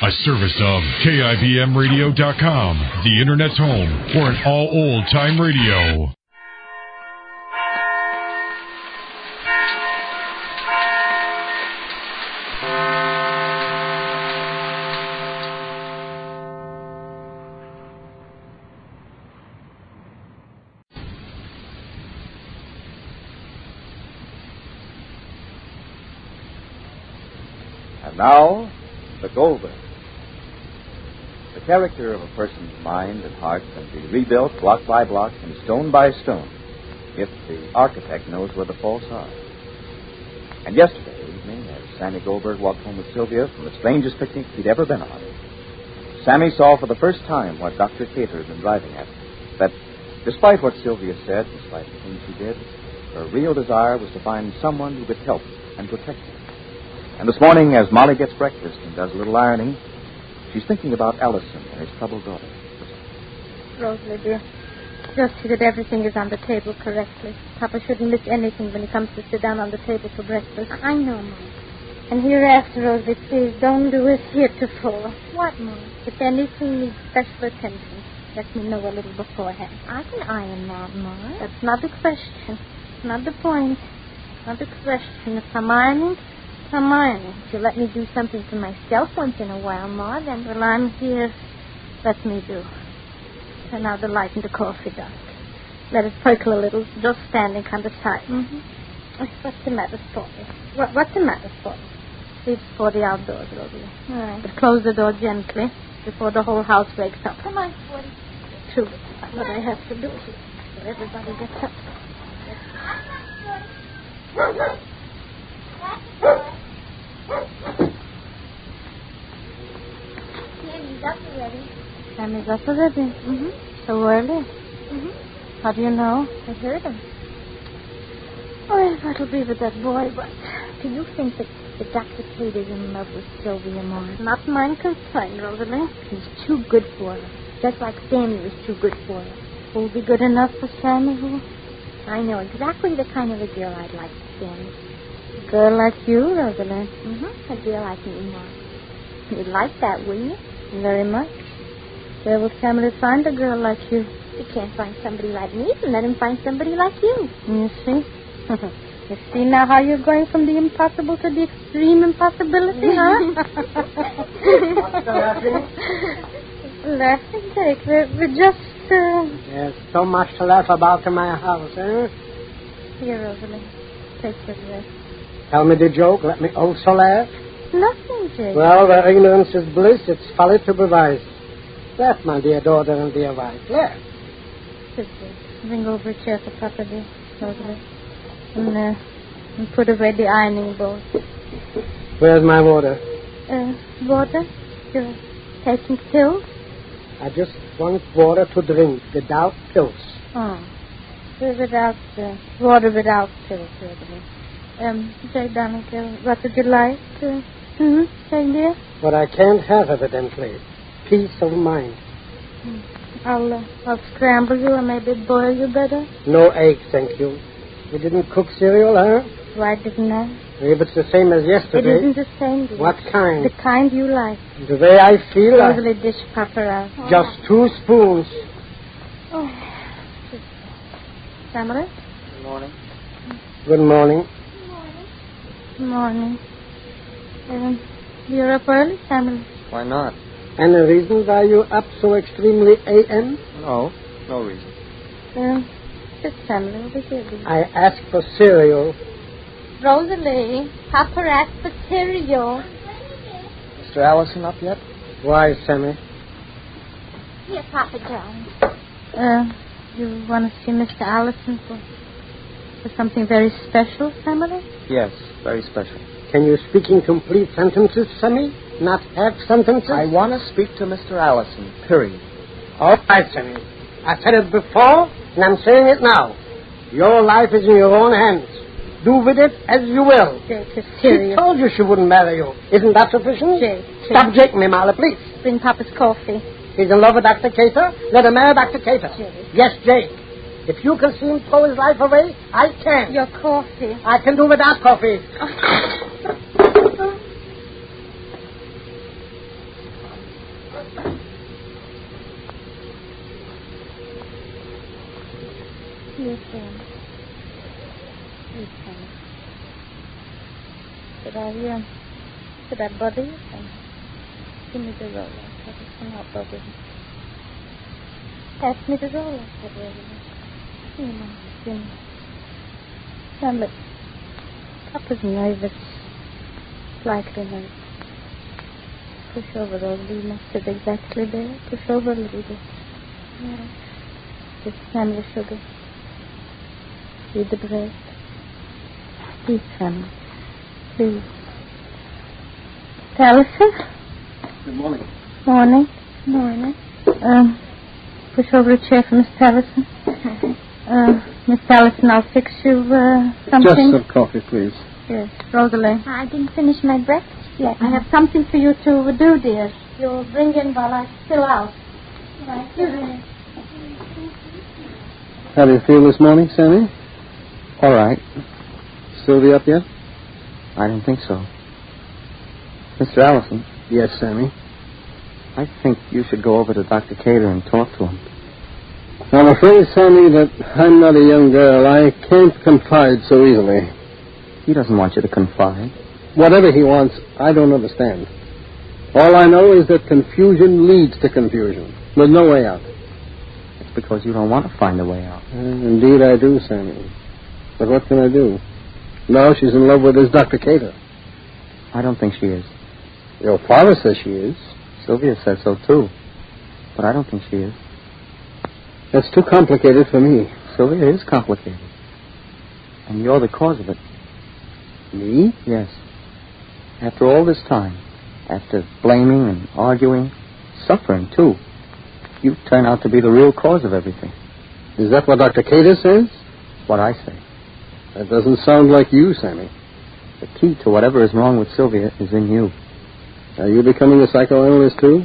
A service of KIBMradio.com, the Internet's home for an all old-time radio. And now, the Goldbergs. The character of a person's mind and heart can be rebuilt block by block and stone by stone if the architect knows where the faults are. And yesterday evening, as Sammy Goldberg walked home with Sylvia from the strangest picnic he'd ever been on, Sammy saw for the first time what Dr. Cater had been driving at, that despite what Sylvia said, despite the things she did, her real desire was to find someone who could help and protect her. And this morning, as Molly gets breakfast and does a little ironing, she's thinking about Allison and his troubled daughter. Rosalie, dear, just see that everything is on the table correctly. Papa shouldn't miss anything when he comes to sit down on the table for breakfast. I know, Mom. And hereafter, Rosalie, please don't do as heretofore. What, Mom? If anything needs special attention, let me know a little beforehand. I can iron that, Mom. That's not the question. Not the point. Not the question. If I'm ironing, if you let me do something for myself once in a while, Ma, then, well, I'm here. Let me do. Turn out the light in the coffee dark. Let it percolate a little, just standing on the side. Mm-hmm. What's the matter, Sporty? What's the matter, Sporty? Leave Sporty outdoors, Rosalie. All right. But close the door gently before the whole house wakes up. Come on, Sporty. True. That's what I have to do here. So everybody gets up. Sammy's up already. Sammy's up already? Mm-hmm. So early? Mm-hmm. How do you know? I heard him. Oh, what'll be with that boy, but do you think that Dr. Kate is in love with Sylvia Moore? Not mine concern, Rosalie. He's too good for her. Just like Sammy was too good for her. Will be good enough for Sammy, who? I know exactly the kind of a girl I'd like for Sammy. A girl like you, Rosalie. Mm-hmm. A girl like me, Mom. You'd like that, wouldn't you? Very much. Where will Sammy find a girl like you? He can't find somebody like me, then let him find somebody like you. You see? You see now how you're going from the impossible to the extreme impossibility, huh? What's the laughing? Laughing, Jake. We're just, There's so much to laugh about in my house, eh? Here, Rosalie. Take your dress. Tell me the joke, let me also laugh. Nothing, Jake. Well, where ignorance is bliss, it's folly to be wise. Laugh, my dear daughter and dear wife. Laugh. Sit, Jake. Bring over a chair for Papa, dear, Rosalie. And put away the ironing board. Where's my water? Water? You're taking pills? I just want water to drink without pills. Oh. Without, water without pills, Rosalie. Jake, darling, what would you like? Jake, dear? What I can't have, evidently. Peace of mind. I'll scramble you or maybe boil you better. No eggs, thank you. You didn't cook cereal, huh? Why didn't I? If it's the same as yesterday. It isn't the same, dear. What kind? The kind you like. The way I feel. Rosalie, dish Papa out. Just 2 spoons. Oh. Samuel? Good morning. Good morning. Good morning. You're up early, Samuel. Why not? Any reason why you're up so extremely a.m.? No reason. Sit, Samuel, over here, dear. I asked for cereal. Rosalie, Papa asked for cereal. Mr. Allison up yet? Why, Sammy? Here, Papa John. You want to see Mr. Allison for something very special, Samuel? Yes, very special. Can you speak in complete sentences, Sammy? Not half sentences? I want to speak to Mr. Allison, period. All right, Sammy. I said it before, and I'm saying it now. Your life is in your own hands. Do with it as you will. Jake, it's serious. She told you she wouldn't marry you. Isn't that sufficient? Jake. Stop Jake me, Marla, please. Bring Papa's coffee. He's in love with Dr. Cater. Let him marry Dr. Cater. Jake. Yes, Jake. If you can see him throw his life away, I can. Your coffee. I can do without coffee. Yes, sir. Yes, sir. Should I bother you? Give me the roller. I just cannot bother you. Pass me the roller, said Regan. Now, look. Papa's nervous. Slightly nervous. Push over those wee mustard exactly there. Push over a little bit. Yeah. Just hand the sugar. Feed the bread. Please, Sammy. Please. Allison? Good morning. Morning. Morning. Push over a chair for Miss Allison. Miss Allison, I'll fix you something. Just some coffee, please. Yes, Rosalie. I didn't finish my breakfast yet. I have something for you to do, dear. You'll bring in while I fill out. Right. How do you feel this morning, Sammy? All right. Sylvia up yet? I don't think so. Mr. Allison. Yes, Sammy. I think you should go over to Dr. Cater and talk to him. I'm afraid, Sammy, that I'm not a young girl. I can't confide so easily. He doesn't want you to confide. Whatever he wants, I don't understand. All I know is that confusion leads to confusion. There's no way out. It's because you don't want to find a way out. Indeed I do, Sammy. But what can I do? No, she's in love with this Dr. Cater. I don't think she is. Your father says she is. Sylvia says so, too. But I don't think she is. That's too complicated for me. Sylvia is complicated. And you're the cause of it. Me? Yes. After all this time, after blaming and arguing, suffering, too, you turn out to be the real cause of everything. Is that what Dr. Cater says? What I say. That doesn't sound like you, Sammy. The key to whatever is wrong with Sylvia is in you. Are you becoming a psychoanalyst, too?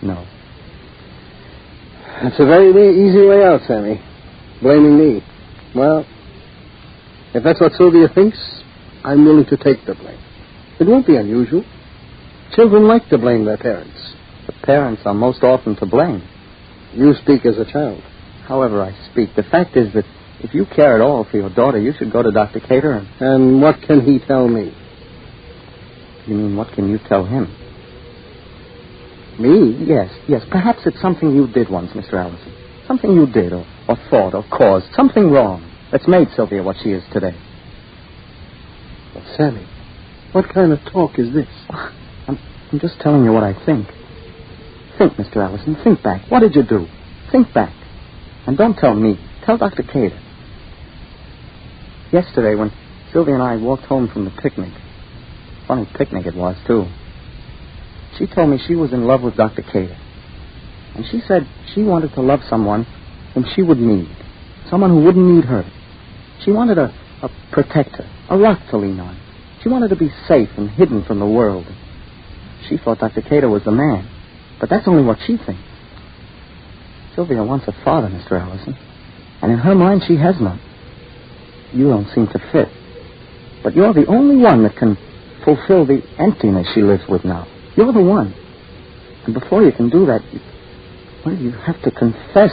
No. It's a very easy way out, Sammy. Blaming me. Well, if that's what Sylvia thinks, I'm willing to take the blame. It won't be unusual. Children like to blame their parents. The parents are most often to blame. You speak as a child. However I speak, the fact is that if you care at all for your daughter, you should go to Dr. Cater and... And what can he tell me? You mean, what can you tell him? Me? Yes. Perhaps it's something you did once, Mr. Allison. Something you did, or thought, or caused. Something wrong that's made Sylvia what she is today. Well, Sammy, what kind of talk is this? I'm just telling you what I think. Think, Mr. Allison. Think back. What did you do? Think back. And don't tell me. Tell Dr. Cater. Yesterday, when Sylvia and I walked home from the picnic, funny picnic it was, too, she told me she was in love with Dr. Cater. And she said she wanted to love someone whom she would need. Someone who wouldn't need her. She wanted a protector, a rock to lean on. She wanted to be safe and hidden from the world. She thought Dr. Cater was the man. But that's only what she thinks. Sylvia wants a father, Mr. Allison. And in her mind, she has none. You don't seem to fit. But you're the only one that can fulfill the emptiness she lives with now. You're the one. And before you can do that, you have to confess,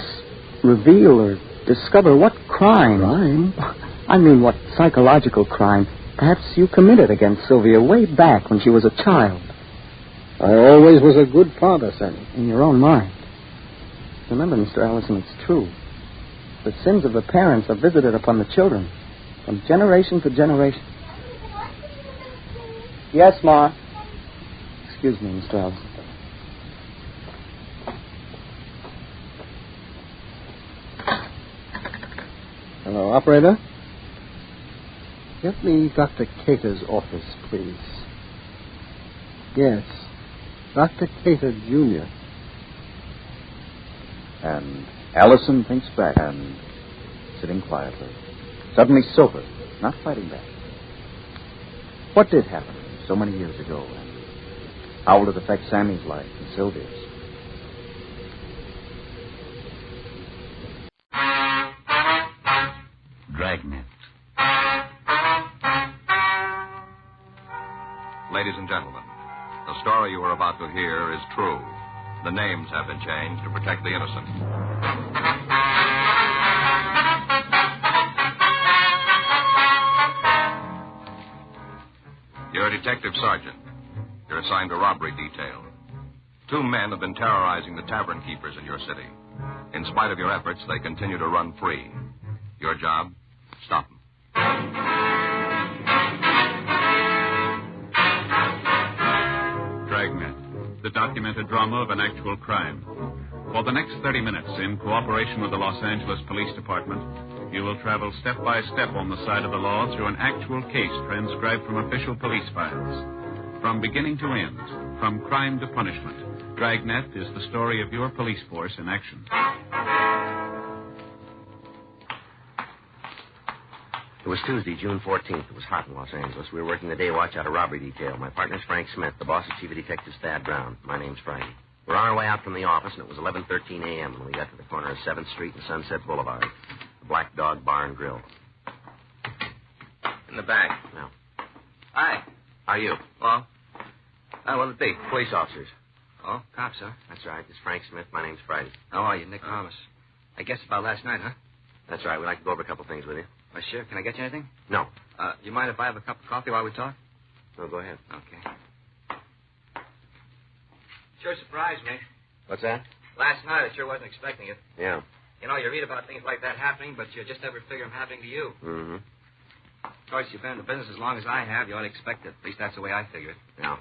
reveal, or discover what crime. Crime? I mean, what psychological crime perhaps you committed against Sylvia way back when she was a child. I always was a good father, Sammy. In your own mind. Remember, Mr. Allison, it's true. The sins of the parents are visited upon the children from generation to generation. Yes, Ma. Excuse me, Mr. Allison. Hello, operator. Get me Dr. Cater's office, please. Yes, Dr. Cater, Jr. And Allison thinks back and, sitting quietly, suddenly sober, not fighting back. What did happen so many years ago, and how will it affect Sammy's life and Sylvia's? Dragnet. Ladies and gentlemen, the story you are about to hear is true. The names have been changed to protect the innocent. You're a detective sergeant. You're assigned to robbery detail. 2 men have been terrorizing the tavern keepers in your city. In spite of your efforts, they continue to run free. Your job? Stop them. Dragnet, the documented drama of an actual crime. For the next 30 minutes, in cooperation with the Los Angeles Police Department, you will travel step by step on the side of the law through an actual case transcribed from official police files. From beginning to end, from crime to punishment, Dragnet is the story of your police force in action. It was Tuesday, June 14th. It was hot in Los Angeles. We were working the day watch out of robbery detail. My partner's Frank Smith. The boss is Chief of Detectives Thad Brown. My name's Friday. We're on our way out from the office, and it was 11:13 a.m. when we got to the corner of 7th Street and Sunset Boulevard. The Black Dog Bar and Grill. In the back. No. Hi. How are you? Well? What'll it be? Police officers. Oh, cops, huh? That's right. This is Frank Smith. My name's Friday. How are you, Nick Thomas? I guess about last night, huh? That's right. We'd like to go over a couple things with you. Well, sure. Can I get you anything? No. You mind if I have a cup of coffee while we talk? No, go ahead. Okay. Sure surprised me. What's that? Last night, I sure wasn't expecting it. Yeah. You know, you read about things like that happening, but you just never figure them happening to you. Mm-hmm. Of course, you've been in the business as long as I have. You ought to expect it. At least that's the way I figure it. Yeah.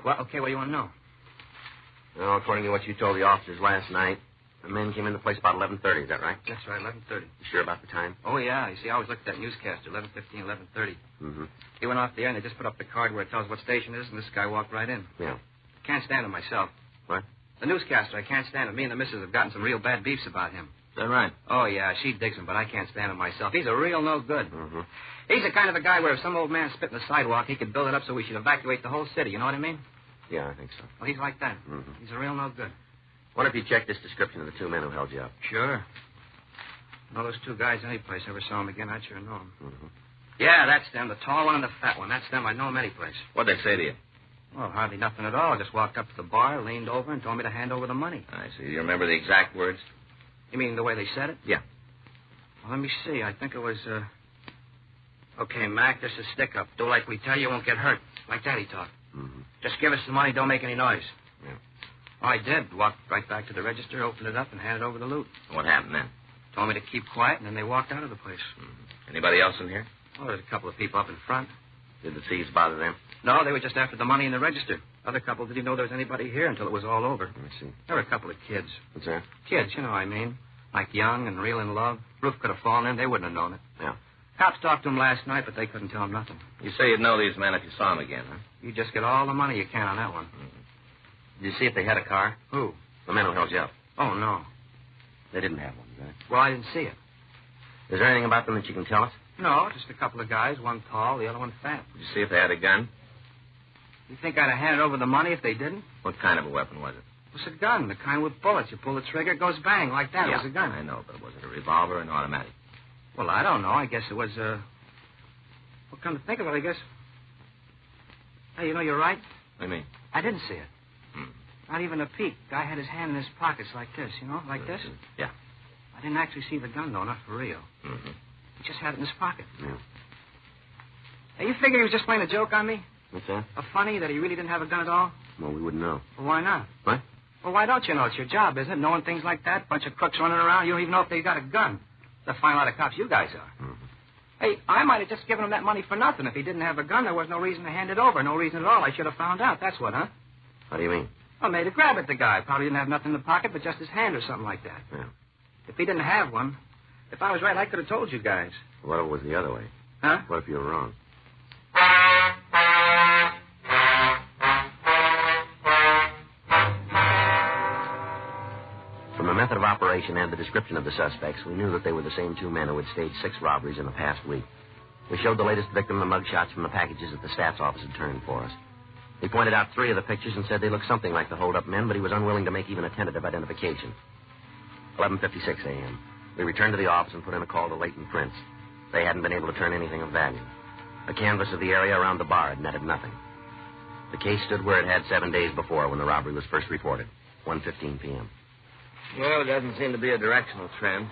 Well, okay, what do you want to know? Well, according to what you told the officers last night, the men came in the place about 11:30. Is that right? That's right, 11:30. You sure about the time? Oh, yeah. You see, I always look at that newscaster, 11:15, 11:30. Mm-hmm. He went off the air, and they just put up the card where it tells what station it is, and this guy walked right in. Yeah. Can't stand him myself. What? The newscaster, I can't stand him. Me and the missus have gotten some real bad beefs about him. Is that right? Oh, yeah, she digs him, but I can't stand him myself. He's a real no good. Mm-hmm. He's the kind of a guy where if some old man spit in the sidewalk, he could build it up so we should evacuate the whole city. You know what I mean? Yeah, I think so. Well, he's like that. Mm-hmm. He's a real no good. What if you check this description of the 2 men who held you up? Sure. Know those 2 guys any place. Ever saw them again, I'd sure know them. Mm-hmm. Yeah, that's them. The tall one and the fat one. That's them. I know them any place. What'd they say to you? Well, hardly nothing at all. Just walked up to the bar, leaned over, and told me to hand over the money. I see. You remember the exact words? You mean the way they said it? Yeah. Well, let me see. I think it was, okay, Mac, this is stick-up. Do like we tell you, won't get hurt. Like that he talked. Mm-hmm. Just give us the money, don't make any noise. Yeah. Well, I did. Walked right back to the register, opened it up, and handed over the loot. What happened then? Told me to keep quiet, and then they walked out of the place. Mm-hmm. Anybody else in here? Oh, there's a couple of people up in front. Did the thieves bother them? No, they were just after the money in the register. Other couple didn't even know there was anybody here until it was all over. Let me see. There were a couple of kids. What's that? Kids, you know what I mean. Like young and real in love. Roof could have fallen in. They wouldn't have known it. Yeah. Cops talked to them last night, but they couldn't tell them nothing. You say you'd know these men if you saw them again, huh? You just get all the money you can on that one. Did you see if they had a car? Who? The men who held you up. Oh, no. They didn't have one, right? Well, I didn't see it. Is there anything about them that you can tell us? No, just a couple of guys, one tall, the other one fat. Did you see if they had a gun? You think I'd have handed over the money if they didn't? What kind of a weapon was it? It was a gun, the kind with bullets. You pull the trigger, it goes bang, like that. Yeah, It was a gun. I know, but was it a revolver or an automatic? Well, I don't know. I guess it was, well, come to think of it, I guess... Hey, you know, you're right. What do you mean? I didn't see it. Not even a peek. Guy had his hand in his pockets like this, you know, like this. Yeah. I didn't actually see the gun, though, not for real. Mm-hmm. He just had it in his pocket. Yeah. Hey, you figure he was just playing a joke on me? What's that? A funny that he really didn't have a gun at all? Well, we wouldn't know. Well, why not? What? Well, why don't you know? It's your job, isn't it? Knowing things like that? Bunch of crooks running around. You don't even know if they got a gun. The fine lot of cops you guys are. Mm-hmm. Hey, I might have just given him that money for nothing. If he didn't have a gun, there was no reason to hand it over. No reason at all. I should have found out. That's what, huh? What do you mean? Well, made a grab at the guy. Probably didn't have nothing in the pocket but just his hand or something like that. Yeah. If he didn't have one, if I was right, I could have told you guys. What if it was the other way? Huh? What if you were wrong? From the method of operation and the description of the suspects, we knew that they were the same 2 men who had staged 6 robberies in the past week. We showed the latest victim the mugshots from the packages that the stats office had turned for us. He pointed out 3 of the pictures and said they looked something like the hold-up men, but he was unwilling to make even a tentative identification. 11:56 a.m. We returned to the office and put in a call to Leighton Prince. They hadn't been able to turn anything of value. A canvass of the area around the bar had netted nothing. The case stood where it had 7 days before when the robbery was first reported, 1:15 p.m. Well, it doesn't seem to be a directional trend.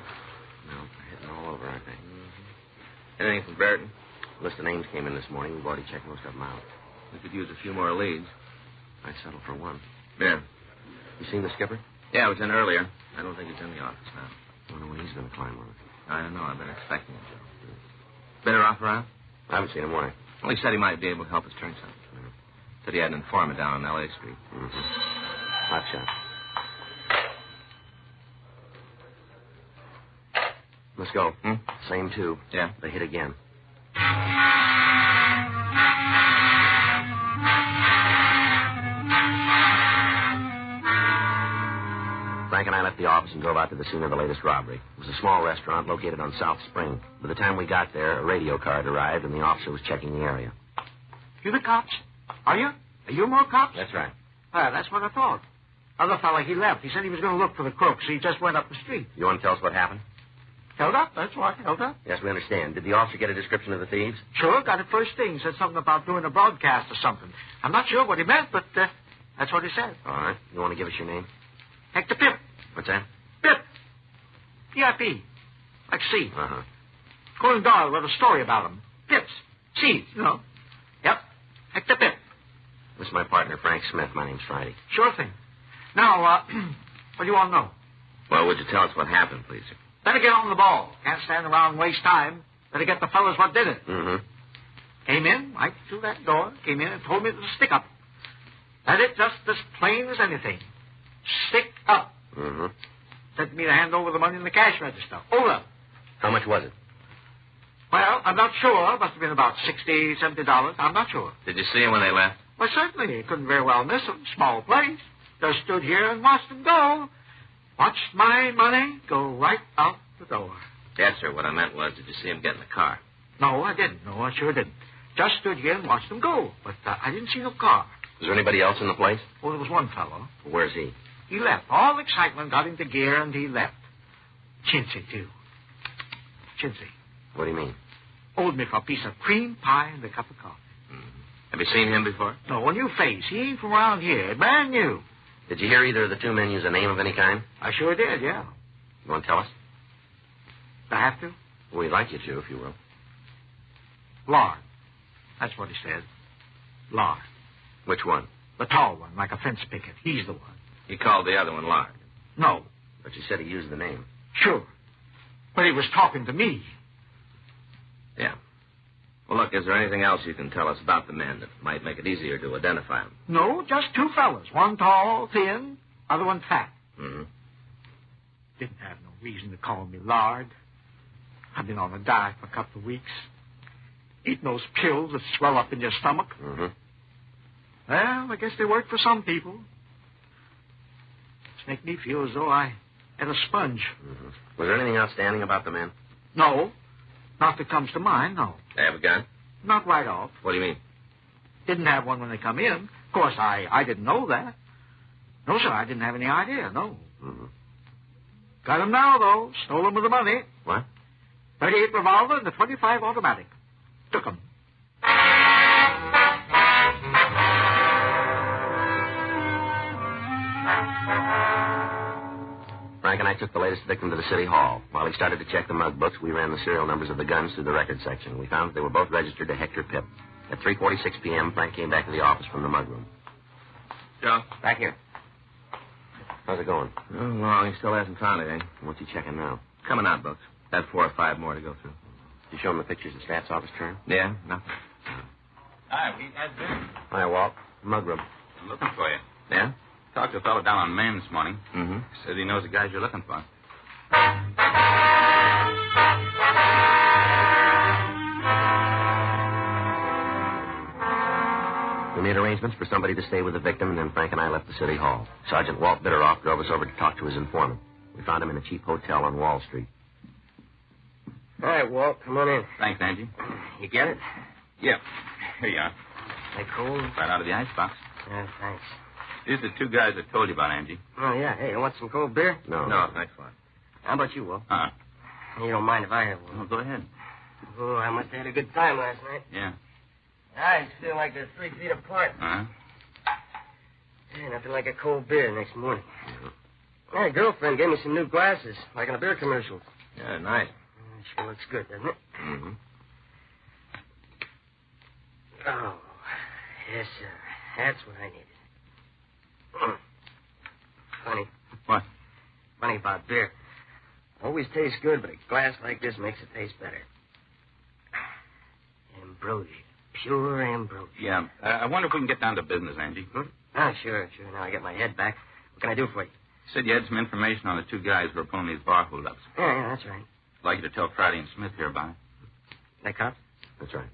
No, they're hitting all over, aren't they? Mm-hmm. Anything from Brereton? A list of names came in this morning. We've already checked most of them out. We could use a few more leads. I'd settle for one. Yeah. You seen the skipper? Yeah, I was in earlier. I don't think he's in the office now. I wonder when he's going to climb on it. I don't know. I've been expecting him to. Better off around? I haven't seen him. Why? Well, he said he might be able to help us turn something. Said he had an informant down on L.A. Street. Mm-hmm. Hot shot. Let's go. Same two. Yeah. They hit again. Frank and I left the office and drove out to the scene of the latest robbery. It was a small restaurant located on South Spring. By the time we got there, a radio card arrived, and the officer was checking the area. You the cops? Are you? Are you more cops? That's right. That's what I thought. Other fella, he left. He said he was going to look for the crooks. He just went up the street. You want to tell us what happened? Held up, that's what. Held up. Yes, we understand. Did the officer get a description of the thieves? Sure, got it first thing. Said something about doing a broadcast or something. I'm not sure what he meant, but that's what he said. All right. You want to give us your name? Hector Pip. What's that? Pip. P-I-P. Like C. Uh-huh. Conan Doyle wrote a story about him. Pips. C, you know. Yep. Hector Pip. This is my partner, Frank Smith. My name's Friday. Sure thing. Now, what do you want to know? Well, would you tell us what happened, please? Better get on the ball. Can't stand around and waste time. Better get the fellas what did it. Mm-hmm. Came in, right through that door, came in and told me it was a stick-up. That it, just as plain as anything. Stick up. Mm-hmm. Said to me to hand over the money in the cash register. Over. How much was it? Well, I'm not sure. Must have been about $60, $70. I'm not sure. Did you see him when they left? Well, certainly. You couldn't very well miss him. Small place. Just stood here and watched him go. Watched my money go right out the door. Yes, sir. What I meant was, did you see him get in the car? No, I didn't. No, I sure didn't. Just stood here and watched him go. But I didn't see no car. Was there anybody else in the place? Oh, there was one fellow. Where's he? He left. All excitement got into gear, and he left. Chintzy, too. Chintzy. What do you mean? Owed me for a piece of cream pie and a cup of coffee. Have you seen him before? No, a new face. He ain't from around here. Brand new. Did you hear either of the two men use a name of any kind? I sure did, yeah. You want to tell us? Do I have to? We'd like you to, if you will. Lard. That's what he said. Lard. Which one? The tall one, like a fence picket. He's the one. He called the other one Lard. No. But you said he used the name. Sure. But he was talking to me. Yeah. Well, look, is there anything else you can tell us about the men that might make it easier to identify them? No, just two fellas. One tall, thin, other one fat. Mm-hmm. Didn't have no reason to call me Lard. I've been on a diet for a couple of weeks. Eating those pills that swell up in your stomach. Mm-hmm. Well, I guess they work for some people. Just make me feel as though I had a sponge. Mm-hmm. Was there anything outstanding about the men? No. Not that comes to mind, no. They have a gun? Not right off. What do you mean? Didn't have one when they come in. Of course, I didn't know that. No, sir, I didn't have any idea, no. Mm-hmm. Got him now, though. Stole him with the money. What? 38 revolver and the 25 automatic. Took him. Frank and I took the latest victim to the city hall. While he started to check the mug books, we ran the serial numbers of the guns through the record section. We found that they were both registered to Hector Pip. At 3:46 p.m., Frank came back to the office from the mug room. Joe? Back here. How's it going? Oh, well, he still hasn't found anything. What's he checking now? Coming out books. Had 4 or 5 more to go through. Did you show him the pictures the stats office turned? Yeah, nothing. Hi, we had been Hi, Walt. Mug room. looking for you. Yeah? Talked to a fellow down on Main this morning. Mm-hmm. Said he knows the guys you're looking for. We made arrangements for somebody to stay with the victim, and then Frank and I left the city hall. Sergeant Walt Bitteroff drove us over to talk to his informant. We found him in a cheap hotel on Wall Street. All right, Walt, come on in. Thanks, Angie. You get it? Yep. Here you are. They cold? Right out of the icebox. Yeah, thanks. These are the 2 guys I told you about, Angie. Oh, yeah. Hey, you want some cold beer? No, thanks a lot. How about you, Walt? Uh-huh. You don't mind if I have one? Well, go ahead. Oh, I must have had a good time last night. Yeah. I feel like they're 3 feet apart. Uh-huh. Nothing like a cold beer next morning. My girlfriend gave me some new glasses, like in the beer commercials. Yeah, nice. Sure looks good, doesn't it? Mm-hmm. Oh, yes, sir. That's what I needed. Funny. What? Funny about beer. Always tastes good, but a glass like this makes it taste better. Ambrosia. Pure ambrosia. Yeah. I wonder if we can get down to business, Angie. Oh, sure. Now I get my head back. What can I do for you? You said you had some information on the two guys who were pulling these bar holdups. Yeah, that's right. I'd like you to tell Friday and Smith here about it. They cops? That's right.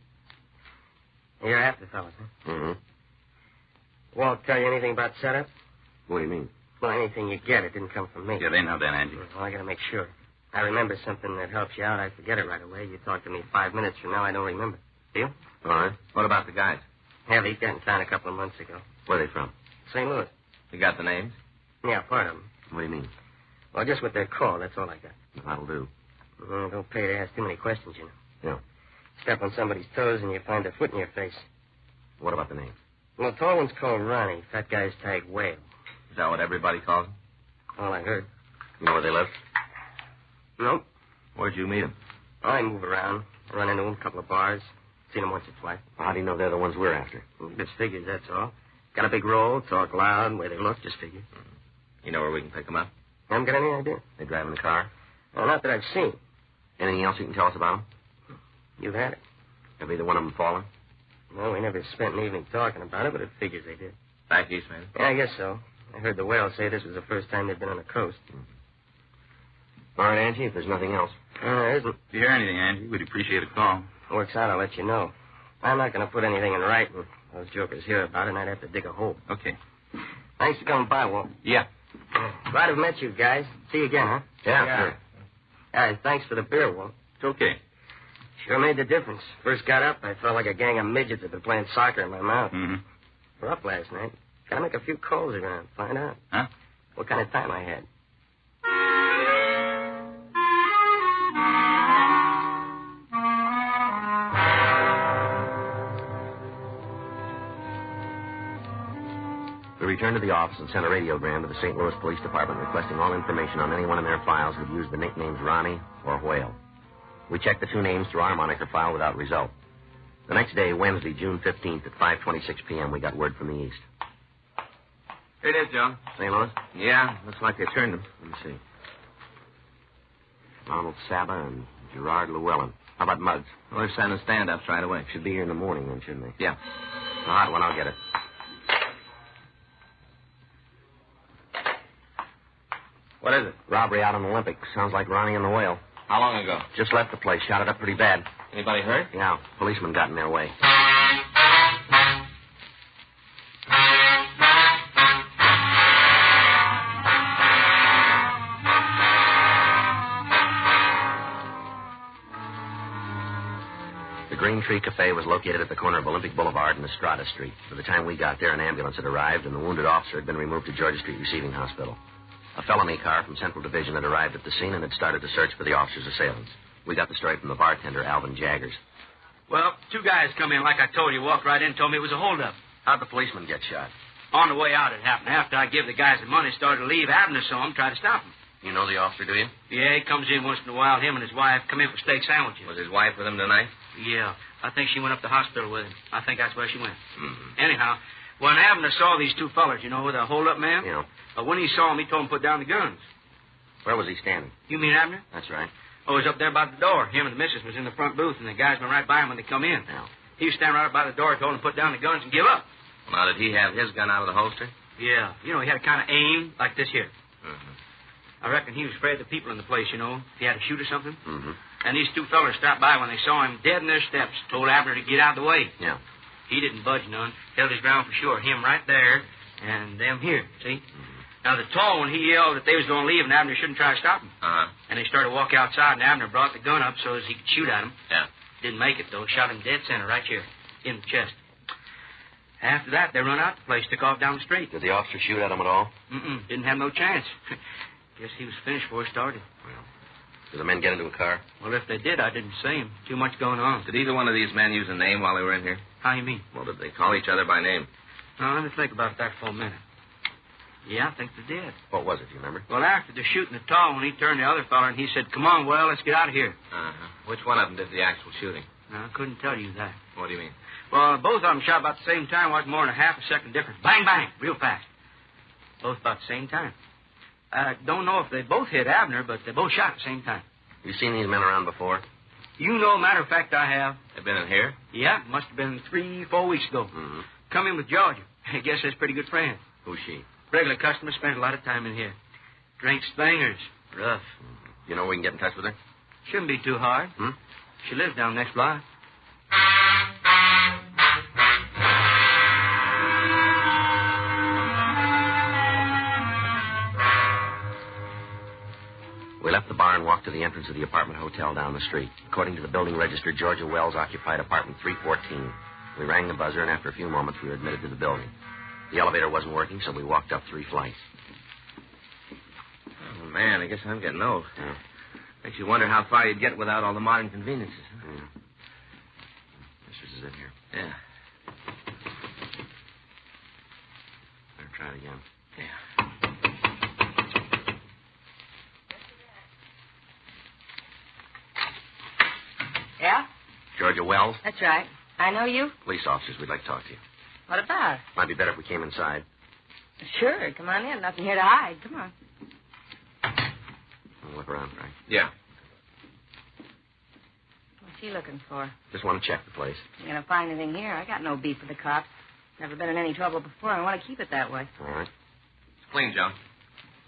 You're after fellas, huh? Mm-hmm. Won't tell you anything about setup? What do you mean? Well, anything you get, it didn't come from me. Yeah, they know that, Angie. Well, I gotta make sure. I remember something that helps you out. I forget it right away. You talk to me 5 minutes from now, I don't remember. Deal? All right. What about the guys? Yeah, they got in town a couple of months ago. Where are they from? St. Louis. You got the names? Yeah, part of them. What do you mean? Well, just what they're called, that's all I got. That'll do. Don't pay to ask too many questions, you know. Yeah. Step on somebody's toes and you find a foot in your face. What about the names? Well, the tall one's called Ronnie. Fat guy's tagged Whale. Is that what everybody calls them? All I heard. You know where they live? Nope. Where'd you meet them? I move around. Run into them, a couple of bars. Seen them once or twice. How do you know they're the ones we're after? Just figures, that's all. Got a big roll, talk loud, way they look, just figure. You know where we can pick them up? Haven't got any idea. They driving the car? Well, not that I've seen. Anything else you can tell us about them? You've had it. Have either one of them fallen? Well, we never spent an evening talking about it, but it figures they did. Back east, maybe? Yeah, I guess so. I heard the Whale say this was the first time they'd been on the coast. All right, Angie, if there's nothing else. There isn't. If you hear anything, Angie, we'd appreciate a call. Works out, I'll let you know. I'm not going to put anything in writing. Those jokers hear about it, and I'd have to dig a hole. Okay. Thanks for coming by, Walt. Yeah. Glad to have met you guys. See you again, huh? Yeah, sure. All right, thanks for the beer, Walt. It's okay. Sure made the difference. First got up, I felt like a gang of midgets had been playing soccer in my mouth. Mm-hmm. We're up last night. Gotta make a few calls around, find out. Huh? What kind of time I had. We returned to the office and sent a radiogram to the St. Louis Police Department requesting all information on anyone in their files who'd used the nicknames Ronnie or Whale. We checked the two names through our moniker file without result. The next day, Wednesday, June 15th at 5:26 p.m., we got word from the east. Here it is, Joe. St. Louis? Yeah, looks like they turned him. Let me see. Ronald Saba and Gerard Llewellyn. How about Muggs? Well, they're sending stand-ups right away. Should be here in the morning, then, shouldn't they? Yeah. All right, well, I'll get it. What is it? Robbery out on Olympic. Sounds like Ronnie and the Whale. How long ago? Just left the place. Shot it up pretty bad. Anybody hurt? Yeah, policemen got in their way. The Green Tree Cafe was located at the corner of Olympic Boulevard and Estrada Street. By the time we got there, an ambulance had arrived, and the wounded officer had been removed to Georgia Street Receiving Hospital. A felony car from Central Division had arrived at the scene and had started to search for the officer's assailants. We got the story from the bartender, Alvin Jaggers. Well, two guys come in, like I told you, walked right in, told me it was a holdup. How'd the policeman get shot? On the way out, it happened. After I give the guys the money, started to leave, Abner saw him, tried to stop him. You know the officer, do you? Yeah, he comes in once in a while. Him and his wife come in for steak sandwiches. Was his wife with him tonight? Yeah, I think she went up to the hospital with him. I think that's where she went. Mm-hmm. Anyhow, when Abner saw these two fellers, you know, the hold-up man? Yeah. When he saw him, he told him to put down the guns. Where was he standing? You mean Abner? That's right. Oh, he was up there by the door. Him and the missus was in the front booth, and the guys went right by him when they come in. Yeah. He was standing right up by the door, told him to put down the guns and give up. Now, did he have his gun out of the holster? Yeah. You know, he had a kind of aim like this here. Mm-hmm. I reckon he was afraid of the people in the place, you know, if he had to shoot or something. Mm-hmm. And these two fellers stopped by when they saw him dead in their steps, told Abner to get out of the way. Yeah. He didn't budge none, held his ground for sure. Him right there, and them here, see? Mm-hmm. Now, the tall one, he yelled that they was going to leave, and Abner shouldn't try to stop him. Uh-huh. And they started to walk outside, and Abner brought the gun up so as he could shoot at him. Yeah. Didn't make it, though. Shot him dead center right here, in the chest. After that, they run out the place, took off down the street. Did the officer shoot at him at all? Didn't have no chance. Guess he was finished before he started. Well, did the men get into a car? Well, if they did, I didn't see him. Too much going on. Did either one of these men use a name while they were in here? How you mean? Well, did they call each other by name? Now, let me think about that for a minute. Yeah, I think they did. What was it, do you remember? Well, after the shooting at Tall, when he turned the other fella and he said, "Come on, well, let's get out of here." Uh-huh. Which one of them did the actual shooting? I couldn't tell you that. What do you mean? Well, both of them shot about the same time. Wasn't more than a half a second difference. Bang, bang, real fast. Both about the same time. I don't know if they both hit Abner, but they both shot at the same time. You seen these men around before? You know, matter of fact, I have. They've been in here? Yeah, must have been 3-4 weeks ago. Mm-hmm. Come in with Georgia. I guess that's pretty good friend. Who's she? Regular customer, spends a lot of time in here. Drinks bangers. Rough. Mm-hmm. You know we can get in touch with her? Shouldn't be too hard. Hmm? She lives down next block. We left the bar and walked to the entrance of the apartment hotel down the street. According to the building register, Georgia Wells occupied apartment 314. We rang the buzzer, and after a few moments, we were admitted to the building. The elevator wasn't working, so we walked up 3 flights. Oh, man, I guess I'm getting old. Yeah. Makes you wonder how far you'd get without all the modern conveniences. Huh? Yeah. This is it here. Yeah. Better try it again. Yeah. Yeah? Georgia Wells? That's right. I know you. Police officers, we'd like to talk to you. What about? Might be better if we came inside. Sure, come on in. Nothing here to hide. Come on. We'll look around, Frank. Yeah. What's he looking for? Just want to check the place. You gonna find anything here? I got no beef with the cops. Never been in any trouble before. I want to keep it that way. All right. It's clean, Joe.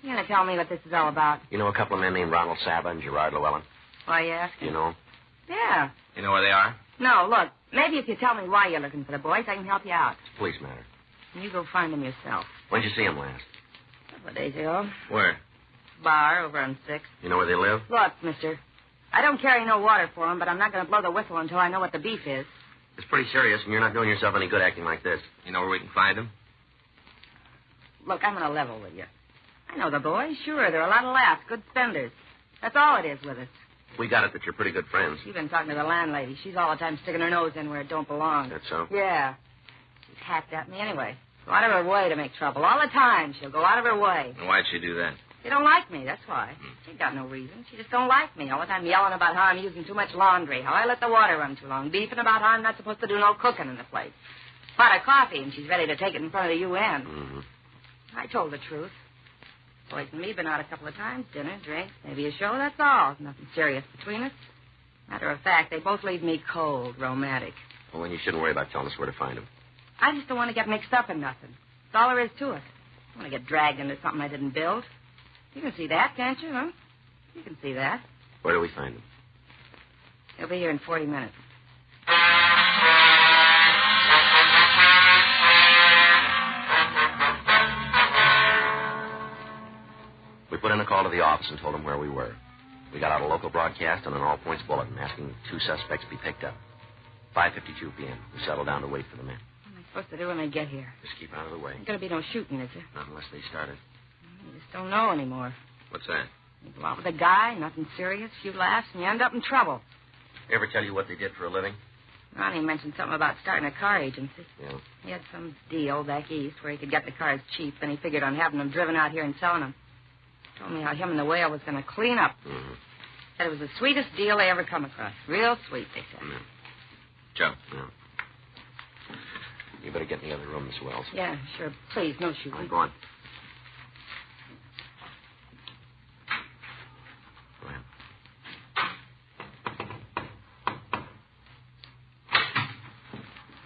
You gonna tell me what this is all about? You know a couple of men named Ronald Saba and Gerard Llewellyn? Why you asking? You know 'em? Yeah. You know where they are? No, look. Maybe if you tell me why you're looking for the boys, I can help you out. It's a police matter. You go find them yourself. When'd you see them last? A couple of days ago. Where? Bar over on 6th. You know where they live? Look, mister. I don't carry no water for them, but I'm not going to blow the whistle until I know what the beef is. It's pretty serious, and you're not doing yourself any good acting like this. You know where we can find them? Look, I'm going to level with you. I know the boys. Sure, they're a lot of laughs. Good spenders. That's all it is with us. We got it that you're pretty good friends. You've been talking to the landlady. She's all the time sticking her nose in where it don't belong. That's so? Yeah. She's hacked at me anyway. Go out of her way to make trouble. All the time, she'll go out of her way. And why'd she do that? She don't like me, that's why. She ain't got no reason. She just don't like me. All the time yelling about how I'm using too much laundry, how I let the water run too long, beefing about how I'm not supposed to do no cooking in the place. Pot of coffee, and she's ready to take it in front of the UN. Mm-hmm. I told the truth. Boys and me been out a couple of times, dinner, drinks, maybe a show, that's all. Nothing serious between us. Matter of fact, they both leave me cold, romantic. Well, then you shouldn't worry about telling us where to find them. I just don't want to get mixed up in nothing. That's all there is to it. I want to get dragged into something I didn't build. You can see that, can't you, huh? You can see that. Where do we find them? He'll be here in 40 minutes. We put in a call to the office and told them where we were. We got out a local broadcast and an all-points bulletin asking 2 suspects be picked up. 5:52 p.m. We settled down to wait for the men. What am I supposed to do when they get here? Just keep out of the way. There's going to be no shooting, is there? Not unless they started. You just don't know anymore. What's that? You go out with a guy, nothing serious, few laughs, and you end up in trouble. Ever tell you what they did for a living? Ronnie mentioned something about starting a car agency. Yeah. He had some deal back east where he could get the cars cheap, and he figured on having them driven out here and selling them. Told me how him and the whale was going to clean up. Mm-hmm. Said it was the sweetest deal they ever come across. Real sweet, they said. Yeah. Joe. Yeah. You better get in the other room, Miss Wells. Yeah, sure. Please, no shooting. All right, go on. Go ahead.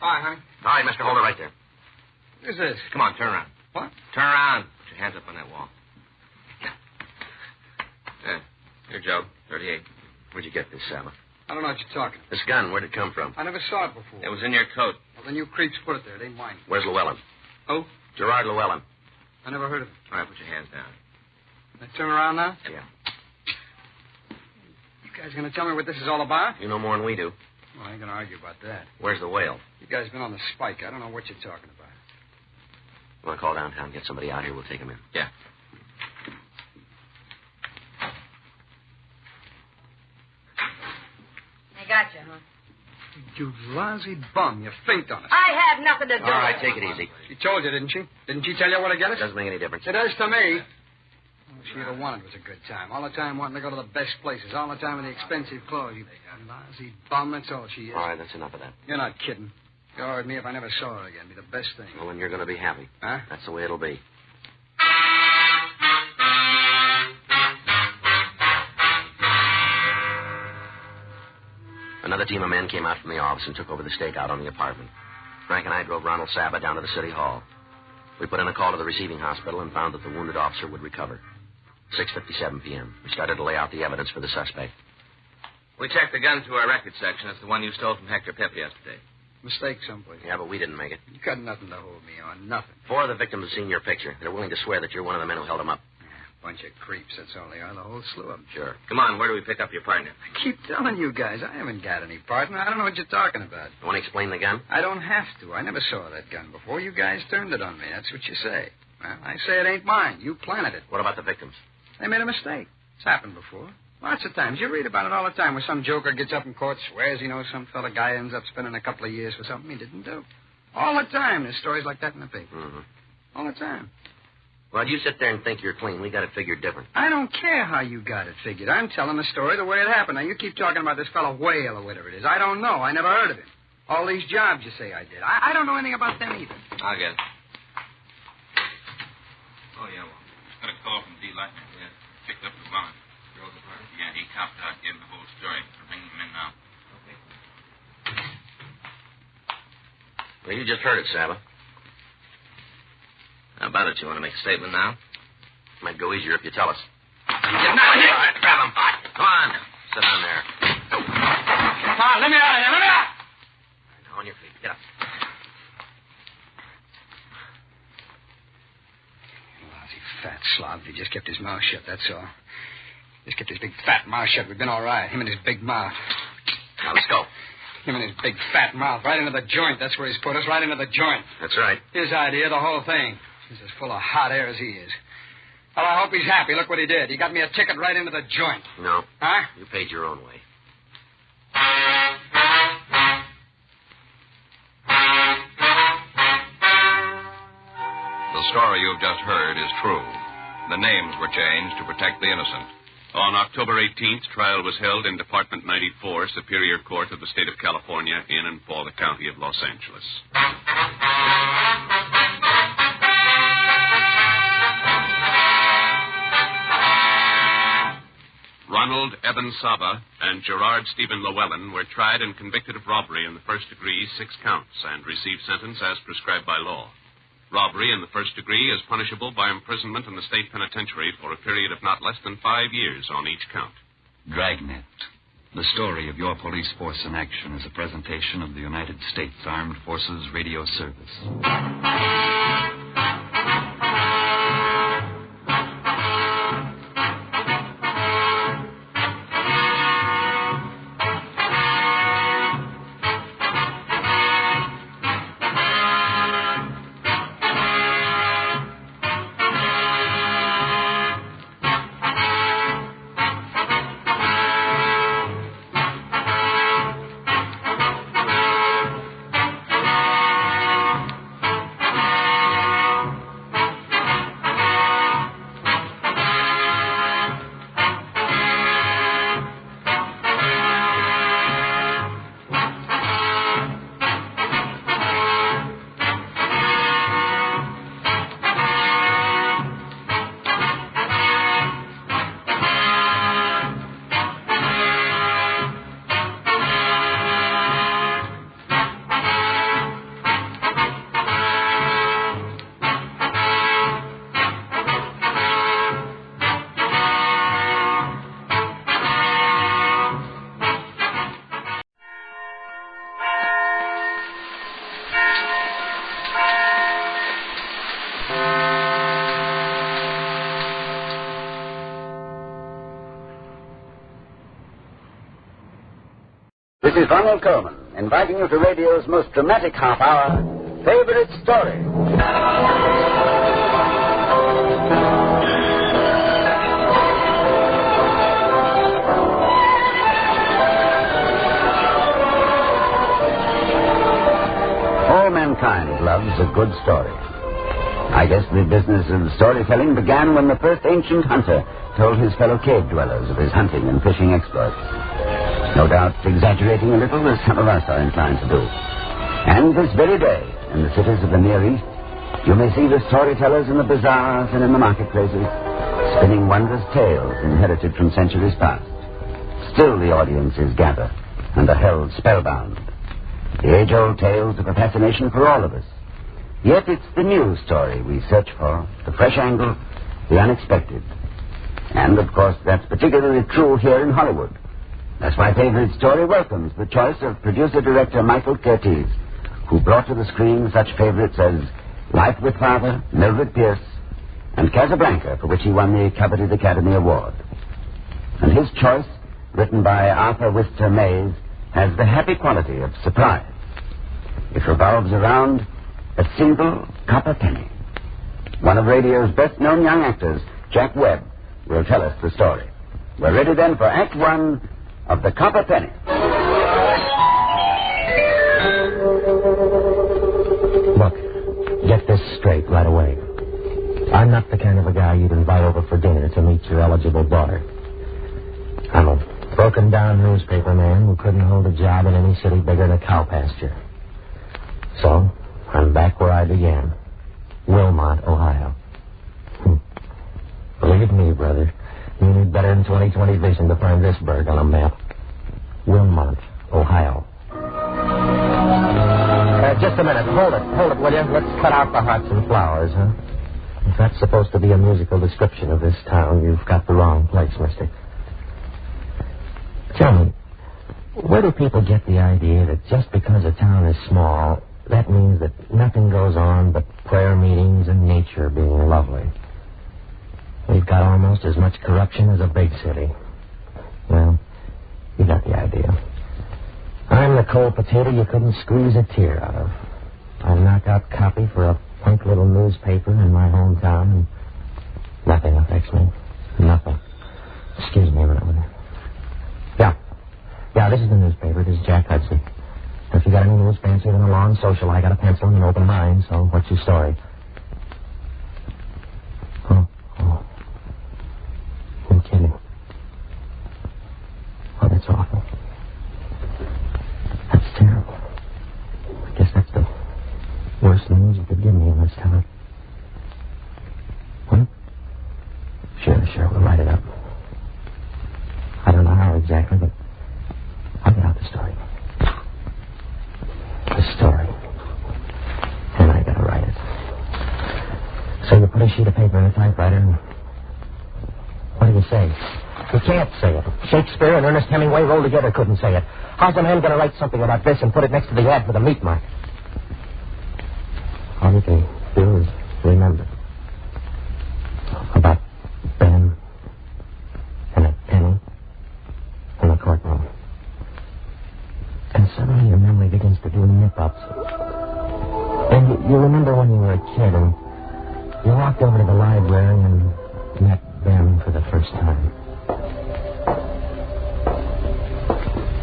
Hi, honey. All right, mister, hold it right there. Who's this? Come on, turn around. What? Turn around. Put your hands up on that wall. Here, Joe. 38. Where'd you get this, Saba? I don't know what you're talking. This gun, where'd it come from? I never saw it before. It was in your coat. Well, then you creeps put it there. It ain't mine. Where's Llewellyn? Who? Gerard Llewellyn. I never heard of him. All right, put your hands down. Now turn around now. Yeah. You guys going to tell me what this is all about? You know more than we do. Well, I ain't going to argue about that. Where's the whale? You guys been on the spike. I don't know what you're talking about. You want to call downtown and get somebody out here? We'll take him in. Yeah. They got you, huh? You lousy bum. You finked on us. I had nothing to do with it. All right, take it easy. She told you, didn't she? Didn't she tell you where to get us? Doesn't make any difference. It does to me. All she ever wanted was a good time. All the time wanting to go to the best places. All the time with the expensive clothes. You lousy bum. That's all she is. All right, that's enough of that. You're not kidding. Go with me if I never saw her again. Be the best thing. Well, then you're going to be happy. Huh? That's the way it'll be. Another team of men came out from the office and took over the stakeout on the apartment. Frank and I drove Ronald Saba down to the city hall. We put in a call to the receiving hospital and found that the wounded officer would recover. 6:57 p.m. We started to lay out the evidence for the suspect. We checked the gun through our record section. It's the one you stole from Hector Pip yesterday. Mistake someplace. Yeah, but we didn't make it. You got nothing to hold me on. Nothing. 4 of the victims have seen your picture. They're willing to swear that you're one of the men who held him up. Bunch of creeps, that's all they are. The whole slew of them. Sure. Come on, where do we pick up your partner? I keep telling you guys, I haven't got any partner. I don't know what you're talking about. You want to explain the gun? I don't have to. I never saw that gun before. You guys turned it on me. That's what you say. Well, I say it ain't mine. You planted it. What about the victims? They made a mistake. It's happened before. Lots of times. You read about it all the time where some joker gets up in court, swears he knows some fella guy ends up spending a couple of years for something he didn't do. All the time. There's stories like that in the paper. Mm-hmm. All the time. Well, you sit there and think you're clean. We got it figured different. I don't care how you got it figured. I'm telling the story the way it happened. Now, you keep talking about this fellow Whale or whatever it is. I don't know. I never heard of him. All these jobs you say I did. I don't know anything about them either. I'll get it. Oh, yeah, well, got a call from D. Lightner. Yeah, picked up the warrant. Yeah, he copped out, gave him the whole story. We're bringing him in now. Okay. Well, you just heard it, Saba. How about it? You want to make a statement now? Might go easier if you tell us. Get down here. All right, grab him. Come on. Sit down there. Come on, let me out of here. Let me out. Now on your feet. Get up. Lousy fat slob. He just kept his mouth shut, that's all. Just kept his big fat mouth shut. We've been all right. Him and his big mouth. Now, let's go. Him and his big fat mouth. Right into the joint. That's where he's put us. Right into the joint. That's right. His idea, the whole thing. He's as full of hot air as he is. Well, I hope he's happy. Look what he did. He got me a ticket right into the joint. No. Huh? You paid your own way. The story you've just heard is true. The names were changed to protect the innocent. On October 18th, trial was held in Department 94, Superior Court of the State of California, in and for the County of Los Angeles. Ronald Eben Saba and Gerard Stephen Llewellyn were tried and convicted of robbery in the first degree, 6 counts, and received sentence as prescribed by law. Robbery in the first degree is punishable by imprisonment in the state penitentiary for a period of not less than 5 years on each count. Dragnet, the story of your police force in action, is a presentation of the United States Armed Forces Radio Service. This is Ronald Coleman, inviting you to radio's most dramatic half hour, Favorite Story. loves a good story. I guess the business of storytelling began when the first ancient hunter told his fellow cave dwellers of his hunting and fishing exploits. No doubt exaggerating a little, as some of us are inclined to do. And this very day, in the cities of the Near East, you may see the storytellers in the bazaars and in the marketplaces, spinning wondrous tales inherited from centuries past. Still the audiences gather and are held spellbound. The age-old tales of a fascination for all of us. Yet it's the new story we search for, the fresh angle, the unexpected. And, of course, that's particularly true here in Hollywood. That's my favorite story welcomes the choice of producer-director Michael Curtiz, who brought to the screen such favorites as Life with Father, Mildred Pierce, and Casablanca, for which he won the coveted Academy Award. And his choice, written by Arthur Wister Mays, has the happy quality of surprise. It revolves around a single copper penny. One of radio's best-known young actors, Jack Webb, will tell us the story. We're ready then for Act One of The Copper Penny. Look, get this straight right away. I'm not the kind of a guy you'd invite over for dinner to meet your eligible daughter. I'm a broken-down newspaper man who couldn't hold a job in any city bigger than a cow pasture. So, I'm back where I began. Wilmot, Ohio. Believe me, brother, you need better than 20/20 vision to find this burg on a map. Wilmot, Ohio. Just a minute. Hold it, will you? Let's cut out the hearts and flowers, huh? If that's supposed to be a musical description of this town, you've got the wrong place, mister. Tell me, where do people get the idea that just because a town is small, that means that nothing goes on but prayer meetings and nature being lovely? We've got almost as much corruption as a big city. Well, you got the idea. I'm the cold potato you couldn't squeeze a tear out of. I knock out copy for a punk little newspaper in my hometown, and nothing affects me. Nothing. Excuse me a minute, will you? Yeah, this is the newspaper. This is Jack Hudson. If you got any news fancier than a long social, I got a pencil and an open mind, so what's your story? Oh. You're kidding. Oh, that's awful. That's terrible. I guess that's the worst news you could give me in this town. What? Sure, we'll write it up. I don't know how exactly, but I'll get out the story. The story. And I gotta write it. So you put a sheet of paper in a typewriter and... What do you say? You can't say it. Shakespeare and Ernest Hemingway rolled together couldn't say it. How's a man gonna write something about this and put it next to the ad for the meat market? All you can do is remember. About Ben and a penny in the courtroom. And suddenly your memory begins to do nip-ups. And you remember when you were a kid and you walked over to the library and met Ben for the first time.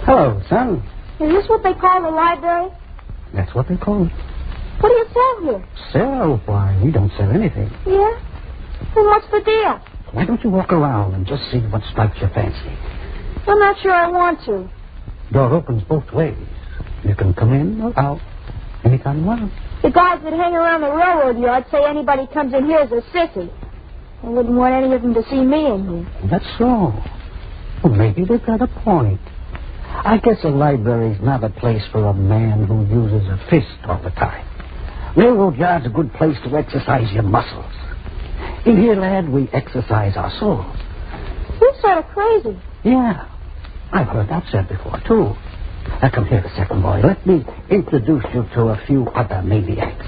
Hello, son. Is this what they call the library? That's what they call it. What do you sell here? Sell? Why, we don't sell anything. Yeah? Well, what's the deal? Why don't you walk around and just see what strikes your fancy? I'm not sure I want to. Door opens both ways. You can come in or out anytime you want. The guys that hang around the railroad yard say anybody comes in here is a sissy. I wouldn't want any of them to see me in here. That's so. Well, maybe they've got a point. I guess a library's not a place for a man who uses a fist all the time. Railroad yard's a good place to exercise your muscles. In here, lad, we exercise our souls. You're sort of crazy. Yeah. I've heard that said before, too. Now, come here a second, boy. Let me introduce you to a few other maniacs.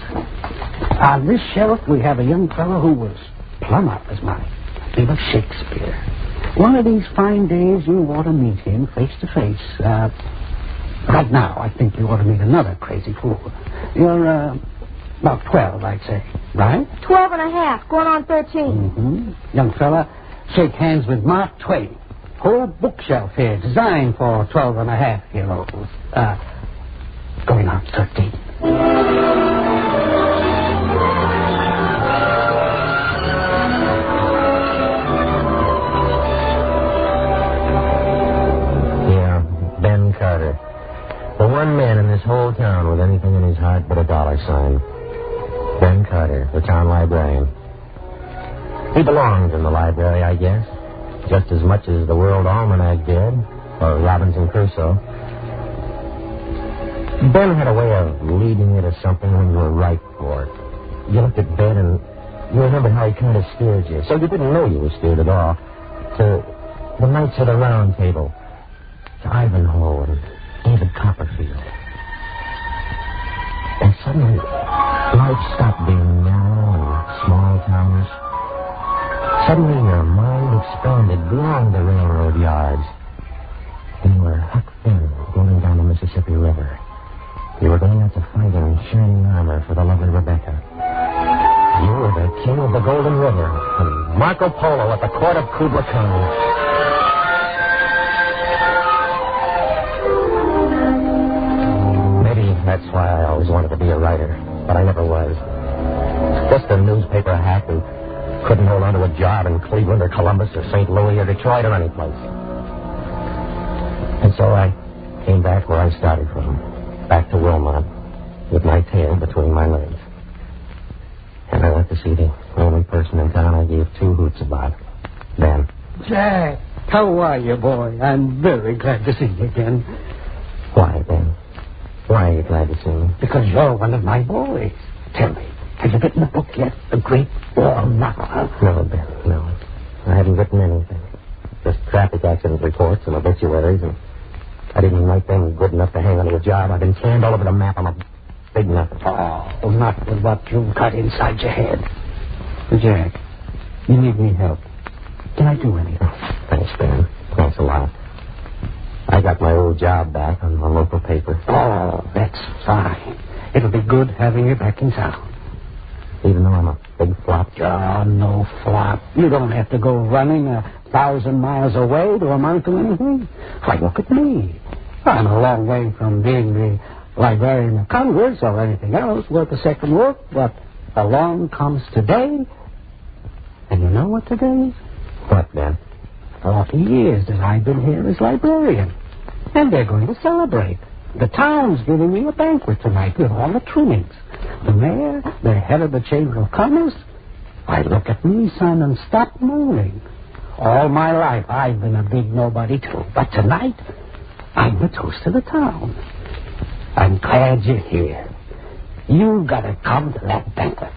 On this shelf, we have a young fellow who was plumb out of his mind. He was Shakespeare. One of these fine days, you ought to meet him face to face. Right now, I think you ought to meet another crazy fool. You're, about 12, I'd say. Right? 12 and a half, going on 13. Mm-hmm. Young fella, shake hands with Mark Twain. Whole bookshelf here, designed for 12-and-a-half-year-olds. Going on 13. He belonged in the library, I guess, just as much as the World Almanac did, or Robinson Crusoe. Ben had a way of leading you to something when you were ripe for it. You looked at Ben and you remembered how he kind of steered you, so you didn't know you were steered at all, to the Knights of the Round Table, to Ivanhoe and David Copperfield. And suddenly, life stopped being narrow and small-towners. Suddenly, your mind expanded beyond the railroad yards. And you were Huck Finn, going down the Mississippi River. You were going out to fight in shining armor for the lovely Rebecca. You were the king of the Golden River, and Marco Polo at the court of Kubla Khan. Maybe that's why I always wanted to be a writer, but I never was. Just a newspaper hack who couldn't hold on to a job in Cleveland or Columbus or St. Louis or Detroit or any place. And so I came back where I started from, back to Wilmot, with my tail between my legs. And I went to see the only person in town I gave two hoots about, Ben. Jack, how are you, boy? I'm very glad to see you again. Why, Ben? Why are you glad to see me? Because you're one of my boys. Tell me, have you written a book yet? A great war novel? No, Ben, no. I haven't written anything. Just traffic accident reports and obituaries, and I didn't write them good enough to hang onto a job. I've been canned all over the map. I'm a big nothing. Oh, not with what you've got inside your head. Jack, you need me help. Can I do anything? Thanks, Ben. Thanks a lot. I got my old job back on the local paper. Oh, that's fine. It'll be good having you back in town. Even though I'm a big flop? Oh, no flop. You don't have to go running 1,000 miles away to amount to anything. Why, look at me. I'm a long way from being the Librarian of Congress or anything else worth a second look, but along comes today. And you know what today is? What, Ben? 40 years that I've been here as librarian. And they're going to celebrate. The town's giving me a banquet tonight with all the trimmings. The mayor, the head of the Chamber of Commerce. Why, look at me, son, and stop moaning. All my life I've been a big nobody, too. But tonight, I'm the toast of the town. I'm glad you're here. You've got to come to that banquet.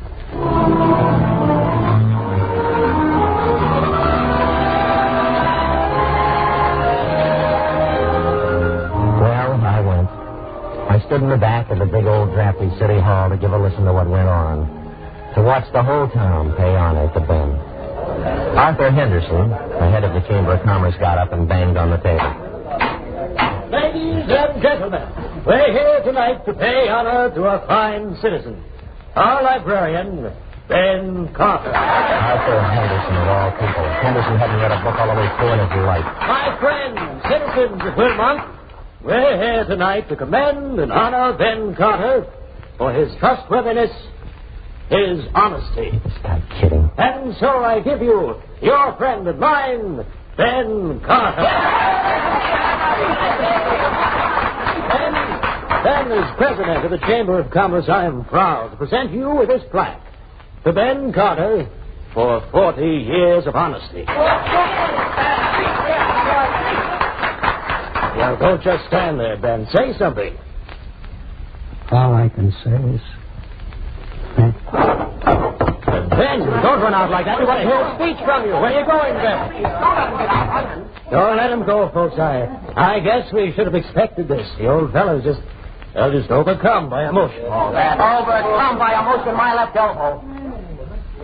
I stood in the back of the big old drafty city hall to give a listen to what went on, to watch the whole town pay honor to Ben. Arthur Henderson, the head of the Chamber of Commerce, got up and banged on the table. Ladies and gentlemen, we're here tonight to pay honor to a fine citizen, our librarian, Ben Carter. Arthur Henderson, of all people. Henderson hadn't read a book all the way through in his life. My friends, citizens of Wilmot, we're here tonight to commend and honor Ben Carter for his trustworthiness, his honesty. Stop kidding. And so I give you your friend and mine, Ben Carter. Ben, as president of the Chamber of Commerce, I am proud to present you with this plaque to Ben Carter for 40 years of honesty. Now, don't just stand there, Ben. Say something. All I can say is... Ben, don't run out like that. We want to hear a speech from you. Where are you going, Ben? Don't let him go, folks. I guess we should have expected this. The old fellow's just overcome by emotion. Overcome by emotion, my left elbow.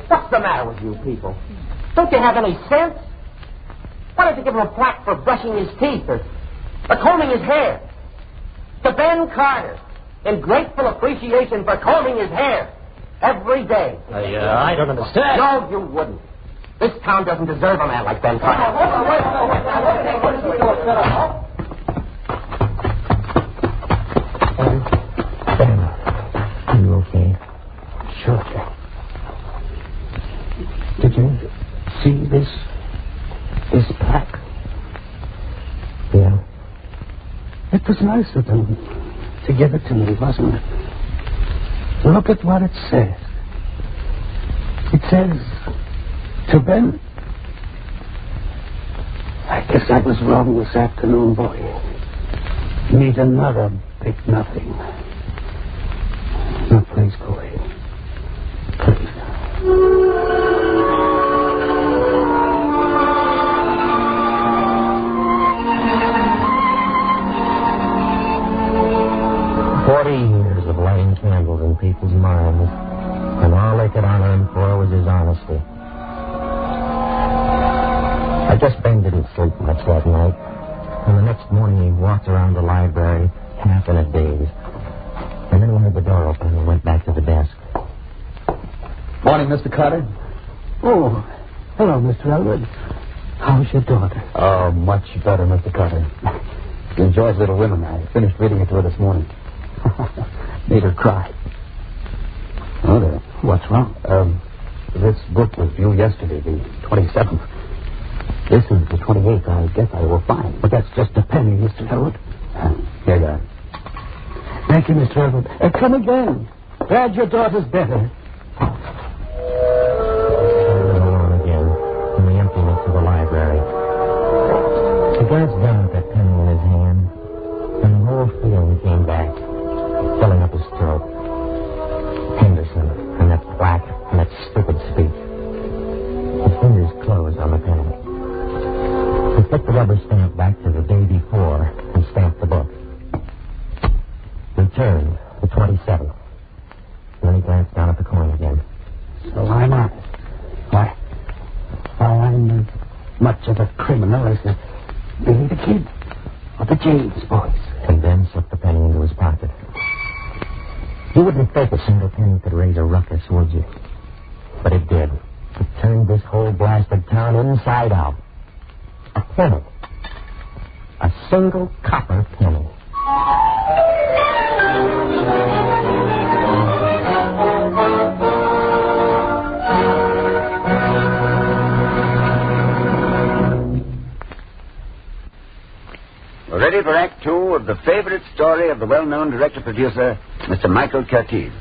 What's the matter with you people? Don't you have any sense? Why don't you give him a plaque for brushing his teeth or combing his hair? To Ben Carter, in grateful appreciation for combing his hair every day. I don't understand. No, you wouldn't. This town doesn't deserve a man like Ben Carter. Ben, are you okay? Sure, Jack. Did you see this plaque? Yeah. It was nice of them to give it to me, wasn't it? Look at what it says. It says, To Ben? I guess I was wrong this afternoon, boy. Meet another big nothing. Now, please go away. Please. 40 years of lighting candles in people's minds, and all they could honor him for was his honesty. I guess Ben didn't sleep much that night, and the next morning he walked around the library half in a daze. And then he heard the door open and went back to the desk. Morning, Mr. Carter. Oh, hello, Mr. Elwood. How's your daughter? Oh, much better, Mr. Carter. She enjoys Little Women. I finished reading it to her this morning. Made her cry. Oh, there. What's wrong? This book was due yesterday, the 27th. This is the 28th. I guess I will find. But that's just a penny, Mr. Elwood. Here you are. Thank you, Mr. Elwood. Come again. Glad your daughter's better. Alone again in the emptiness of the library. The guard's down with that penny in his hand, and the whole feeling came back, filling up his throat. Henderson, and that plaque, and that stupid speech. His fingers closed on the penny. He put the rubber stamp back to the day before and stamped the book. Returned the 27th. Then he glanced down at the coin again. So I'm honest. Why, I'm as much of a criminal as the Billy the Kid or the James boys. And then slipped the penny into his pocket. You wouldn't think a single penny could raise a ruckus, would you? But it did. It turned this whole blasted town inside out. A penny. A single copper penny. We're ready for Act Two of the favorite story of the well-known director-producer, Mr. Michael Curtiz.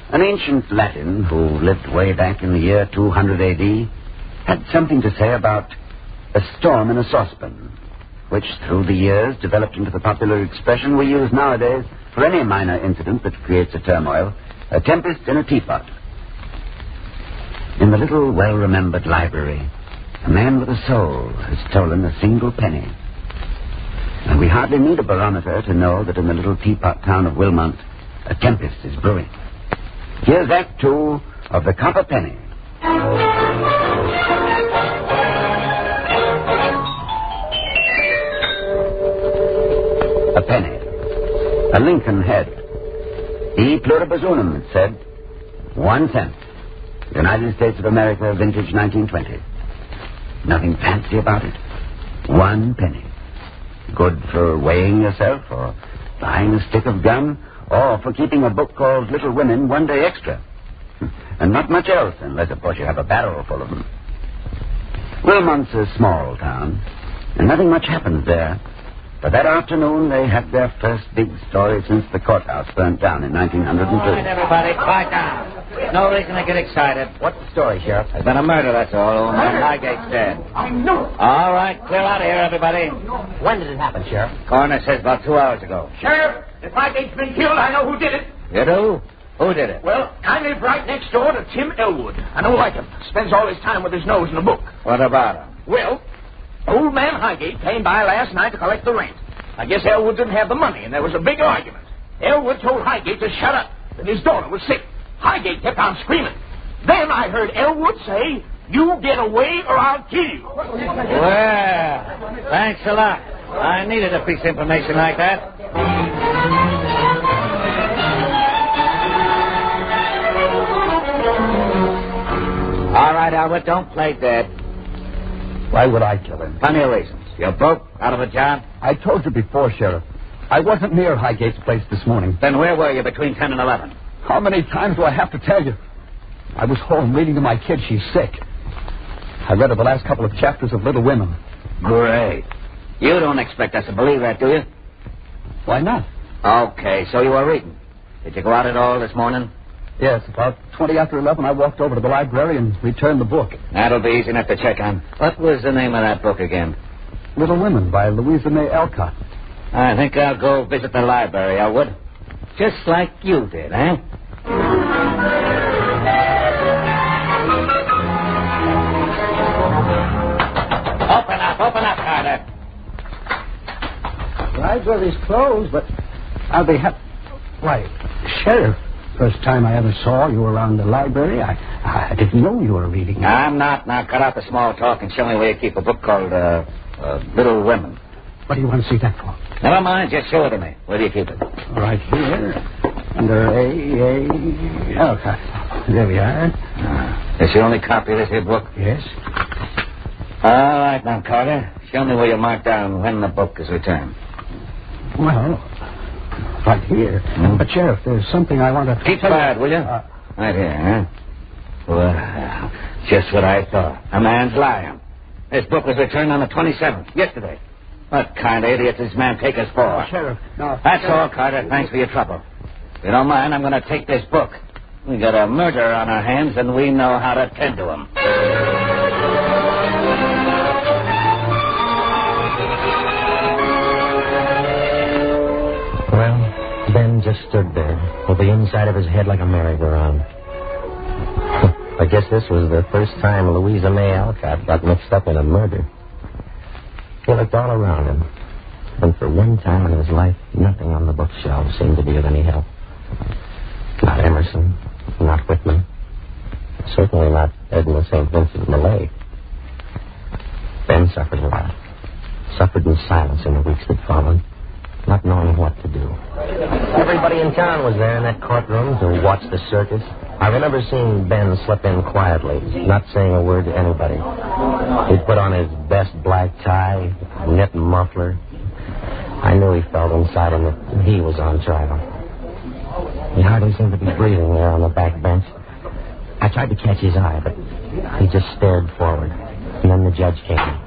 An ancient Latin who lived way back in the year 200 A.D. had something to say about a storm in a saucepan, which through the years developed into the popular expression we use nowadays for any minor incident that creates a turmoil, a tempest in a teapot. In the little well-remembered library, a man with a soul has stolen a single penny. And we hardly need a barometer to know that in the little teapot town of Wilmont, a tempest is brewing. Here's Act Two of The Copper Penny. A penny. A Lincoln head. E pluribus unum, it said. 1 cent. United States of America, vintage 1920. Nothing fancy about it. 1 penny. Good for weighing yourself, or buying a stick of gum, or for keeping a book called Little Women 1 day extra. And not much else, unless, of course, you have a barrel full of them. Wilmont's a small town, and nothing much happens there. But that afternoon, they had their first big story since the courthouse burnt down in 1902. All right, everybody, quiet down. No reason to get excited. What's the story, Sheriff? There's been a murder, that's all. Old man Highgate's dead. I know it. All right, clear out of here, everybody. When did it happen, Sheriff? Coroner says about 2 hours ago. Sheriff, if Highgate's been killed, I know who did it. You do? Who did it? Well, I live right next door to Tim Elwood. I don't like him. Spends all his time with his nose in a book. What about him? Well, old man Highgate came by last night to collect the rent. I guess Elwood didn't have the money, and there was a big argument. Elwood told Highgate to shut up, that his daughter was sick. Highgate kept on screaming. Then I heard Elwood say, "You get away or I'll kill you." Well, thanks a lot. I needed a piece of information like that. All right, Albert, don't play dead. Why would I kill him? Plenty of reasons. You're broke, out of a job. I told you before, Sheriff. I wasn't near Highgate's place this morning. Then where were you between 10 and 11? How many times do I have to tell you? I was home reading to my kid. She's sick. I read her the last couple of chapters of Little Women. Great. You don't expect us to believe that, do you? Why not? Okay, so you were reading. Did you go out at all this morning? Yes, about 20 after 11, I walked over to the library and returned the book. That'll be easy enough to check on. What was the name of that book again? Little Women by Louisa May Alcott. I think I'll go visit the library, Elwood. Just like you did, eh? Open up, Carter. The library's closed, but I'll be happy. Why, Sheriff, first time I ever saw you around the library, I didn't know you were reading. I'm not. Now, cut out the small talk and show me where you keep a book called Little Women. What do you want to see that for? Never mind, just show it to me. Where do you keep it? Right here, under A. Alcott. There we are. Is your only copy of this here book? Yes. All right, now, Carter, show me where you mark down when the book is returned. Well, right here. But, Sheriff, there's something I want to... Keep quiet, will you? Right here, huh? Well, just what I thought. A man's lying. This book was returned on the 27th, yesterday. What kind of idiot does this man take us for? Sheriff, no. That's all, Carter. Thanks for your trouble. If you don't mind, I'm going to take this book. We got a murderer on our hands, and we know how to tend to him. Well, Ben just stood there, with the inside of his head like a merry-go-round. I guess this was the first time Louisa May Alcott got mixed up in a murder. He looked all around him, and for one time in his life, nothing on the bookshelf seemed to be of any help. Not Emerson, not Whitman, certainly not Edna St. Vincent Millay. Ben suffered a lot, suffered in silence in the weeks that followed, not knowing what to do. Everybody in town was there in that courtroom to watch the circus. I remember seeing Ben slip in quietly, not saying a word to anybody. He'd put on his best black tie, knit muffler. I knew he felt inside him that he was on trial. He hardly seemed to be breathing there on the back bench. I tried to catch his eye, but he just stared forward. And then the judge came.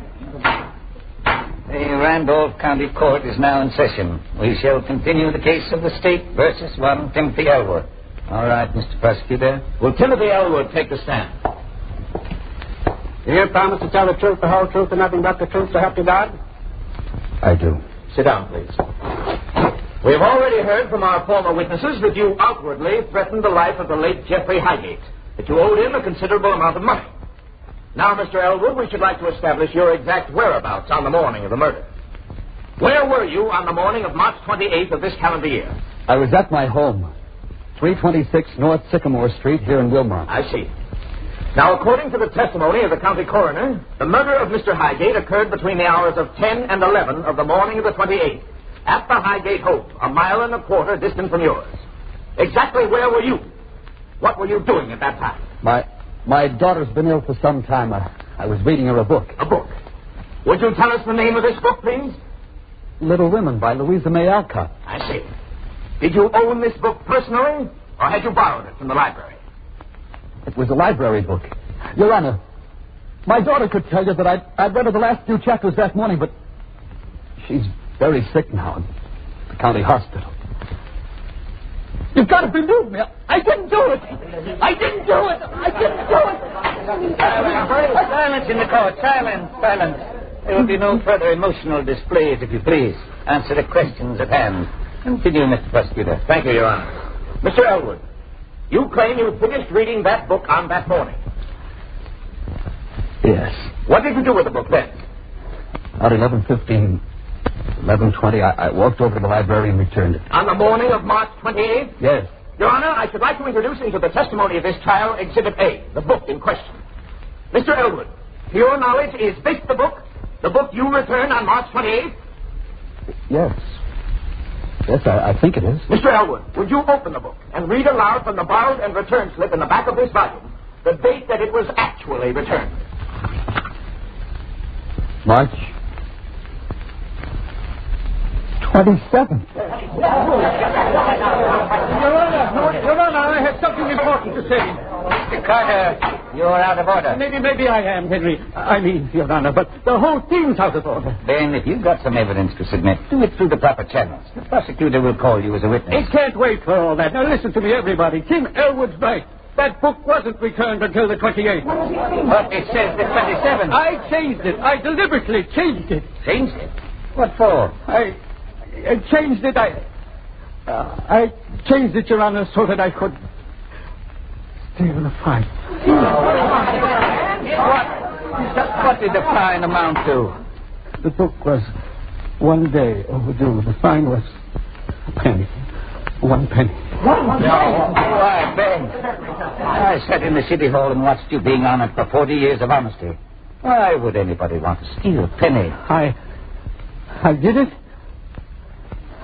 The Randolph County Court is now in session. We shall continue the case of the state versus one Timothy Elwood. All right, Mr. Prosecutor. Will Timothy Elwood take the stand? Do you promise to tell the truth, the whole truth, and nothing but the truth to help you God? I do. Sit down, please. We have already heard from our former witnesses that you outwardly threatened the life of the late Jeffrey Highgate, that you owed him a considerable amount of money. Now, Mr. Elwood, we should like to establish your exact whereabouts on the morning of the murder. Where were you on the morning of March 28th of this calendar year? I was at my home, 326 North Sycamore Street here in Wilmot. I see. Now, according to the testimony of the county coroner, the murder of Mr. Highgate occurred between the hours of 10 and 11 of the morning of the 28th at the Highgate home, a mile and a quarter distant from yours. Exactly where were you? What were you doing at that time? My daughter's been ill for some time. I was reading her a book. A book? Would you tell us the name of this book, please? Little Women by Louisa May Alcott. I see. Did you own this book personally, or had you borrowed it from the library? It was a library book. Your Honor, my daughter could tell you that I'd read her the last few chapters that morning, but she's very sick now in the county hospital. You've got to believe me. I didn't do it. I didn't do it. I didn't do it. Silence in the court. Silence. Silence. There will be no further emotional displays, if you please. Answer the questions at hand. Continue, Mr. Prosecutor. Thank you, Your Honor. Mr. Elwood, you claim you finished reading that book on that morning. Yes. What did you do with the book then? About 11:15, 11:20, I walked over to the library and returned it. On the morning of March 28th? Yes. Your Honor, I should like to introduce into the testimony of this trial Exhibit A, the book in question. Mr. Elwood, to your knowledge, is this the book? The book you returned on March 28th? Yes. Yes, I think it is. Mr. Elwood, would you open the book and read aloud from the borrowed and return slip in the back of this volume the date that it was actually returned? March 27th. Your Honor, I have something important to say. Mr. Carter, You're out of order. Maybe I am, Henry. I mean, Your Honor, but the whole thing's out of order. Ben, if you've got some evidence to submit, do it through the proper channels. The prosecutor will call you as a witness. It can't wait for all that. Now listen to me, everybody. Tim Elwood's right. That book wasn't returned until the 28th. But it says the 27th. I changed it. I deliberately changed it. Changed it? What for? I changed it. I changed it, Your Honor, so that I could stay on the fight. What did the fine amount to? The book was 1 day overdue. The fine was a penny. 1 penny. Why, Ben? I sat in the city hall and watched you being honored for 40 years of honesty. Why would anybody want to steal a penny? I did it.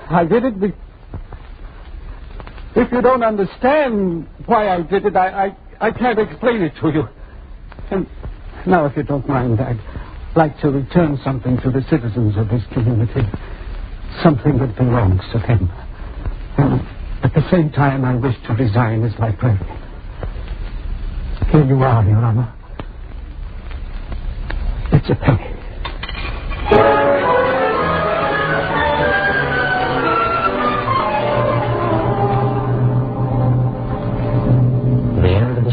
I did it if you don't understand why I did it, I can't explain it to you. And now, if you don't mind, I'd like to return something to the citizens of this community. Something that belongs to them. And at the same time, I wish to resign as librarian. Here you are, Your Honor. It's a penny.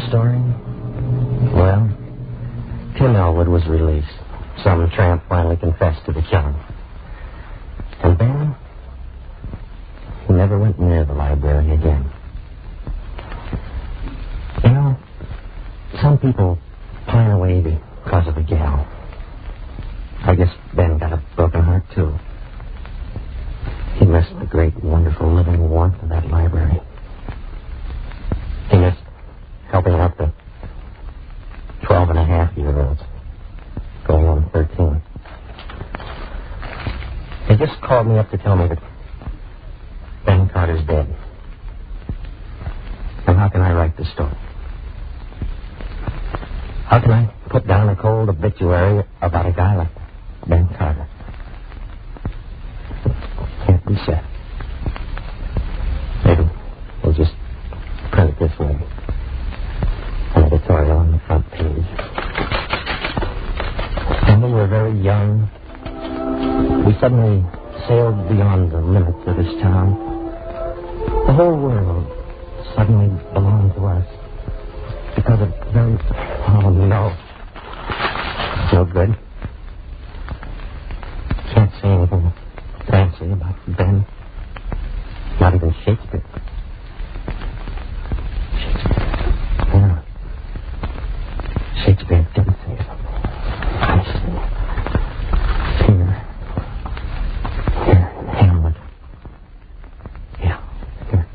Story? Well, Tim Elwood was released. Some tramp finally confessed to the killing. And Ben, he never went near the library again. You know, some people pine away because of a gal. I guess Ben got a broken heart, too. He missed the great, wonderful living warmth of that library. He missed helping out the 12-and-a-half-year-olds, going on 13. They just called me up to tell me that Ben Carter's dead. And how can I write this story? How can I put down a cold obituary about a guy like Ben Carter? Can't be said. Maybe we'll just print it this way. An editorial on the front page. When we were very young, we suddenly sailed beyond the limits of this town. The whole world suddenly belonged to us because of very... Oh, no. No good. Can't say anything fancy about Ben. Not even Shakespeare. Yeah. Shakespeare didn't say something. I see. Here in Hamlet. Yeah, here.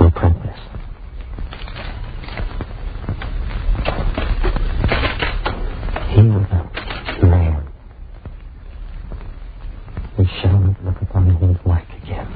We'll print this. He was a man. We shall not look upon his like again.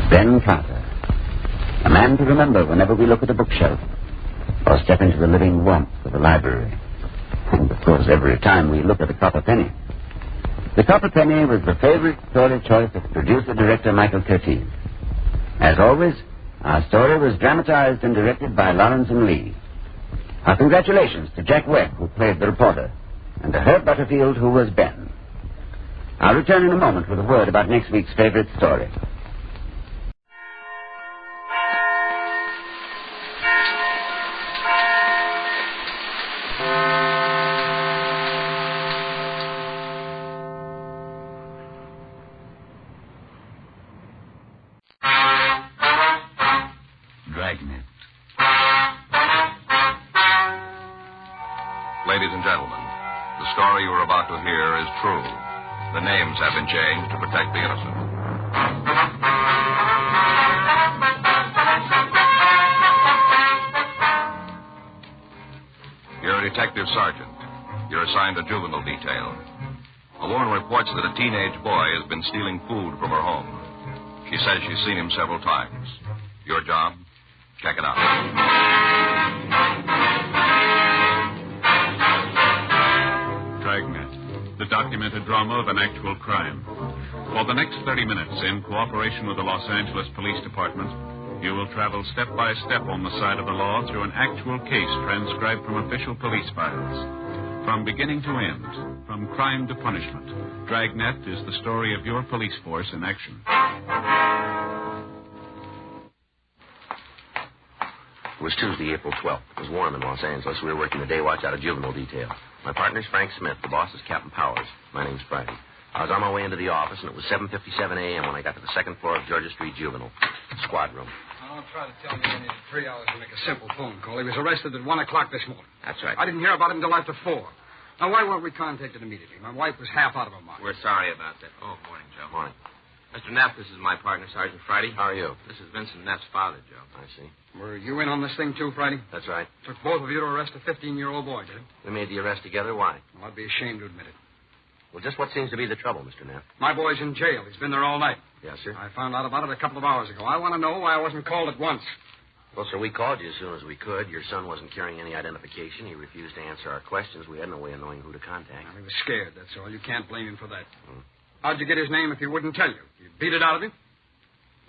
Ben Carter, a man to remember whenever we look at a bookshelf or step into the living warmth of the library. And, of course, every time we look at the copper penny. The copper penny was the favorite story choice of producer-director Michael Curtiz. As always, our story was dramatized and directed by Lawrence and Lee. Our congratulations to Jack Webb, who played the reporter, and to Herb Butterfield, who was Ben. I'll return in a moment with a word about next week's favorite story. Dragnet. Ladies and gentlemen, the story you are about to hear is true. The names have been changed to protect the innocent. You're a detective sergeant. You're assigned a juvenile detail. A woman reports that a teenage boy has been stealing food from her home. She says she's seen him several times. Your job? Check it out. Dragnet, the documented drama of an actual crime. For the next 30 minutes, in cooperation with the Los Angeles Police Department, you will travel step by step on the side of the law through an actual case transcribed from official police files. From beginning to end, from crime to punishment, Dragnet is the story of your police force in action. It was Tuesday, April 12th. It was warm in Los Angeles. We were working the day watch out of juvenile detail. My partner's Frank Smith. The boss is Captain Powers. My name's Friday. I was on my way into the office, and it was 7:57 a.m. when I got to the second floor of Georgia Street Juvenile. Squad room. Now, don't try to tell me I needed 3 hours to make a simple phone call. He was arrested at 1 o'clock this morning. That's right. I didn't hear about him until after 4. Now, why weren't we contacted immediately? My wife was half out of her mind. We're sorry about that. Oh, morning, Joe. Morning. Mr. Neff, this is my partner, Sergeant Friday. How are you? This is Vincent Neff's father, Joe. I see. Were you in on this thing, too, Friday? That's right. Took both of you to arrest a 15-year-old boy, did it? We made the arrest together. Why? Well, I'd be ashamed to admit it. Well, just what seems to be the trouble, Mr. Neff? My boy's in jail. He's been there all night. Yes, sir. I found out about it a couple of hours ago. I want to know why I wasn't called at once. Well, sir, we called you as soon as we could. Your son wasn't carrying any identification. He refused to answer our questions. We had no way of knowing who to contact. Well, he was scared, that's all. You can't blame him for that. How'd you get his name if he wouldn't tell you? You beat it out of him?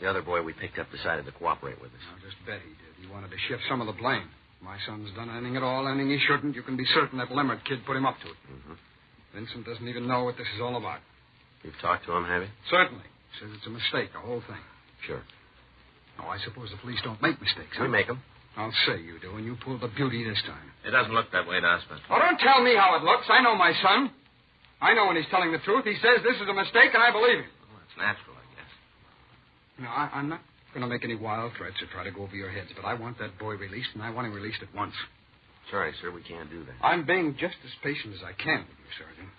The other boy we picked up decided to cooperate with us. I'll just bet he did. He wanted to shift some of the blame. My son's done anything at all, anything he shouldn't. You can be certain that Leonard kid put him up to it. Mm-hmm. Vincent doesn't even know what this is all about. You've talked to him, have you? Certainly. Says it's a mistake, the whole thing. Sure. Oh, I suppose the police don't make mistakes. We make them. I'll say you do, and you pulled the beauty this time. It doesn't look that way to us, Mr. Oh, don't tell me how it looks. I know my son. I know when he's telling the truth. He says this is a mistake, and I believe him. Well, it's natural, I guess. No, I'm not going to make any wild threats or try to go over your heads, but I want that boy released, and I want him released at once. Sorry, sir, we can't do that. I'm being just as patient as I can with you, Sergeant.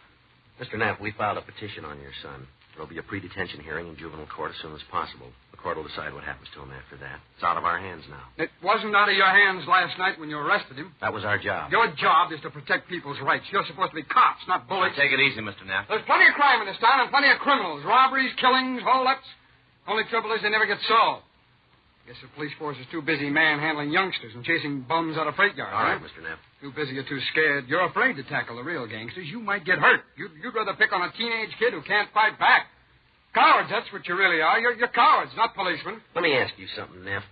Mr. Knapp, we filed a petition on your son. There'll be a pre-detention hearing in juvenile court as soon as possible. The court will decide what happens to him after that. It's out of our hands now. It wasn't out of your hands last night when you arrested him. That was our job. Your job is to protect people's rights. You're supposed to be cops, not bullets. Now, take it easy, Mr. Knapp. There's plenty of crime in this town and plenty of criminals. Robberies, killings, holdups. Only trouble is they never get solved. Guess the police force is too busy manhandling youngsters and chasing bums out of freight yards. All right, Mr. Knapp. Too busy or too scared. You're afraid to tackle the real gangsters. You might get hurt. You'd rather pick on a teenage kid who can't fight back. Cowards, that's what you really are. You're cowards, not policemen. Let me ask you something, Neff.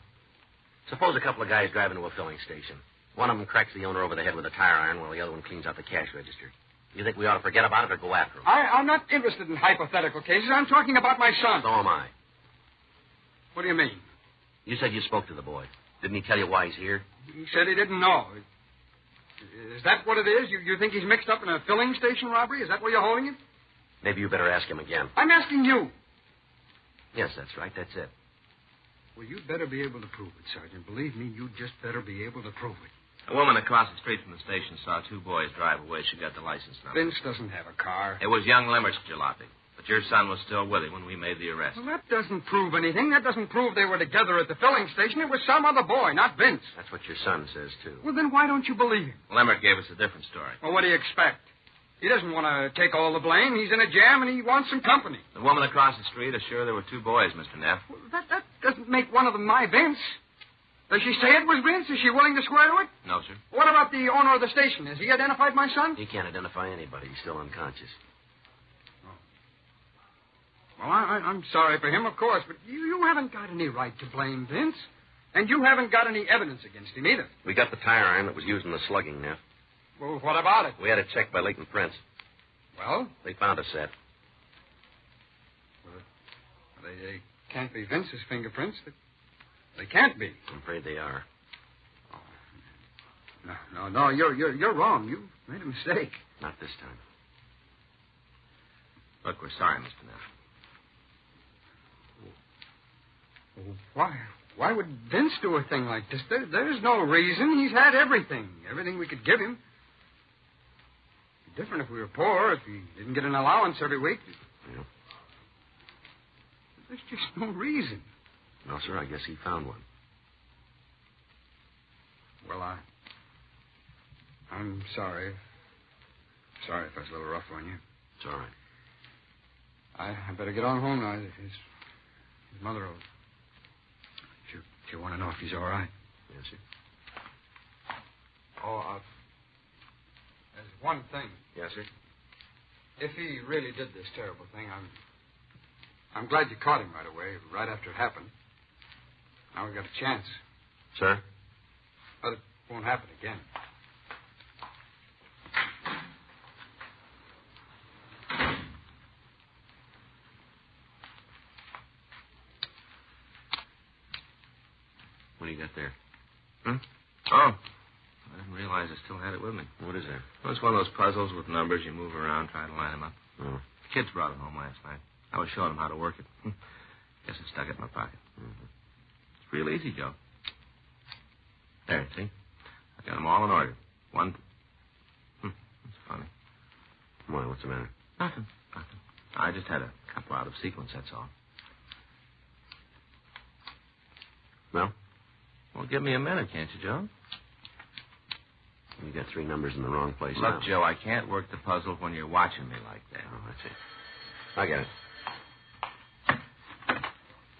Suppose a couple of guys drive into a filling station. One of them cracks the owner over the head with a tire iron while the other one cleans out the cash register. You think we ought to forget about it or go after him? I'm not interested in hypothetical cases. I'm talking about my son. So am I. What do you mean? You said you spoke to the boy. Didn't he tell you why he's here? He said he didn't know. Is that what it is? You think he's mixed up in a filling station robbery? Is that where you're holding him? Maybe you better ask him again. I'm asking you. Yes, that's right. That's it. Well, you'd better be able to prove it, Sergeant. Believe me, you'd just better be able to prove it. A woman across the street from the station saw two boys drive away. She got the license number. Vince doesn't have a car. It was young Limerick's jalopy. But your son was still with him when we made the arrest. Well, that doesn't prove anything. That doesn't prove they were together at the filling station. It was some other boy, not Vince. That's what your son says, too. Well, then why don't you believe him? Limerick gave us a different story. Well, what do you expect? He doesn't want to take all the blame. He's in a jam, and he wants some company. The woman across the street is sure there were two boys, Mr. Neff. Well, that doesn't make one of them my Vince. Does she say it was Vince? Is she willing to swear to it? No, sir. What about the owner of the station? Has he identified my son? He can't identify anybody. He's still unconscious. Well, I'm sorry for him, of course, but you haven't got any right to blame Vince. And you haven't got any evidence against him either. We got the tire iron that was used in the slugging, Neff. Well, what about it? We had it checked by Leighton Prince. Well? They found a set. Well, they can't be Vince's fingerprints. They can't be. I'm afraid they are. Oh, no, you're wrong. You made a mistake. Not this time. Look, we're sorry, Mr. Neff. Why would Vince do a thing like this? There's no reason. He's had everything we could give him. It'd be different if we were poor, if he didn't get an allowance every week. Yeah. There's just no reason. No, sir, I guess he found one. Well, I'm sorry. Sorry if I was a little rough on you. It's all right. I better get on home now. His mother will... She'll want to know if he's all right. Yes, sir. Oh, there's one thing. Yes, sir. If he really did this terrible thing, I'm glad you caught him right away, right after it happened. Now we've got a chance. Sir? But it won't happen again. What do you got there? Oh. I didn't realize I still had it with me. What is that? Well, it's one of those puzzles with numbers. You move around, try to line them up. Oh. The kids brought it home last night. I was showing them how to work it. Guess I stuck it in my pocket. Mm-hmm. It's real easy, Joe. There, see? I got them all in order. One. That's funny. Why, what's the matter? Nothing. I just had a couple out of sequence, that's all. Well? Well, give me a minute, can't you, Joe? You got 3 numbers in the wrong place. Look, now. Joe, I can't work the puzzle when you're watching me like that. Oh, that's it. I get it.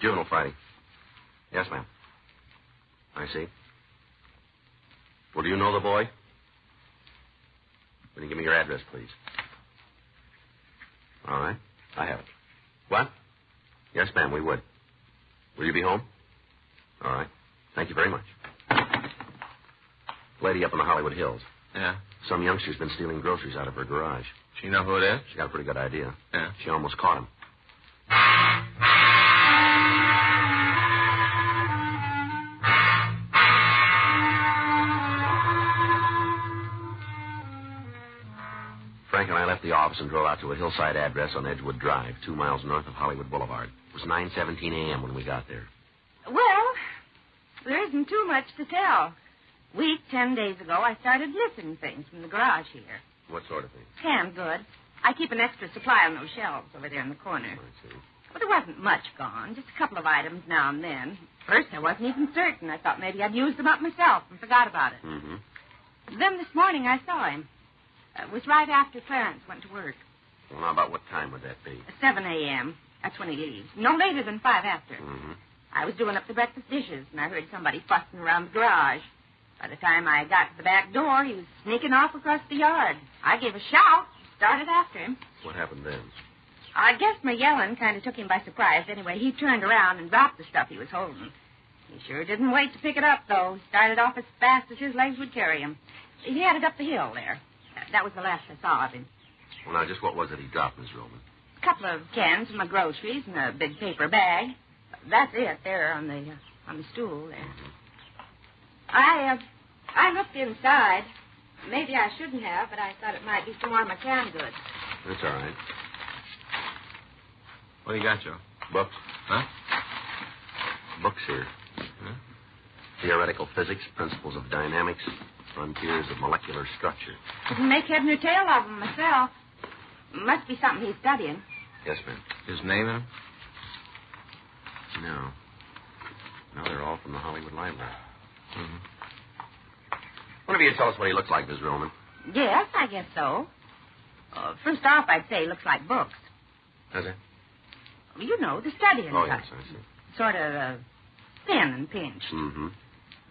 Juvenile Friday. Yes, ma'am. I see. Well, do you know the boy? Will you give me your address, please? All right. I have it. What? Yes, ma'am, we would. Will you be home? All right. Thank you very much. Lady up in the Hollywood Hills. Yeah? Some youngster's been stealing groceries out of her garage. She know who it is? She got a pretty good idea. Yeah? She almost caught him. Frank and I left the office and drove out to a hillside address on Edgewood Drive, 2 miles north of Hollywood Boulevard. It was 9:17 a.m. when we got there. Well, there isn't too much to tell. Week, 10 days ago, I started missing things from the garage here. What sort of thing? Canned goods. I keep an extra supply on those shelves over there in the corner. I see. But there wasn't much gone, just a couple of items now and then. First, I wasn't even certain. I thought maybe I'd used them up myself and forgot about it. Mm-hmm. Then this morning, I saw him. It was right after Clarence went to work. Well, now, about what time would that be? 7 a.m. That's when he leaves. No later than 5 after. Mm-hmm. I was doing up the breakfast dishes, and I heard somebody fussing around the garage. By the time I got to the back door, he was sneaking off across the yard. I gave a shout, started after him. What happened then? I guess my yelling kind of took him by surprise. Anyway, he turned around and dropped the stuff he was holding. He sure didn't wait to pick it up, though. He started off as fast as his legs would carry him. He headed up the hill there. That was the last I saw of him. Well, now, just what was it he dropped, Miss Roman? A couple of cans of my groceries and a big paper bag. That's it there on the stool there. Mm-hmm. I looked inside. Maybe I shouldn't have, but I thought it might be some more of my canned goods. That's all right. What do you got, Joe? Books. Huh? Books here. Huh? Theoretical Physics, Principles of Dynamics, Frontiers of Molecular Structure. Couldn't make head nor tail of them myself. Must be something he's studying. Yes, ma'am. His name in him? No. No, they're all from the Hollywood Library. Mm-hmm. One of you tell us what he looks like, Miss Roman. Yes, I guess so. First off, I'd say he looks like books. Does it? You know, the studying Oh, type. yes, I see. Sort of thin and pinched. Mm-hmm.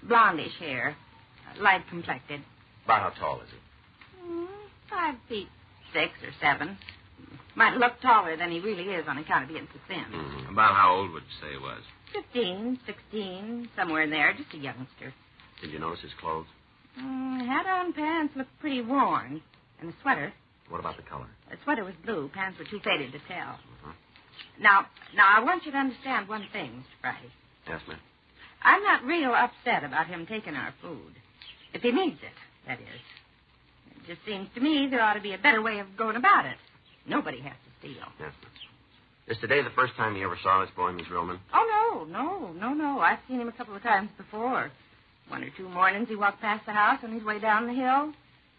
Blondish hair. Light complected. About how tall is he? 5 feet 6 or 7. Might look taller than he really is on account of being so thin. Mm-hmm. About how old would you say he was? 15, 16, somewhere in there. Just a youngster. Did you notice his clothes? Hat on, pants looked pretty worn. And the sweater. What about the color? The sweater was blue. Pants were too faded to tell. Uh-huh. Now, I want you to understand one thing, Mr. Friday. Yes, ma'am. I'm not real upset about him taking our food. If he needs it, that is. It just seems to me there ought to be a better way of going about it. Nobody has to steal. Yes, ma'am. Is today the first time you ever saw this boy, Miss Roman? Oh, no. I've seen him a couple of times before. 1 or 2 mornings he walked past the house on his way down the hill.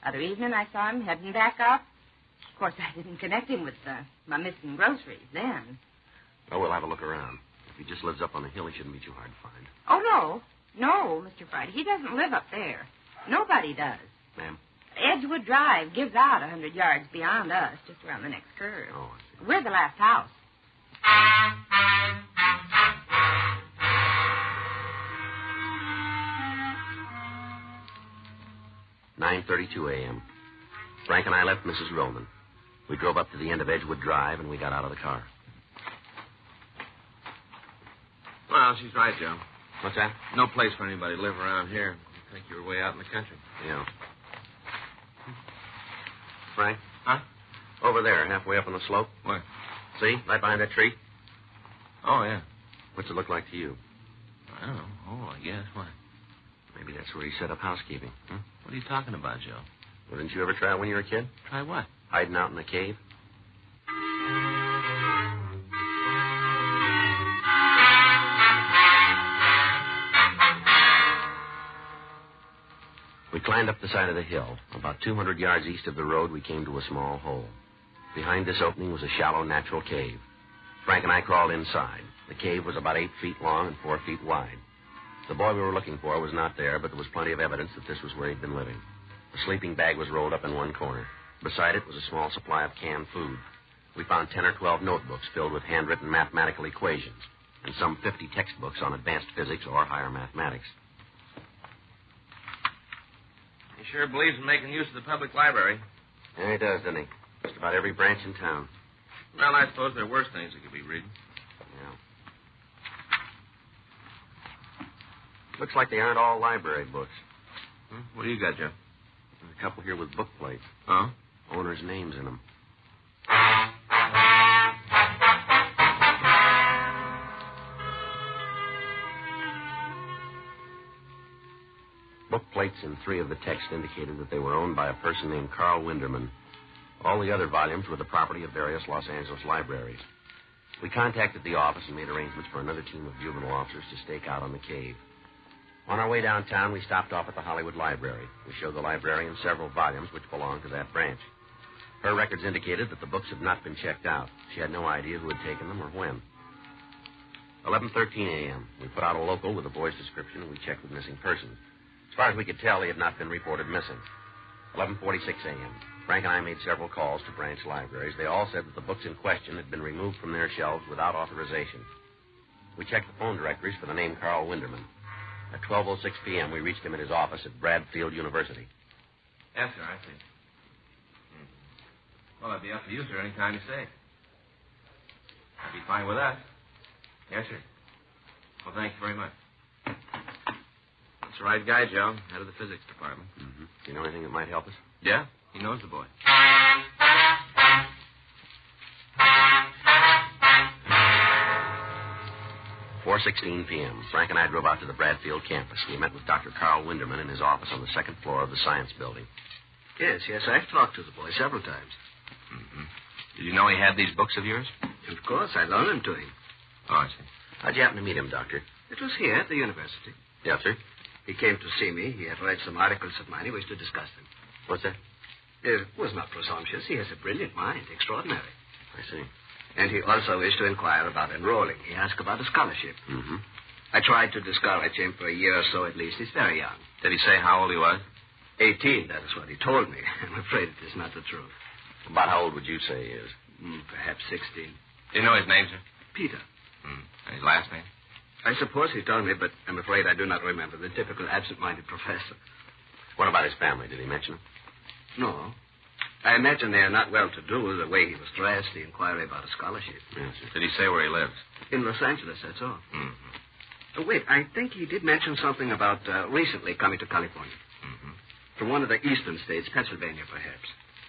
Other evening I saw him heading back up. Of course, I didn't connect him with my missing groceries then. Oh, we'll have a look around. If he just lives up on the hill, he shouldn't be too hard to find. Oh, no, Mr. Friday. He doesn't live up there. Nobody does. Ma'am? Edgewood Drive gives out 100 yards beyond us, just around the next curve. Oh, I see. We're the last house. "9:32 a.m. Frank and I left Mrs. Roman. We drove up to the end of Edgewood Drive, and we got out of the car. Well, she's right, Joe. What's that? No place for anybody to live around here. I think you were way out in the country. Yeah. Frank? Huh? Over there, halfway up on the slope. Where? See? Right behind that tree. Oh, yeah. What's it look like to you? I don't know. Oh, I guess. Why? Maybe that's where he set up housekeeping. Huh? What are you talking about, Joe? Well, didn't you ever try it when you were a kid? Try what? Hiding out in the cave. We climbed up the side of the hill. About 200 yards east of the road, we came to a small hole. Behind this opening was a shallow natural cave. Frank and I crawled inside. The cave was about 8 feet long and 4 feet wide. The boy we were looking for was not there, but there was plenty of evidence that this was where he'd been living. A sleeping bag was rolled up in one corner. Beside it was a small supply of canned food. We found 10 or 12 notebooks filled with handwritten mathematical equations and some 50 textbooks on advanced physics or higher mathematics. He sure believes in making use of the public library. Yeah, he does, doesn't he? Just about every branch in town. Well, I suppose there are worse things he could be reading. Yeah. Looks like they aren't all library books. What do you got, Joe? There's a couple here with book plates. Huh? Owners' names in them. Book plates in 3 of the texts indicated that they were owned by a person named Carl Winderman. All the other volumes were the property of various Los Angeles libraries. We contacted the office and made arrangements for another team of juvenile officers to stake out on the cave. On our way downtown, we stopped off at the Hollywood Library. We showed the librarian several volumes which belonged to that branch. Her records indicated that the books had not been checked out. She had no idea who had taken them or when. 11:13 a.m. We put out a local with the boy's description, and we checked with missing persons. As far as we could tell, he had not been reported missing. 11:46 a.m. Frank and I made several calls to branch libraries. They all said that the books in question had been removed from their shelves without authorization. We checked the phone directories for the name Carl Winderman. At 12:06 p.m., we reached him at his office at Bradfield University. Yes, sir, I see. Well, that'd be up to you, sir, any time you say. That'd be fine with us. Yes, sir. Well, thank you very much. That's the right guy, Joe, head of the physics department. Mm-hmm. Do you know anything that might help us? Yeah, he knows the boy. 4:16 p.m. Frank and I drove out to the Bradfield campus. We met with Dr. Carl Winderman in his office on the second floor of the science building. Yes, I've talked to the boy several times. Mm-hmm. Did you know he had these books of yours? Of course, I loaned them to him. Oh, I see. How'd you happen to meet him, Doctor? It was here at the university. Yes, sir. He came to see me. He had read some articles of mine. He wished to discuss them. What's that? It was not presumptuous. He has a brilliant mind. Extraordinary. I see. And he also wished to inquire about enrolling. He asked about a scholarship. Mm-hmm. I tried to discourage him for a year or so at least. He's very young. Did he say how old he was? 18, that is what he told me. I'm afraid it is not the truth. About how old would you say he is? Perhaps 16. Do you know his name, sir? Peter. And his last name? I suppose he told me, but I'm afraid I do not remember. The typical absent-minded professor. What about his family? Did he mention it? No. I imagine they are not well-to-do. The way he was dressed, the inquiry about a scholarship. Yes, sir. Did he say where he lives? In Los Angeles, that's all. Mm-hmm. Wait, I think he did mention something about recently coming to California. Mm-hmm. From one of the eastern states, Pennsylvania, perhaps.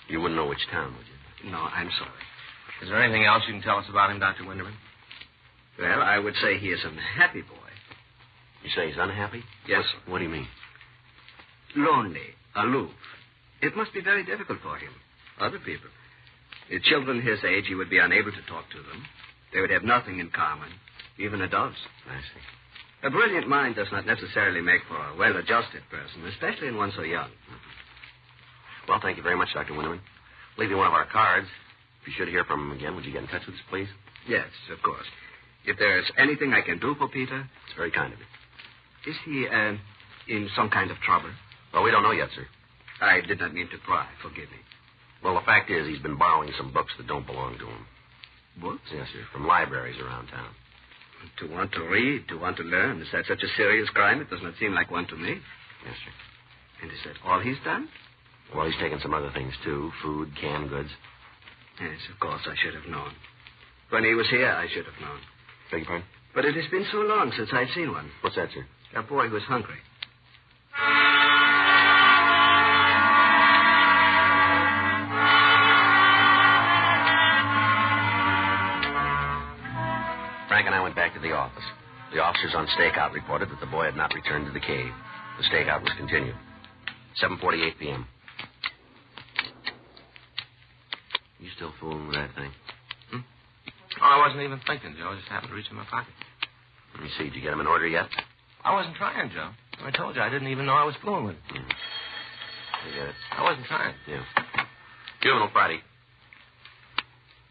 You wouldn't know which town, would you? No, I'm sorry. Is there anything else you can tell us about him, Dr. Winderman? Well, I would say he is an unhappy boy. You say he's unhappy? Yes, What do you mean? Lonely, aloof. It must be very difficult for him. Other people. If children his age, he would be unable to talk to them. They would have nothing in common, even adults. I see. A brilliant mind does not necessarily make for a well-adjusted person, especially in one so young. Well, thank you very much, Dr. Winderman. Leave you one of our cards. If you should hear from him again, would you get in touch with us, please? Yes, of course. If there's anything I can do for Peter... It's very kind of you. Is he, in some kind of trouble? Well, we don't know yet, sir. I did not mean to pry. Forgive me. Well, the fact is he's been borrowing some books that don't belong to him. Books? Yes, sir, from libraries around town. To want to read, to want to learn. Is that such a serious crime? It does not seem like one to me. Yes, sir. And is that all he's done? Well, he's taken some other things, too. Food, canned goods. Yes, of course, I should have known. When he was here, I should have known. Beg your pardon? But it has been so long since I've seen one. What's that, sir? A boy who was hungry. Frank and I went back to the office. The officers on stakeout reported that the boy had not returned to the cave. The stakeout was continued. 7:48 p.m. You still fooling with that thing? Oh, I wasn't even thinking, Joe. It just happened to reach in my pocket. Let me see. Did you get him in order yet? I wasn't trying, Joe. I told you I didn't even know I was fooling with it. I get it. I wasn't trying. Yeah. Juvenile Friday.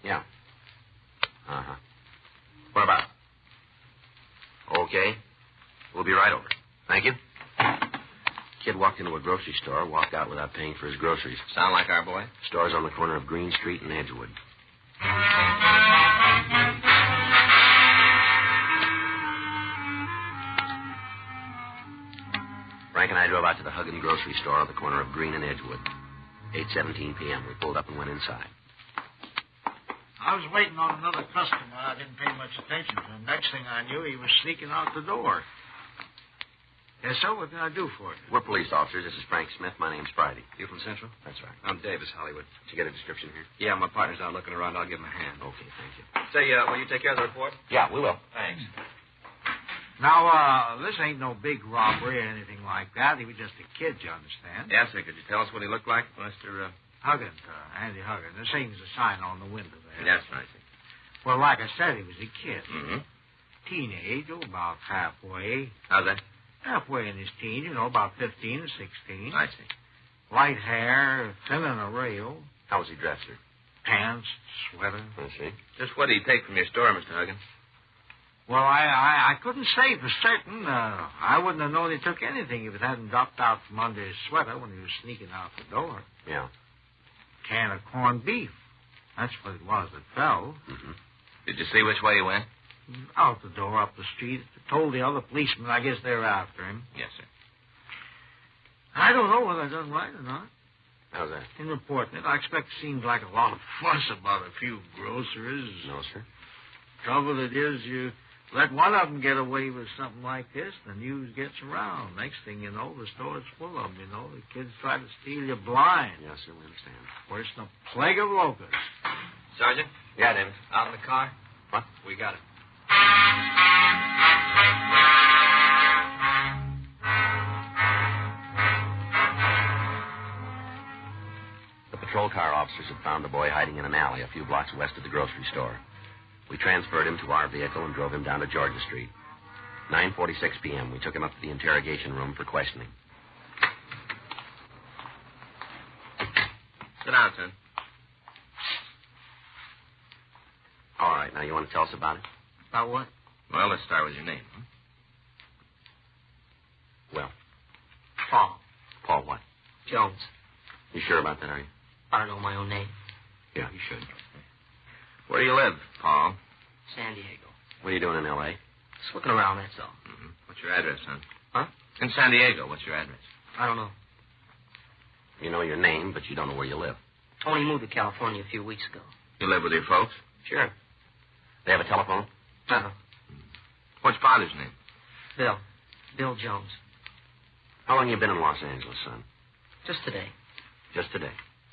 Yeah. Uh-huh. What about? Okay. We'll be right over. Thank you. Kid walked into a grocery store, walked out without paying for his groceries. Sound like our boy? Store's on the corner of Green Street and Edgewood. Frank and I drove out to the Huggin grocery store on the corner of Green and Edgewood. 8:17 p.m. We pulled up and went inside. I was waiting on another customer. I didn't pay much attention to him. Next thing I knew, he was sneaking out the door. Yes, sir? What can I do for you? We're police officers. This is Frank Smith. My name's Friday. You from Central? That's right. I'm Davis, Hollywood. Did you get a description here? Yeah, my partner's out looking around. I'll give him a hand. Okay, thank you. Say, will you take care of the report? Yeah, we will. Thanks. Now, this ain't no big robbery or anything like that. He was just a kid, you understand? Yes, sir. Could you tell us what he looked like, Mr. Huggin, Andy Huggin. There seems a sign on the window there. Yes, right, sir. Well, like I said, he was a kid. Mm-hmm. Teenage, about halfway. How's that? Halfway in his teens, about 15 or 16. I see. Light hair, thin on a rail. How was he dressed, sir? Pants, sweater. I see. Just what did he take from your store, Mr. Huggin? Well, I couldn't say for certain. I wouldn't have known he took anything if it hadn't dropped out from under his sweater when he was sneaking out the door. Yeah. Can of corned beef. That's what it was that fell. Mm-hmm. Did you see which way he went? Out the door, up the street. Told the other policemen. I guess they're after him. Yes, sir. I don't know whether I done right or not. How's that? In reporting it, I expect it seems like a lot of fuss about a few groceries. No, sir. Trouble it is, you let one of them get away with something like this, the news gets around. Next thing you know, the store's full of them, The kids try to steal you blind. Yes, sir, we understand. Worse than a plague of locusts. Sergeant? Yeah, David. Out in the car? What? We got it. The patrol car officers had found the boy hiding in an alley a few blocks west of the grocery store. We transferred him to our vehicle and drove him down to Georgia Street. 9:46 p.m., we took him up to the interrogation room for questioning. Sit down, son. All right, now you want to tell us about it? About what? Well, let's start with your name. Huh? Well, Paul. Paul what? Jones. You sure about that, are you? I don't know my own name. Yeah, you should. Where do you live, Paul? San Diego. What are you doing in L.A.? Just looking around, that's all. Mm-hmm. What's your address, son? Huh? In San Diego. What's your address? I don't know. You know your name, but you don't know where you live. Tony moved to California a few weeks ago. You live with your folks? Sure. They have a telephone? Uh-huh. What's father's name? Bill. Bill Jones. How long you been in Los Angeles, son? Just today. Just today.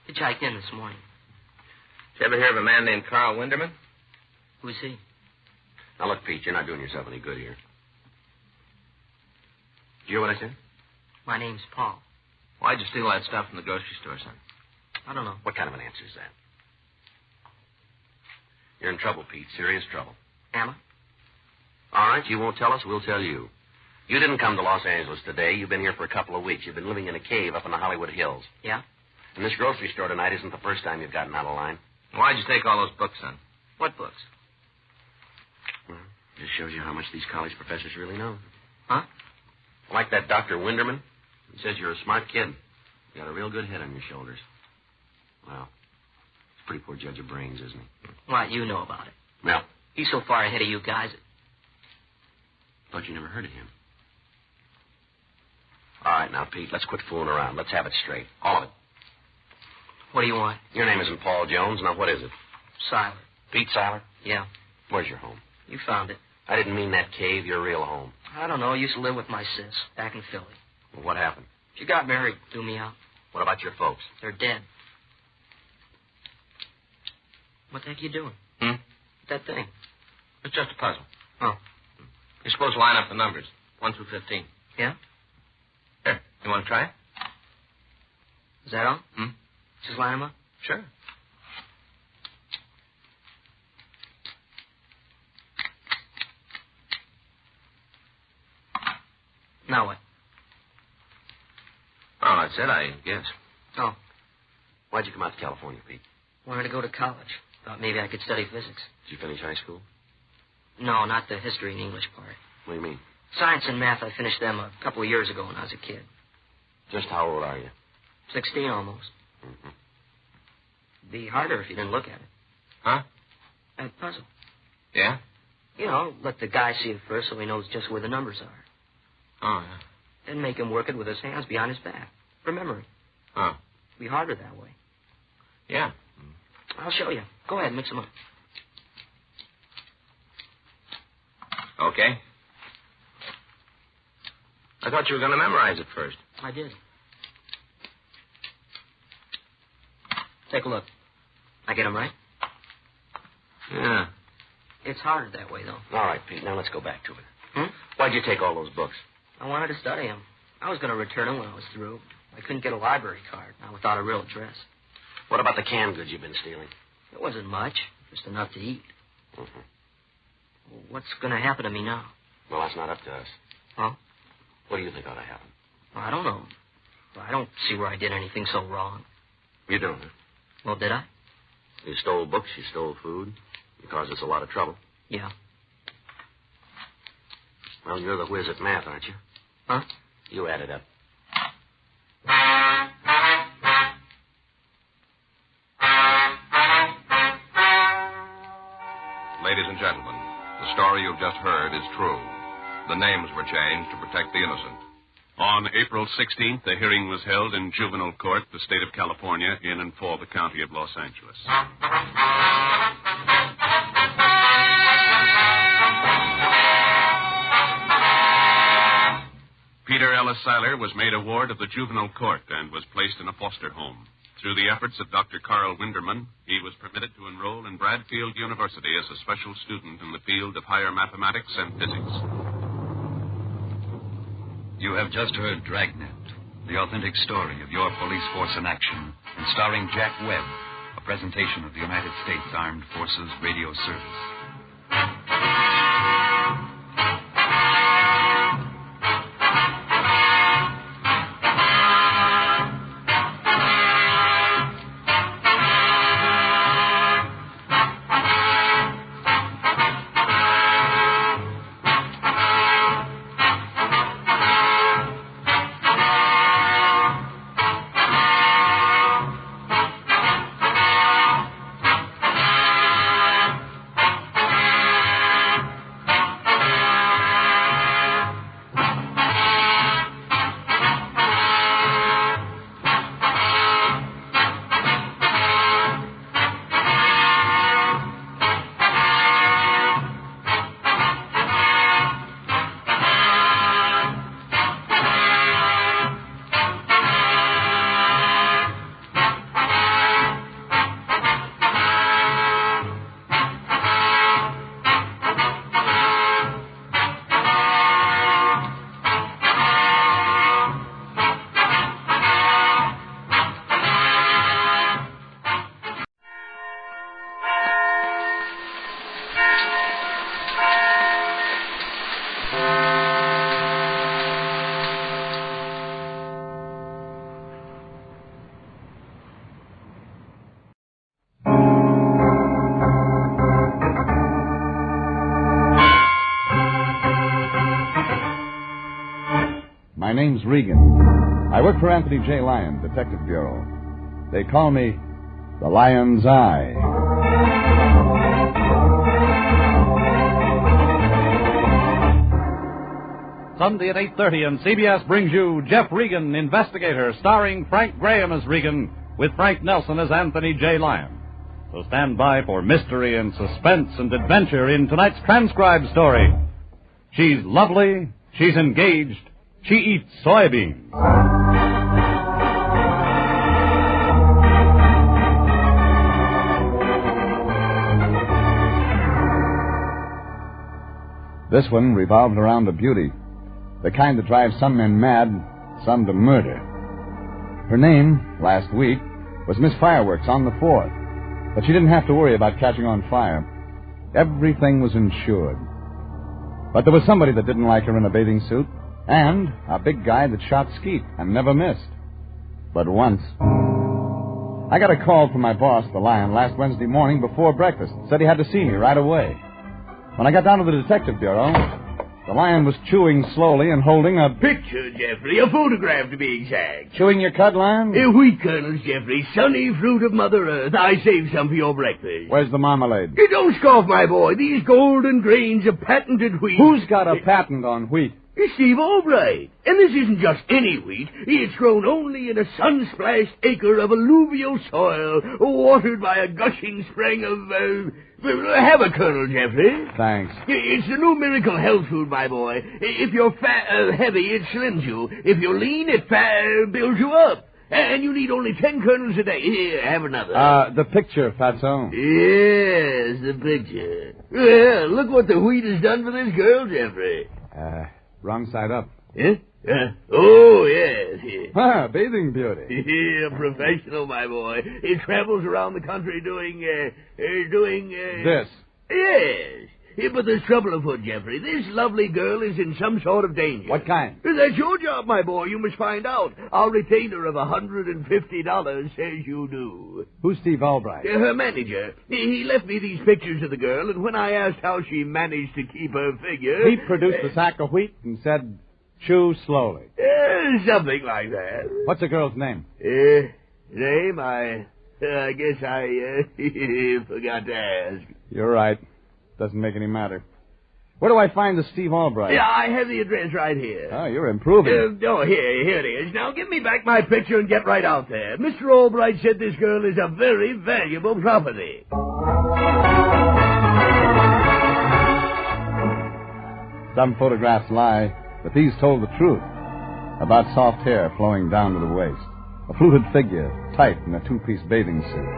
Hitchhiked in this morning. Did you ever hear of a man named Carl Winderman? Who is he? Now, look, Pete, you're not doing yourself any good here. Did you hear what I said? My name's Paul. Why'd you steal that stuff from the grocery store, son? I don't know. What kind of an answer is that? You're in trouble, Pete. Serious trouble. Am I? All right, you won't tell us, we'll tell you. You didn't come to Los Angeles today. You've been here for a couple of weeks. You've been living in a cave up in the Hollywood Hills. Yeah? And this grocery store tonight isn't the first time you've gotten out of line. Why'd you take all those books, son? What books? Well, just shows you how much these college professors really know. Huh? Like that Dr. Winderman. He says you're a smart kid. You got a real good head on your shoulders. Well, Pretty poor judge of brains, isn't he? What, you know about it? Well, He's so far ahead of you guys. thought you never heard of him. All right, now, Pete, let's quit fooling around. Let's have it straight. All of it. What do you want? Your name isn't Paul Jones. Now, what is it? Siler. Pete Siler? Yeah. Where's your home? You found it. I didn't mean that cave, your real home. I don't know. I used to live with my sis back in Philly. Well, what happened? She got married, threw me out. What about your folks? They're dead. What the heck you doing? That thing. It's just a puzzle. Oh. You're supposed to line up the numbers, 1 through 15. Yeah? Here, you want to try it? Is that all? Just line them up? Sure. Now what? Oh, that's it, I guess. Oh. Why'd you come out to California, Pete? Wanted to go to college. Thought maybe I could study physics. Did you finish high school? No, not the history and English part. What do you mean? Science and math, I finished them a couple of years ago when I was a kid. Just how old are you? 16 almost. Be harder if you didn't look at it. Huh? That puzzle. Yeah? You know, let the guy see it first so he knows just where the numbers are. Oh, yeah. Then make him work it with his hands behind his back. For memory. Oh. Be harder that way. Yeah. I'll show you. Go ahead, mix them up. Okay. I thought you were going to memorize it first. I did. Take a look. I get them right? Yeah. It's harder that way, though. All right, Pete, now let's go back to it. Why'd you take all those books? I wanted to study them. I was going to return them when I was through. I couldn't get a library card, not without a real address. What about the canned goods you've been stealing? It wasn't much, just enough to eat. Well, what's going to happen to me now? Well, that's not up to us. Huh? What do you think ought to happen? Well, I don't know. Well, I don't see where I did anything so wrong. You don't, huh? Well, did I? You stole books, you stole food. You caused us a lot of trouble. Yeah. Well, you're the whiz at math, aren't you? Huh? You add it up. Ladies and gentlemen, the story you've just heard is true. The names were changed to protect the innocent. On April 16th, a hearing was held in juvenile court, the state of California, in and for the county of Los Angeles. Peter Ellis Siler was made a ward of the juvenile court and was placed in a foster home. Through the efforts of Dr. Carl Winderman, he was permitted to enroll in Bradfield University as a special student in the field of higher mathematics and physics. You have just heard Dragnet, the authentic story of your police force in action, and starring Jack Webb, a presentation of the United States Armed Forces Radio Service. My name's Regan. I work for Anthony J. Lyon, Detective Bureau. They call me The Lion's Eye. Sunday at 8:30, and CBS brings you Jeff Regan, Investigator, starring Frank Graham as Regan, with Frank Nelson as Anthony J. Lyon. So stand by for mystery and suspense and adventure in tonight's transcribed story. She's lovely, she's engaged, she eats soybeans. This one revolved around a beauty. The kind that drives some men mad, some to murder. Her name, last week, was Miss Fireworks on the 4th. But she didn't have to worry about catching on fire. Everything was insured. But there was somebody that didn't like her in a bathing suit, and a big guy that shot skeet and never missed. But once. I got a call from my boss, the Lion, last Wednesday morning before breakfast. Said he had to see me right away. When I got down to the detective bureau, the Lion was chewing slowly and holding a picture, Jeffrey. A photograph, to be exact. Chewing your cud, Lion? Wheat kernels, Jeffrey. Sunny fruit of Mother Earth. I saved some for your breakfast. Where's the marmalade? Don't scoff, my boy. These golden grains of patented wheat. Who's got a patent on wheat? It's Steve Albright. And this isn't just any wheat. It's grown only in a sun-splashed acre of alluvial soil, watered by a gushing spring of... have a kernel, Jeffrey. Thanks. It's the new miracle health food, my boy. If you're heavy, it slims you. If you're lean, it builds you up. And you need only 10 kernels a day. Here, have another. The picture, Fatso. Yes, the picture. Well, look what the wheat has done for this girl, Jeffrey. Wrong side up. Huh? Oh, yes. Ah, bathing beauty. Yeah, professional, my boy. It travels around the country doing... This. Yes. Yeah, but there's trouble afoot, Jeffrey. This lovely girl is in some sort of danger. What kind? That's your job, my boy. You must find out. Our retainer of $150 says you do. Who's Steve Albright? Her manager. He left me these pictures of the girl, and when I asked how she managed to keep her figure... He produced a sack of wheat and said, chew slowly. Something like that. What's the girl's name? Name? I guess I forgot to ask. You're right. Doesn't make any matter. Where do I find the Steve Albright? Yeah, I have the address right here. Oh, you're improving. Here it is. Now, give me back my picture and get right out there. Mr. Albright said this girl is a very valuable property. Some photographs lie, but these told the truth. About soft hair flowing down to the waist. A fluted figure, tight in a two-piece bathing suit.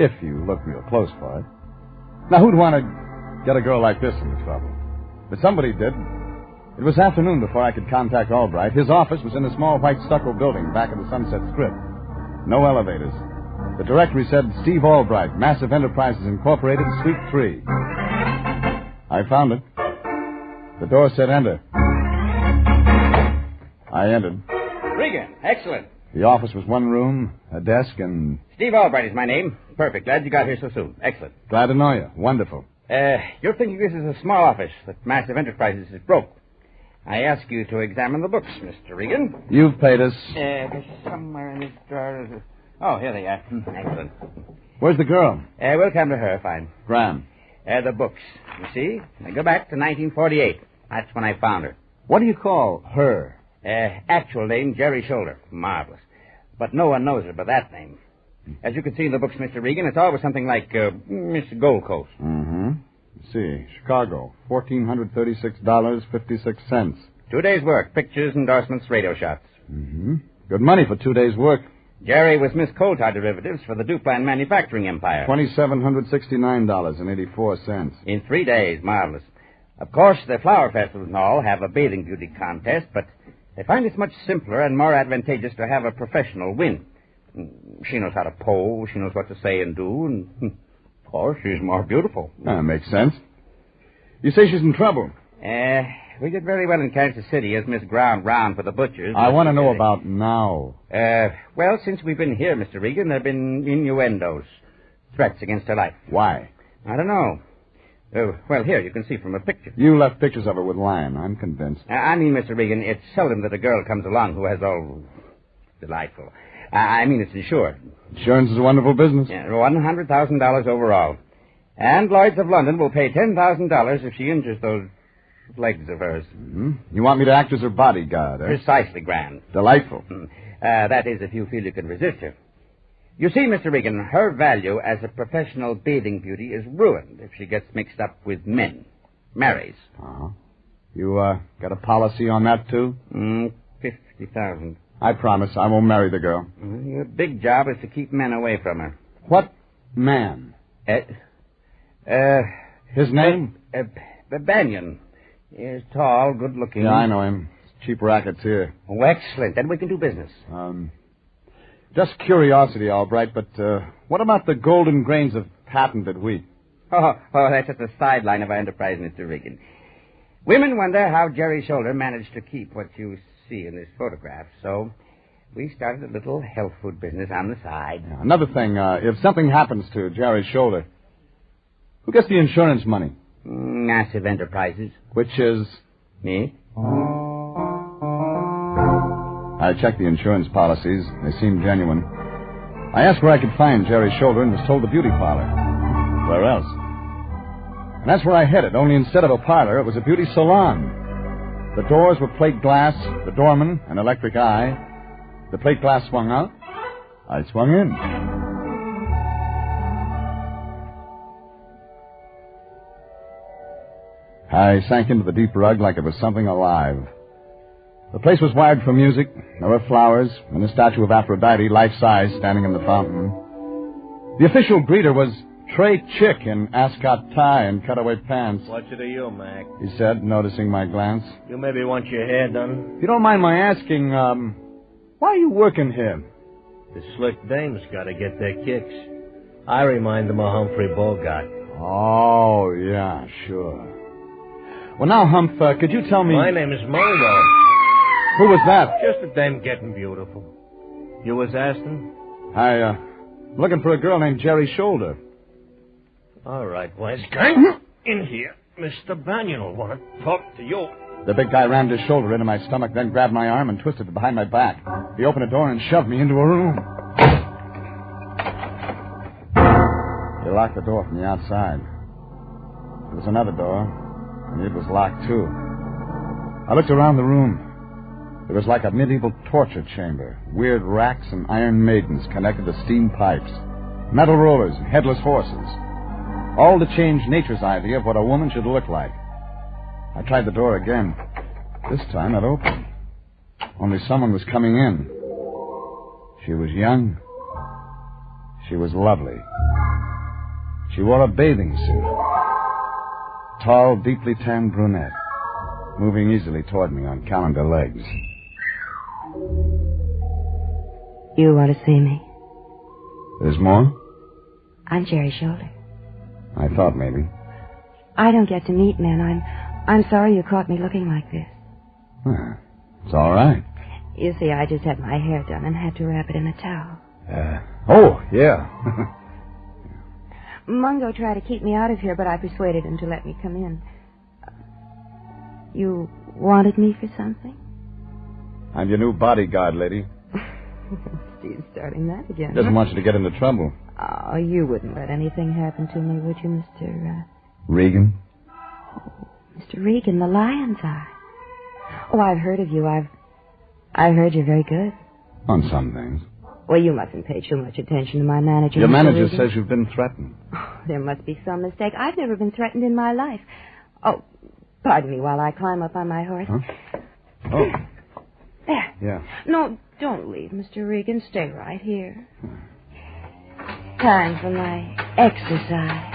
If you look real close for it. Now, who'd want to get a girl like this into trouble? But somebody did. It was afternoon before I could contact Albright. His office was in a small white stucco building back of the Sunset Strip. No elevators. The directory said Steve Albright, Massive Enterprises Incorporated, Suite 3. I found it. The door said enter. I entered. Regan, excellent. The office was one room, a desk, and... Steve Albright is my name. Perfect. Glad you got here so soon. Excellent. Glad to know you. Wonderful. You're thinking this is a small office, that Massive Enterprises is broke. I ask you to examine the books, Mr. Regan. You've paid us. There's somewhere in this drawer. Oh, here they are. Excellent. Where's the girl? We'll come to her, fine. Grand. The books. You see? I go back to 1948. That's when I found her. What do you call her? Actual name, Jerry Shoulder. Marvelous. But no one knows her by that name. As you can see in the books, Mr. Regan, it's always something like Miss Gold Coast. Mm-hmm. Let's see. Chicago, $1,436.56. 2 days' work. Pictures, endorsements, radio shots. Mm-hmm. Good money for 2 days' work. Jerry was Miss Coal Tar Derivatives for the Duplan Manufacturing Empire. $2,769.84. In 3 days. Marvelous. Of course, the flower festivals and all have a bathing beauty contest, but they find it's much simpler and more advantageous to have a professional win. She knows how to pose, she knows what to say and do, and, of course, she's more beautiful. Makes sense. You say she's in trouble. We did very well in Kansas City as Miss Ground Round for the butchers. I want to know about now. Well, since we've been here, Mr. Regan, there have been innuendos, threats against her life. Why? I don't know. Well, here, you can see from a picture. You left pictures of her with Lion, I'm convinced. I mean, Mr. Regan, it's seldom that a girl comes along who has all... Delightful. I mean, it's insured. Insurance is a wonderful business. Yeah, $100,000 overall. And Lloyd's of London will pay $10,000 if she injures those legs of hers. Mm-hmm. You want me to act as her bodyguard, eh? Precisely, Grand. Delightful. That is, if you feel you can resist her. You see, Mr. Regan, her value as a professional bathing beauty is ruined if she gets mixed up with men. Marries. Uh-huh. You, got a policy on that, too? $50,000. I promise I won't marry the girl. Your big job is to keep men away from her. What man? His name? Banyan. He's tall, good-looking. Yeah, I know him. Cheap rackets here. Oh, excellent. Then we can do business. Just curiosity, all right, but what about the golden grains of patented wheat? Oh, that's just a sideline of our enterprise, Mr. Regan. Women wonder how Jerry Shoulder managed to keep what you see in this photograph, so we started a little health food business on the side. Yeah, another thing, if something happens to Jerry Shoulder, who gets the insurance money? Massive Enterprises. Which is? Me. I checked the insurance policies. They seemed genuine. I asked where I could find Jerry Shoulder and was told the beauty parlor. Where else? And that's where I headed, only instead of a parlor, it was a beauty salon. The doors were plate glass, the doorman, an electric eye. The plate glass swung out. I swung in. I sank into the deep rug like it was something alive. The place was wired for music. There were flowers and a statue of Aphrodite, life-size, standing in the fountain. The official greeter was Trey Chick in ascot tie and cutaway pants. What's it to you, Mac? He said, noticing my glance. You maybe want your hair done? If you don't mind my asking, why are you working here? The slick dames gotta get their kicks. I remind them of Humphrey Bogart. Oh, yeah, sure. Well, now, Humph, could you tell me... My name is Mungo. Who was that? Just a dame getting beautiful. You was asking? Looking for a girl named Jerry Shoulder. All right, wise guy. In here. Mr. Banyan will want to talk to you. The big guy rammed his shoulder into my stomach, then grabbed my arm and twisted it behind my back. He opened a door and shoved me into a room. He locked the door from the outside. There was another door, and it was locked, too. I looked around the room. It was like a medieval torture chamber. Weird racks and iron maidens connected to steam pipes. Metal rollers, headless horses. All to change nature's idea of what a woman should look like. I tried the door again. This time it opened. Only someone was coming in. She was young. She was lovely. She wore a bathing suit. Tall, deeply tanned brunette. Moving easily toward me on calendar legs. You want to see me? There's more? I'm Jerry Shoulder. I thought maybe. I don't get to meet men. I'm sorry you caught me looking like this. It's all right. You see, I just had my hair done and had to wrap it in a towel. Oh, yeah. Mungo tried to keep me out of here, but I persuaded him to let me come in. You wanted me for something? I'm your new bodyguard, lady. She's starting that again. Doesn't want you to get into trouble. Oh, you wouldn't let anything happen to me, would you, Mr. Regan? Oh, Mr. Regan, the Lion's Eye. Oh, I've heard of you. I've heard you're very good. On some things. Well, you mustn't pay too much attention to my manager. Your Mr. manager Regan. says you've been threatened. Oh, there must be some mistake. I've never been threatened in my life. Oh, pardon me while I climb up on my horse. Huh? Oh. There. Yeah. No, don't leave, Mr. Regan. Stay right here. Time for my exercise.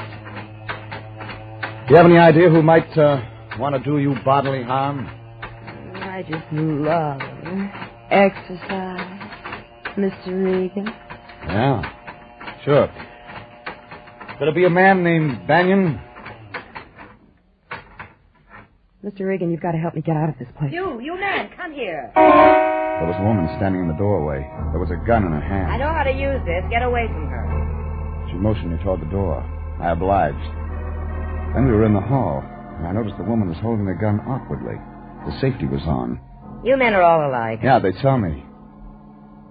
Do you have any idea who might want to do you bodily harm? I just love exercise, Mr. Regan. Yeah, sure. Could it be a man named Banyan? Mr. Regan, you've got to help me get out of this place. You man, come here. There was a woman standing in the doorway. There was a gun in her hand. I know how to use this. Get away from her. She motioned me toward the door. I obliged. Then we were in the hall, and I noticed the woman was holding the gun awkwardly. The safety was on. You men are all alike. Yeah, they tell me.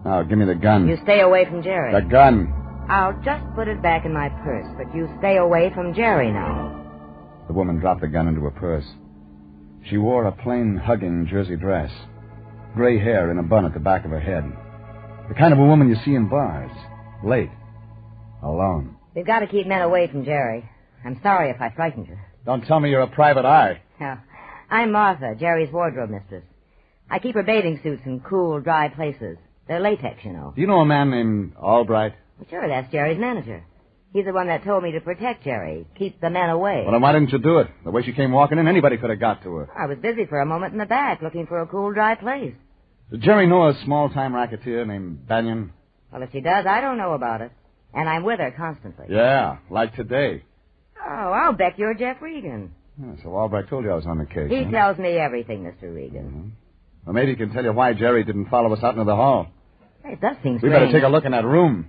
Now, give me the gun. You stay away from Jerry. The gun. I'll just put it back in my purse, but you stay away from Jerry now. The woman dropped the gun into her purse. She wore a plain, hugging jersey dress. Gray hair in a bun at the back of her head. The kind of a woman you see in bars. Late. Alone. We've got to keep men away from Jerry. I'm sorry if I frightened you. Don't tell me you're a private eye. No. I'm Martha, Jerry's wardrobe mistress. I keep her bathing suits in cool, dry places. They're latex, you know. Do you know a man named Albright? Well, sure, that's Jerry's manager. He's the one that told me to protect Jerry, keep the men away. Well, then why didn't you do it? The way she came walking in, anybody could have got to her. I was busy for a moment in the back, looking for a cool, dry place. Did Jerry know a small-time racketeer named Banyan? Well, if she does, I don't know about it. And I'm with her constantly. Yeah, like today. Oh, I'll bet you're Jeff Regan. Yeah, so Albright told you I was on the case. He huh? tells me everything, Mr. Regan. Mm-hmm. Well, maybe he can tell you why Jerry didn't follow us out into the hall. It does seem strange. We better take a look in that room.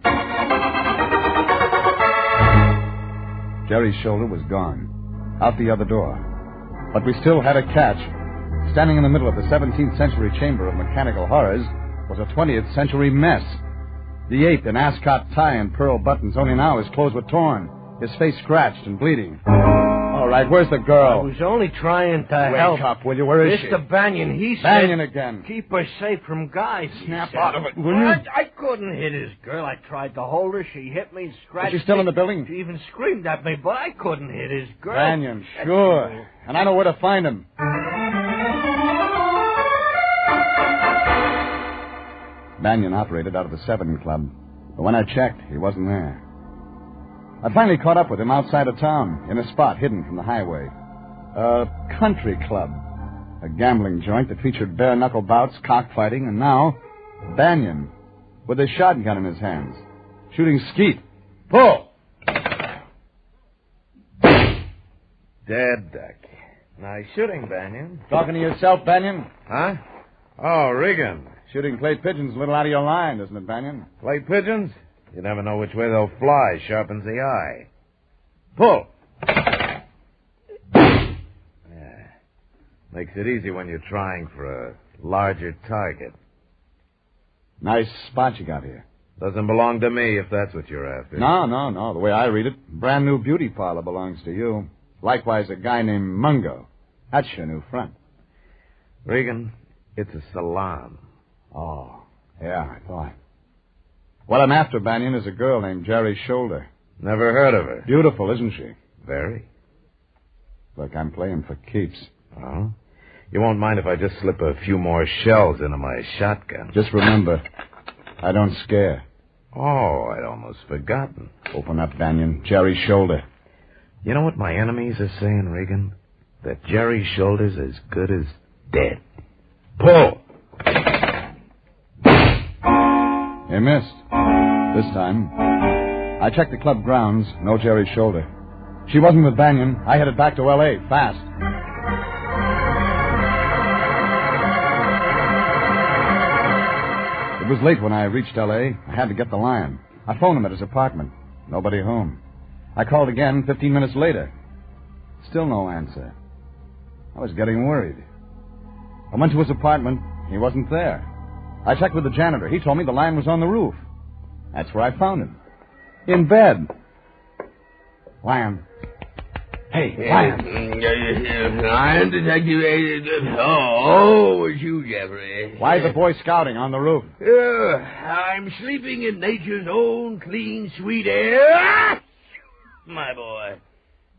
Jerry's shoulder was gone, out the other door. But we still had a catch. Standing in the middle of the 17th century chamber of mechanical horrors was a 20th century mess. The ape in ascot tie and pearl buttons, only now his clothes were torn, his face scratched and bleeding. All right, where's the girl? I was only trying to help. Wake up, will you? Where is she? Mr. Banyan, he said... Banyan again. Keep her safe from guys. Snap out of it, will you? you? I couldn't hit his girl. I tried to hold her. She hit me and scratched Is she still me. in the building? She even screamed at me, but I couldn't hit his girl. Banyan, sure. And I know where to find him. Banyan operated out of the 7 Club. But when I checked, he wasn't there. I finally caught up with him outside of town, in a spot hidden from the highway. A country club. A gambling joint that featured bare-knuckle bouts, cockfighting, and now, Banyan, with a shotgun in his hands, shooting skeet. Pull! Dead duck. Nice shooting, Banyan. Talking to yourself, Banyan? Huh? Oh, Regan. Shooting clay pigeons a little out of your line, isn't it, Banyan? Clay pigeons? You never know which way they'll fly. Sharpens the eye. Pull. Yeah. Makes it easy when you're trying for a larger target. Nice spot you got here. Doesn't belong to me if that's what you're after. No. The way I read it, brand new beauty parlor belongs to you. Likewise, a guy named Mungo. That's your new front. Regan, it's a salon. Oh, yeah, I thought. What I'm after, Banyan, is a girl named Jerry Shoulder. Never heard of her. Beautiful, isn't she? Very. Look, I'm playing for keeps. Oh? You won't mind if I just slip a few more shells into my shotgun. Just remember, I don't scare. Oh, I'd almost forgotten. Open up, Banyan. Jerry Shoulder. You know what my enemies are saying, Regan? That Jerry Shoulder's as good as dead. Pull! He missed. This time. I checked the club grounds. No Jerry Shoulder. She wasn't with Banyan. I headed back to L.A. fast. It was late when I reached L.A. I had to get the Lion. I phoned him at his apartment. Nobody home. I called again 15 minutes later. Still no answer. I was getting worried. I went to his apartment. He wasn't there. I checked with the janitor. He told me the Lion was on the roof. That's where I found him. In bed. Lion. Hey, Lion. Lion, Detective. Oh, it's you, Jeffrey. Why the Boy Scouting on the roof? I'm sleeping in nature's own clean, sweet air. My boy.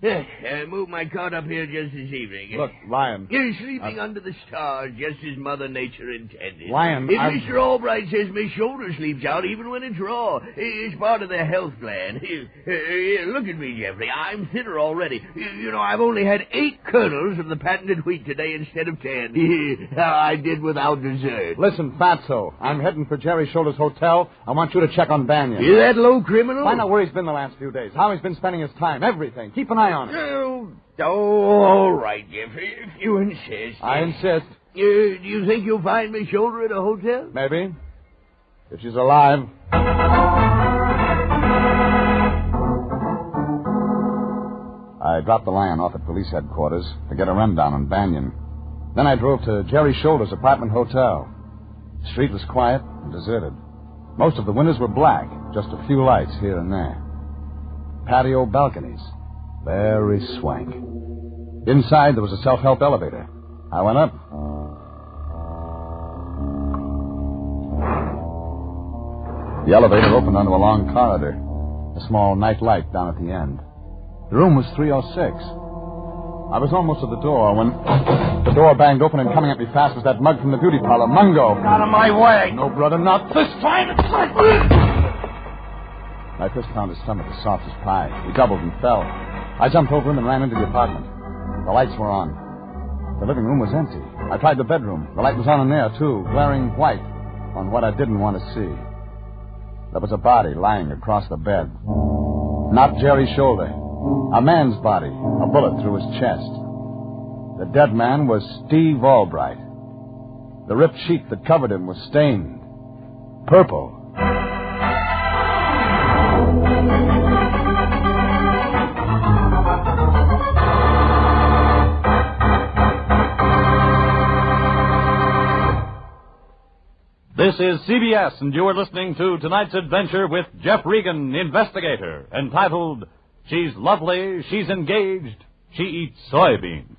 I moved my cot up here just this evening. Look, Lion. You're sleeping under the stars, just as Mother Nature intended. Lion, If Mr. Albright says my shoulder sleeps out even when it's raw, it's part of their health plan. Look at me, Jeffrey. I'm thinner already. You know, I've only had 8 kernels of the patented wheat today instead of 10. I did without dessert. Listen, Fatso, I'm heading for Jerry Shoulder's hotel. I want you to check on Banyan. You that low criminal? Find out where he's been the last few days, how he's been spending his time, everything. Keep an eye on him. All right, Jeffrey, if you insist. I insist. Do you think you'll find me shoulder at a hotel? Maybe. If she's alive. I dropped the Lion off at police headquarters to get a rundown on Banyan. Then I drove to Jerry Shoulder's apartment hotel. The street was quiet and deserted. Most of the windows were black, just a few lights here and there. Patio balconies, very swank. Inside, there was a self-help elevator. I went up. The elevator opened onto a long corridor, a small night light down at the end. The room was 306. I was almost at the door when the door banged open, and coming at me fast was that mug from the beauty parlor, Mungo. Out of my way! No, brother, not this time. It's like... My fist found his stomach as soft as pie. He doubled and fell. I jumped over him and ran into the apartment. The lights were on. The living room was empty. I tried the bedroom. The light was on in there, too, glaring white on what I didn't want to see. There was a body lying across the bed. Not Jerry's shoulder. A man's body. A bullet through his chest. The dead man was Steve Albright. The ripped sheet that covered him was stained purple. This is CBS, and you are listening to tonight's adventure with Jeff Regan, Investigator, entitled She's Lovely, She's Engaged, She Eats Soybeans.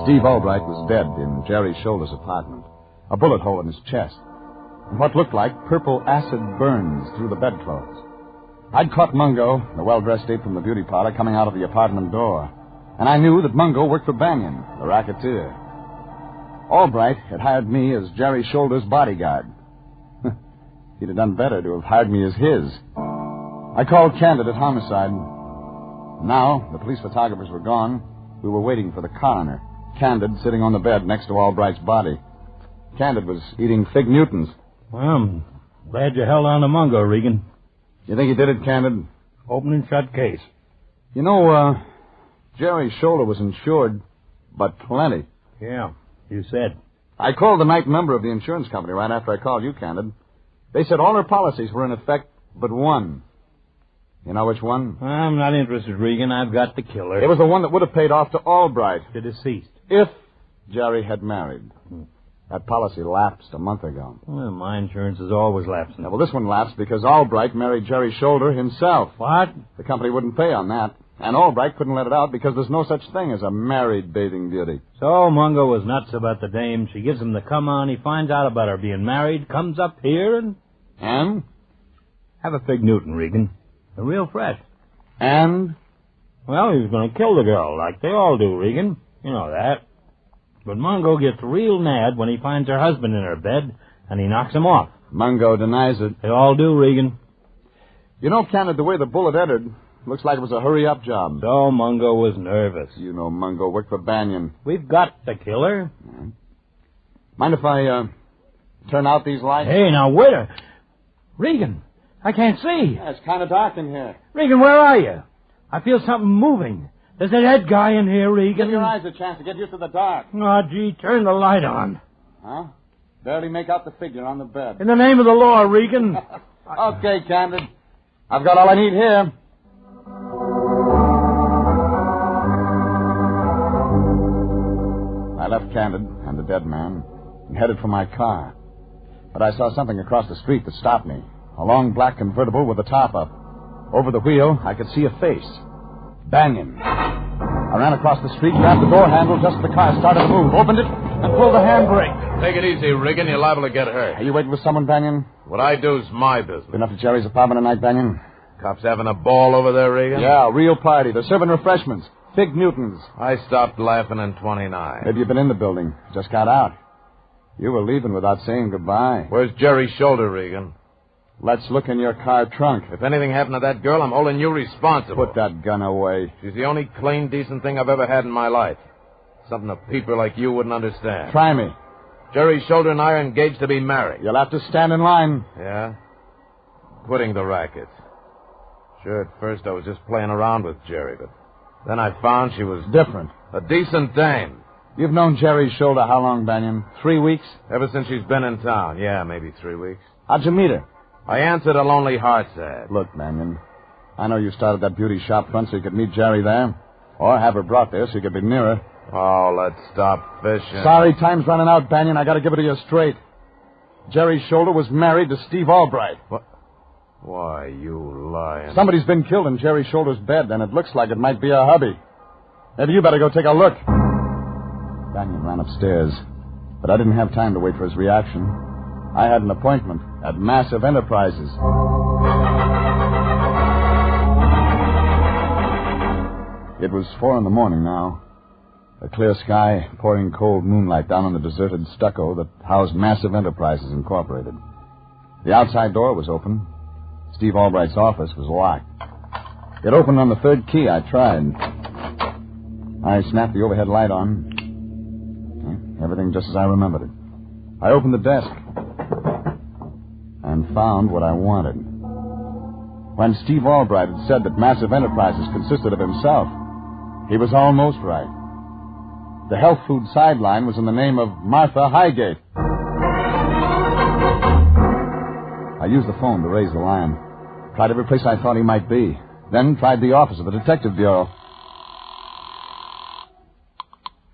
Steve Albright was dead in Jerry Shoulder's apartment, a bullet hole in his chest, and what looked like purple acid burns through the bedclothes. I'd caught Mungo, the well-dressed ape from the beauty parlor, coming out of the apartment door, and I knew that Mungo worked for Banyan, the racketeer. Albright had hired me as Jerry Shoulder's bodyguard. He'd have done better to have hired me as his. I called Candid at Homicide. Now, the police photographers were gone. We were waiting for the coroner. Candid sitting on the bed next to Albright's body. Candid was eating Fig Newtons. Well, I'm glad you held on to Mungo, Regan. You think he did it, Candid? Open and shut case. You know, Jerry Shoulder was insured, but plenty. Yeah. You said. I called the night member of the insurance company right after I called you, Candid. They said all her policies were in effect but one. You know which one? I'm not interested, Regan. I've got the killer. It was the one that would have paid off to Albright. The deceased. If Jerry had married. That policy lapsed a month ago. Well, my insurance is always lapsing. Yeah, well, this one lapsed because Albright married Jerry Shoulder himself. What? The company wouldn't pay on that. And Albright couldn't let it out because there's no such thing as a married bathing beauty. So Mungo was nuts about the dame. She gives him the come on. He finds out about her being married, comes up here and... And? Have a Fig Newton, Regan. They're real fresh. And? Well, he was going to kill the girl, like they all do, Regan. You know that. But Mungo gets real mad when he finds her husband in her bed, and he knocks him off. Mungo denies it. They all do, Regan. You know, Candid, the way the bullet entered... Looks like it was a hurry-up job. So Mungo was nervous. You know Mungo worked for Banyan. We've got the killer. Right. Mind if I turn out these lights? Hey, now, wait a... Regan, I can't see. Yeah, it's kind of dark in here. Regan, where are you? I feel something moving. There's a dead guy in here, Regan. Give your eyes a chance to get used to the dark. Oh, gee, turn the light on. Huh? Barely make out the figure on the bed. In the name of the law, Regan. Okay, Candid. I've got all I need here. I left Candid and the dead man and headed for my car. But I saw something across the street that stopped me. A long black convertible with the top up. Over the wheel, I could see a face. Banyan. I ran across the street, grabbed the door handle just as the car started to move, opened it, and pulled the handbrake. Take it easy, Regan. You're liable to get hurt. Are you waiting for someone, Banyan? What I do is my business. Been up to Jerry's apartment tonight, Banyan? Cops having a ball over there, Regan? Yeah, real party. They're serving refreshments. Fig Newtons. I stopped laughing in 29. Maybe you've been in the building. Just got out. You were leaving without saying goodbye. Where's Jerry's shoulder, Regan? Let's look in your car trunk. If anything happened to that girl, I'm holding you responsible. Put that gun away. She's the only clean, decent thing I've ever had in my life. Something a peeper like you wouldn't understand. Try me. Jerry's shoulder and I are engaged to be married. You'll have to stand in line. Yeah? Quitting the racket. Sure, at first I was just playing around with Jerry, but then I found she was... different. A decent dame. You've known Jerry's shoulder how long, Banyan? 3 weeks? Ever since she's been in town. Yeah, maybe 3 weeks. How'd you meet her? I answered a lonely heart's ad. Look, Banyan, I know you started that beauty shop front so you could meet Jerry there. Or have her brought there so you could be near her. Oh, let's stop fishing. Sorry, time's running out, Banyan. I gotta give it to you straight. Jerry Shoulder was married to Steve Albright. What? Why, you lying. Somebody's been killed in Jerry Shoulder's bed, and it looks like it might be a hubby. Maybe you better go take a look. Banyan ran upstairs, but I didn't have time to wait for his reaction. I had an appointment at Massive Enterprises. It was 4 a.m. now. A clear sky pouring cold moonlight down on the deserted stucco that housed Massive Enterprises Incorporated. The outside door was open. Steve Albright's office was locked. It opened on the third key. I tried. I snapped the overhead light on. Everything just as I remembered it. I opened the desk and found what I wanted. When Steve Albright had said that Massive Enterprises consisted of himself, he was almost right. The health food sideline was in the name of Martha Highgate. I used the phone to raise the line. Tried every place I thought he might be. Then tried the office of the Detective Bureau.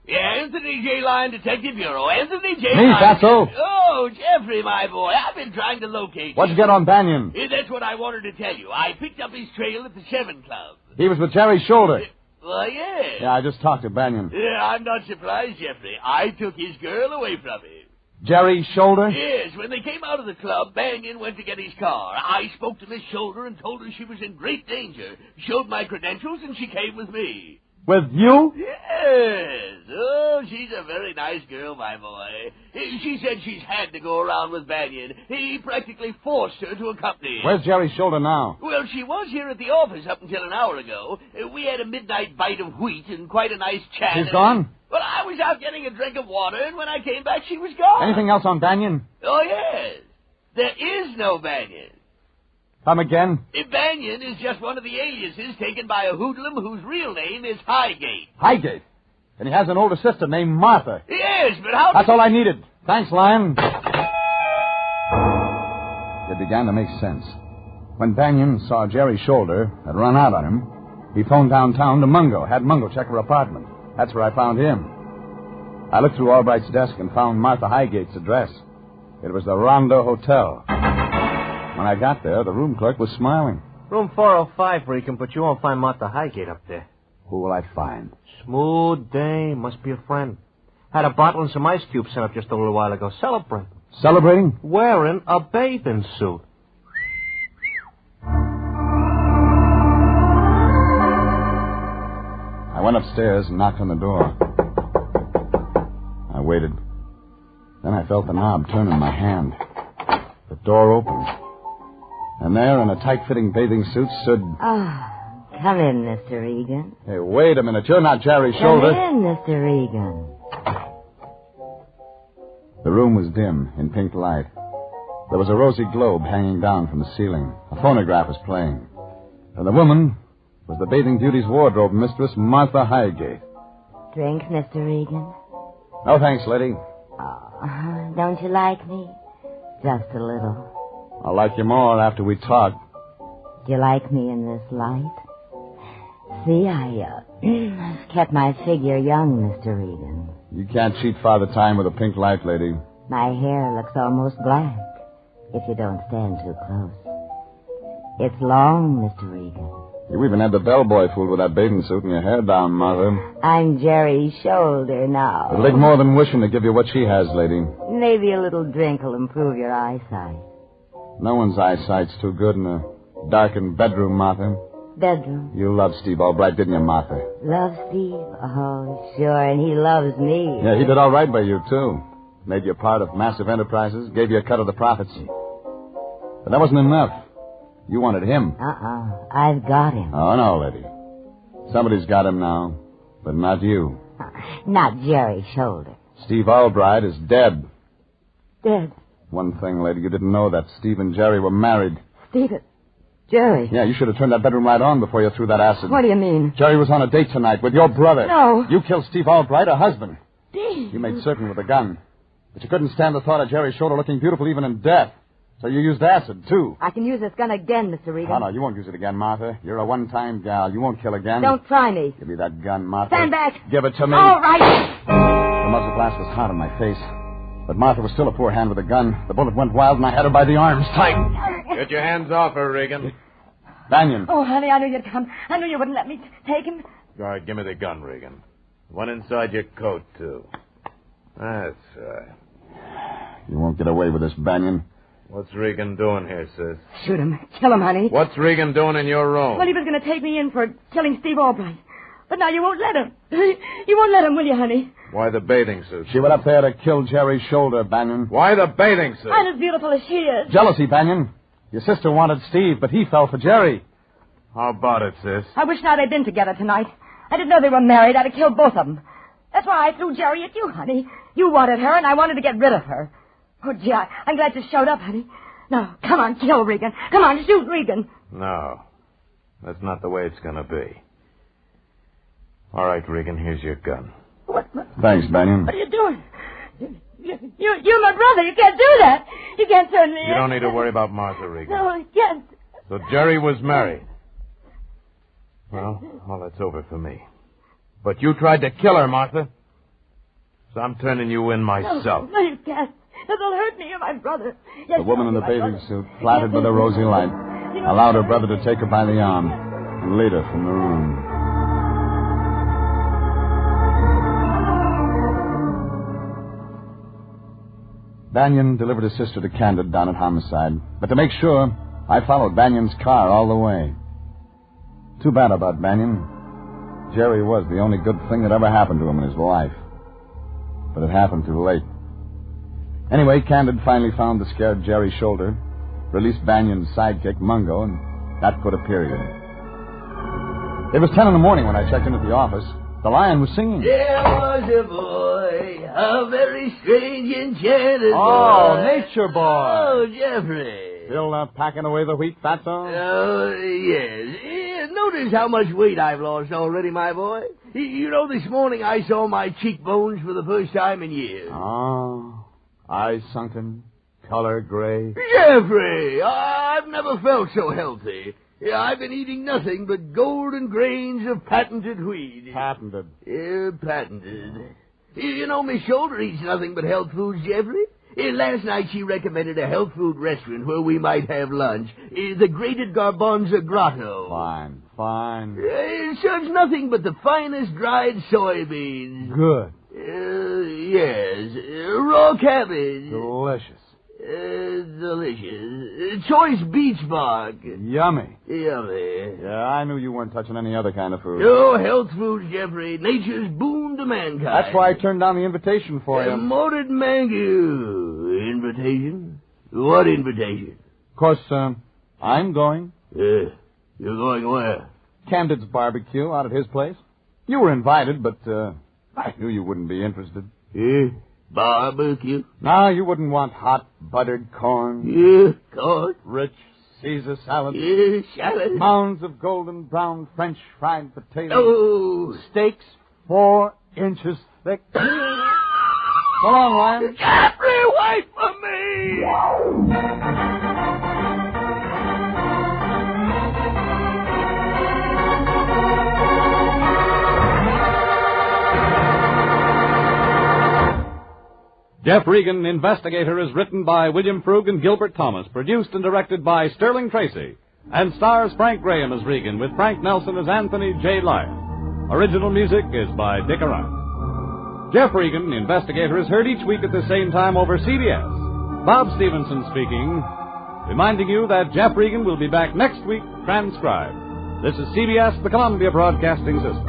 Yeah, Anthony J. Lyon, Detective Bureau. Anthony J. Me, Lyon. Fatso. Oh, Jeffrey, my boy. I've been trying to locate you. What'd you get on Banyan? That's what I wanted to tell you. I picked up his trail at the 7 Club. He was with Jerry Shoulder. Well, yeah. Yeah, I just talked to Banyan. Yeah, I'm not surprised, Jeffrey. I took his girl away from him. Jerry Shoulder? Yes, when they came out of the club, Banyan went to get his car. I spoke to Miss Shoulder and told her she was in great danger. Showed my credentials, and she came with me. With you? Yes. Oh, she's a very nice girl, my boy. She said she's had to go around with Banyan. He practically forced her to accompany him. Where's Jerry Shoulder now? Well, she was here at the office up until an hour ago. We had a midnight bite of wheat and quite a nice chat. She's gone? Well, I was out getting a drink of water, and when I came back, she was gone. Anything else on Banyan? Oh, yes. There is no Banyan. Come again? Banyan is just one of the aliases taken by a hoodlum whose real name is Highgate. Highgate? And he has an older sister named Martha. Yes, but how... That's all I needed. Thanks, Lyon. It began to make sense. When Banyan saw Jerry Shoulder had run out on him, he phoned downtown to Mungo, had Mungo check her apartment. That's where I found him. I looked through Albright's desk and found Martha Highgate's address. It was the Rondo Hotel. When I got there, the room clerk was smiling. Room 405, Regan, but you won't find Martha Highgate up there. Who will I find? Smooth dame. Must be a friend. Had a bottle and some ice cubes sent up just a little while ago. Celebrating. Celebrating? Wearing a bathing suit. I went upstairs and knocked on the door. I waited. Then I felt the knob turn in my hand. The door opened. And there, in a tight-fitting bathing suit, stood... Come in, Mr. Regan. Hey, wait a minute. You're not Jerry Shoulder. Come in, Mr. Regan. The room was dim, in pink light. There was a rosy globe hanging down from the ceiling. A phonograph was playing. And the woman was the bathing beauty's wardrobe mistress, Martha Highgate. Drink, Mr. Regan? No, thanks, lady. Oh, don't you like me? Just a little. I'll like you more after we talk. Do you like me in this light? See, I've kept my figure young, Mr. Regan. You can't cheat Father Time with a pink light, lady. My hair looks almost black if you don't stand too close. It's long, Mr. Regan. You even had the bellboy fooled with that bathing suit and your hair down, Martha. I'm Jerry Shoulder now. It'll take more than wishing to give you what she has, lady. Maybe a little drink will improve your eyesight. No one's eyesight's too good in a darkened bedroom, Martha. Bedroom? You loved Steve Albright, didn't you, Martha? Love Steve? Oh, sure, and he loves me. Yeah, he did all right by you, too. Made you part of Massive Enterprises, gave you a cut of the profits. But that wasn't enough. You wanted him. I've got him. Oh, no, lady. Somebody's got him now, but not you. Not Jerry Shoulder. Steve Albright is dead. Dead? One thing, lady, you didn't know that Steve and Jerry were married. Steve... Jerry. Yeah, you should have turned that bedroom light on before you threw that acid. What do you mean? Jerry was on a date tonight with your brother. No. You killed Steve Albright, her husband. Steve. You made certain with a gun. But you couldn't stand the thought of Jerry Shoulder looking beautiful even in death. So you used acid, too. I can use this gun again, Mr. Regan. Oh, no, you won't use it again, Martha. You're a one-time gal. You won't kill again. Don't try me. Give me that gun, Martha. Stand back. Give it to me. All right. The muzzle glass was hot on my face. But Martha was still a poor hand with a gun. The bullet went wild, and I had her by the arms, tight. Get your hands off her, Regan. Banyan. Oh, honey, I knew you'd come. I knew you wouldn't let me take him. All right, give me the gun, Regan. One inside your coat, too. That's right. You won't get away with this, Banyan. What's Regan doing here, sis? Shoot him. Kill him, honey. What's Regan doing in your room? Well, he was going to take me in for killing Steve Albright. But now you won't let him. You won't let him, will you, honey? Why the bathing suit? She went up there to kill Jerry's shoulder, Banyan. Why the bathing suit? I'm as beautiful as she is. Jealousy, Banyan. Your sister wanted Steve, but he fell for Jerry. How about it, sis? I wish now they'd been together tonight. I didn't know they were married. I'd have killed both of them. That's why I threw Jerry at you, honey. You wanted her, and I wanted to get rid of her. Oh, gee, I'm glad you showed up, honey. No, come on, kill Regan. Come on, shoot Regan. No. That's not the way it's going to be. All right, Regan, here's your gun. What? Thanks, Banyan. What are you doing? You're my brother. You can't do that. You can't turn me in. You don't need to worry about Martha, Regan. No, I can't. So Jerry was married. Well, all that's over for me. But you tried to kill her, Martha. So I'm turning you in myself. No, you can't. It'll hurt me. You're my brother. Yes, The woman in the my bathing brother. suit, flattered with a rosy light, allowed her brother to take her by the arm and lead her from the room. Banyan delivered his sister to Candid down at Homicide. But to make sure, I followed Banyan's car all the way. Too bad about Banyan. Jerry was the only good thing that ever happened to him in his life. But it happened too late. Anyway, Candid finally found the scared Jerry's shoulder, released Banyan's sidekick, Mungo, and that put a period. It was 10 in the morning when I checked in at the office. The lion was singing. There was a boy, a very strange, enchanted boy. Oh, nature boy. Oh, Jeffrey. Still packing away the wheat, Fatso? Oh, yes. Notice how much weight I've lost already, my boy. You know, this morning I saw my cheekbones for the first time in years. Oh, eyes sunken, color gray. Jeffrey, I've never felt so healthy. Yeah, I've been eating nothing but golden grains of patented wheat. Patented? Patented. You know, Miss Shoulder eats nothing but health foods, Jeffrey. Last night she recommended a health food restaurant where we might have lunch. The Grated Garbanzo Grotto. Fine. It serves nothing but the finest dried soybeans. Good. Yes. Raw cabbage. Delicious. Delicious. Choice beech bark. Yummy. Yummy. Yeah, I knew you weren't touching any other kind of food. No, health foods, Jeffrey. Nature's boon to mankind. That's why I turned down the invitation for you. Moated mango. Invitation? What invitation? Of course, I'm going. You're going where? Candid's barbecue out at his place. You were invited, but I knew you wouldn't be interested. Barbecue? No, you wouldn't want hot buttered corn. Corn? Rich Caesar salad. Salad. Mounds of golden brown French fried potatoes. Oh. Steaks 4 inches thick. So long, Lion. Jeffrey, wait for me! Jeff Regan, Investigator, is written by William Frug and Gilbert Thomas, produced and directed by Sterling Tracy, and stars Frank Graham as Regan, with Frank Nelson as Anthony J. Lyon. Original music is by Dick Arant. Jeff Regan, Investigator, is heard each week at the same time over CBS. Bob Stevenson speaking, reminding you that Jeff Regan will be back next week, transcribed. This is CBS, the Columbia Broadcasting System.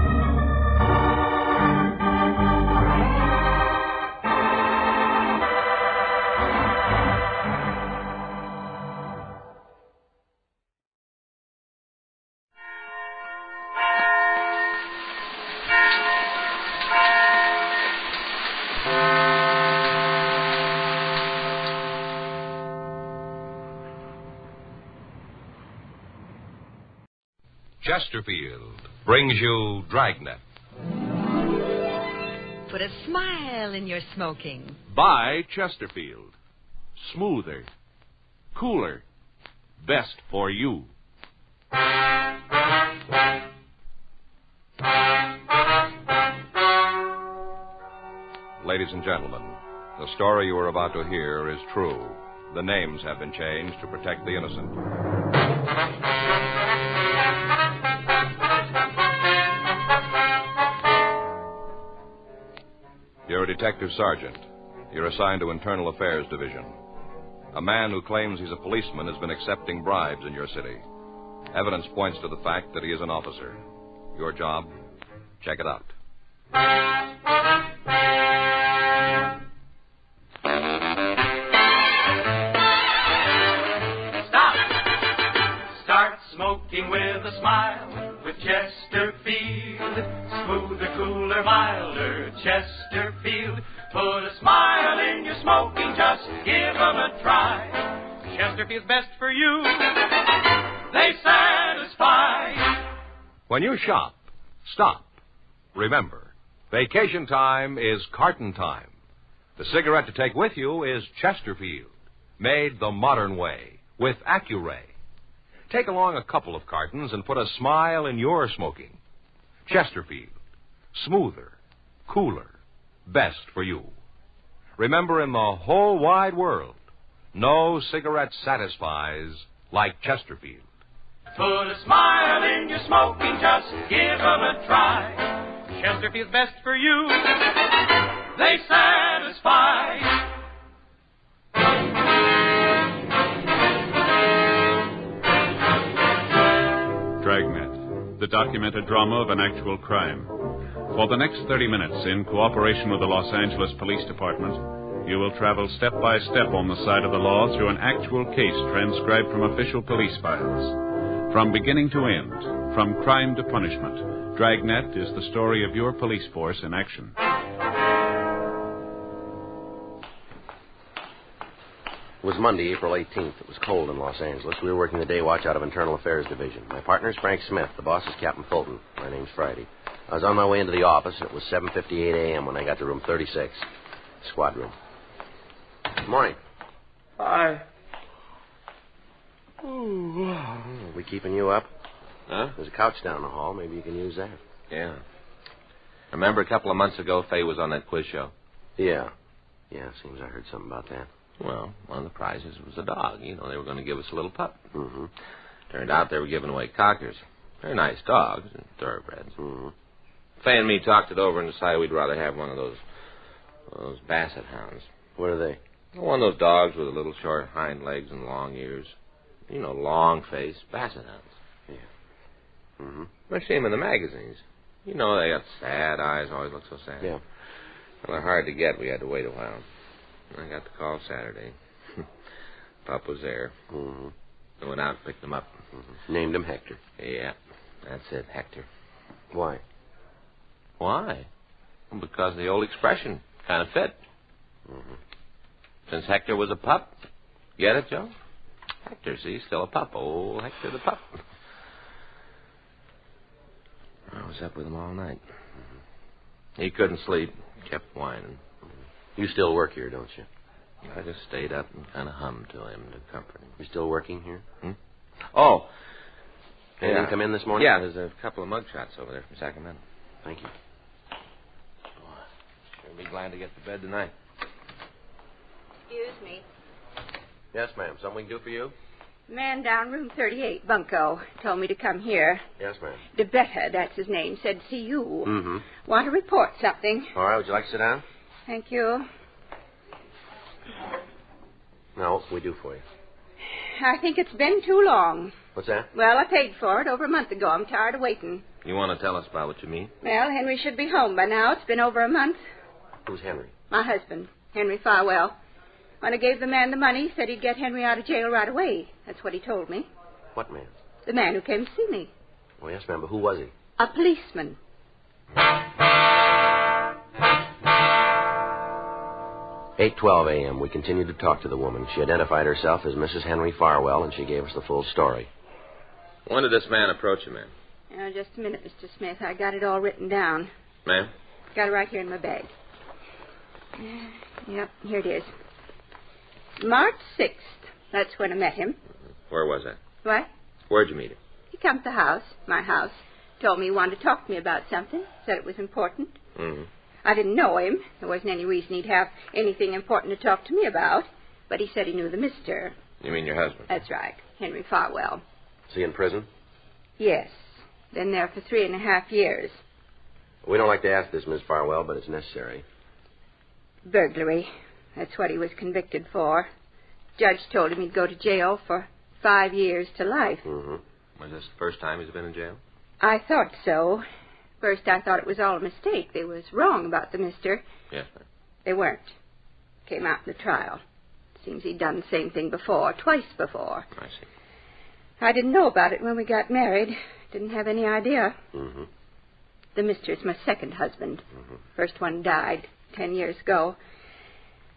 Chesterfield brings you Dragnet. Put a smile in your smoking. Buy Chesterfield. Smoother. Cooler. Best for you. Ladies and gentlemen, The story you are about to hear is true. The names have been changed to protect the innocent. You're a detective sergeant. You're assigned to Internal Affairs Division. A man who claims he's a policeman has been accepting bribes in your city. Evidence points to the fact that he is an officer. Your job? Check it out. Stop! Start smoking with a smile with Chesterfield. Smoother, cooler, milder Chesterfield. Put a smile in your smoking, just give 'em a try. Chesterfield's best for you. They satisfy. When you shop, stop. Remember, vacation time is carton time. The cigarette to take with you is Chesterfield, made the modern way, with Accuray. Take along a couple of cartons and put a smile in your smoking. Chesterfield, smoother, cooler, best for you. Remember, in the whole wide world, no cigarette satisfies like Chesterfield. Put a smile in your smoking, just give 'em a try. Chesterfield's best for you. They satisfy. Dragnet, the documented drama of an actual crime. For the next 30 minutes, in cooperation with the Los Angeles Police Department, you will travel step by step on the side of the law through an actual case transcribed from official police files. From beginning to end, from crime to punishment, Dragnet is the story of your police force in action. It was Monday, April 18th. It was cold in Los Angeles. We were working the day watch out of Internal Affairs Division. My partner's Frank Smith. The boss is Captain Fulton. My name's Friday. I was on my way into the office, and it was 7:58 a.m. when I got to room 36, squad room. Good morning. Hi. Are we keeping you up? Huh? There's a couch down the hall. Maybe you can use that. Yeah. Remember a couple of months ago, Faye was on that quiz show? Yeah. Yeah, seems I heard something about that. Well, one of the prizes was a dog. You know, they were going to give us a little pup. Mm-hmm. Turned out they were giving away cockers. Very nice dogs, and thoroughbreds. Mm-hmm. Faye and me talked it over and decided we'd rather have one of those basset hounds. What are they? One of those dogs with the little short hind legs and long ears. You know, long face, basset hounds. Yeah. Mm-hmm. I see them in the magazines. You know, they got sad eyes, always look so sad. Yeah. Well, they're hard to get. We had to wait a while. I got the call Saturday. Pup was there. Mm-hmm. I went out and picked him up. Mm-hmm. Named him Hector. Yeah, that's it, Hector. Why? Why? Well, because the old expression kind of fit. Mm-hmm. Since Hector was a pup. Get it, Joe? Hector, see, still a pup. Oh, Hector the pup. I was up with him all night. He couldn't sleep. Kept whining. You still work here, don't you? I just stayed up and kind of hummed to him to comfort him. You still working here? Oh. Anything come in this morning? Yeah, there's a couple of mug shots over there from Sacramento. Thank you. You'll be glad to get to bed tonight. Excuse me. Yes, ma'am. Something we can do for you? Man down room 38, Bunko, told me to come here. Yes, ma'am. DeBetta, that's his name, said see you. Mm-hmm. Want to report something. All right, would you like to sit down? Thank you. No, what can we do for you? I think it's been too long. What's that? Well, I paid for it over a month ago. I'm tired of waiting. You want to tell us about what you mean? Well, Henry should be home by now. It's been over a month. Who's Henry? My husband, Henry Farwell. When I gave the man the money, he said he'd get Henry out of jail right away. That's what he told me. What man? The man who came to see me. Oh, yes, ma'am, but who was he? A policeman. 8:12 a.m. We continued to talk to the woman. She identified herself as Mrs. Henry Farwell, and she gave us the full story. When did this man approach you, ma'am? Just a minute, Mr. Smith. I got it all written down. Ma'am? Got it right here in my bag. Yep, here it is. March 6th. That's when I met him. Where was that? What? Where'd you meet him? He come to the house, my house. Told me he wanted to talk to me about something. Said it was important. Mm-hmm. I didn't know him. There wasn't any reason he'd have anything important to talk to me about. But he said he knew the mister. You mean your husband? That's right, Henry Farwell. Is he in prison? Yes. Been there for 3.5 years. We don't like to ask this, Miss Farwell, but it's necessary. Burglary. That's what he was convicted for. Judge told him he'd go to jail for 5 years to life. Was this the first time he's been in jail? I thought so. First, I thought it was all a mistake. They was wrong about the mister. Yes, ma'am. They weren't. Came out in the trial. Seems he'd done the same thing before, twice before. I see. I didn't know about it when we got married. Didn't have any idea. The mister's my second husband. First one died 10 years ago.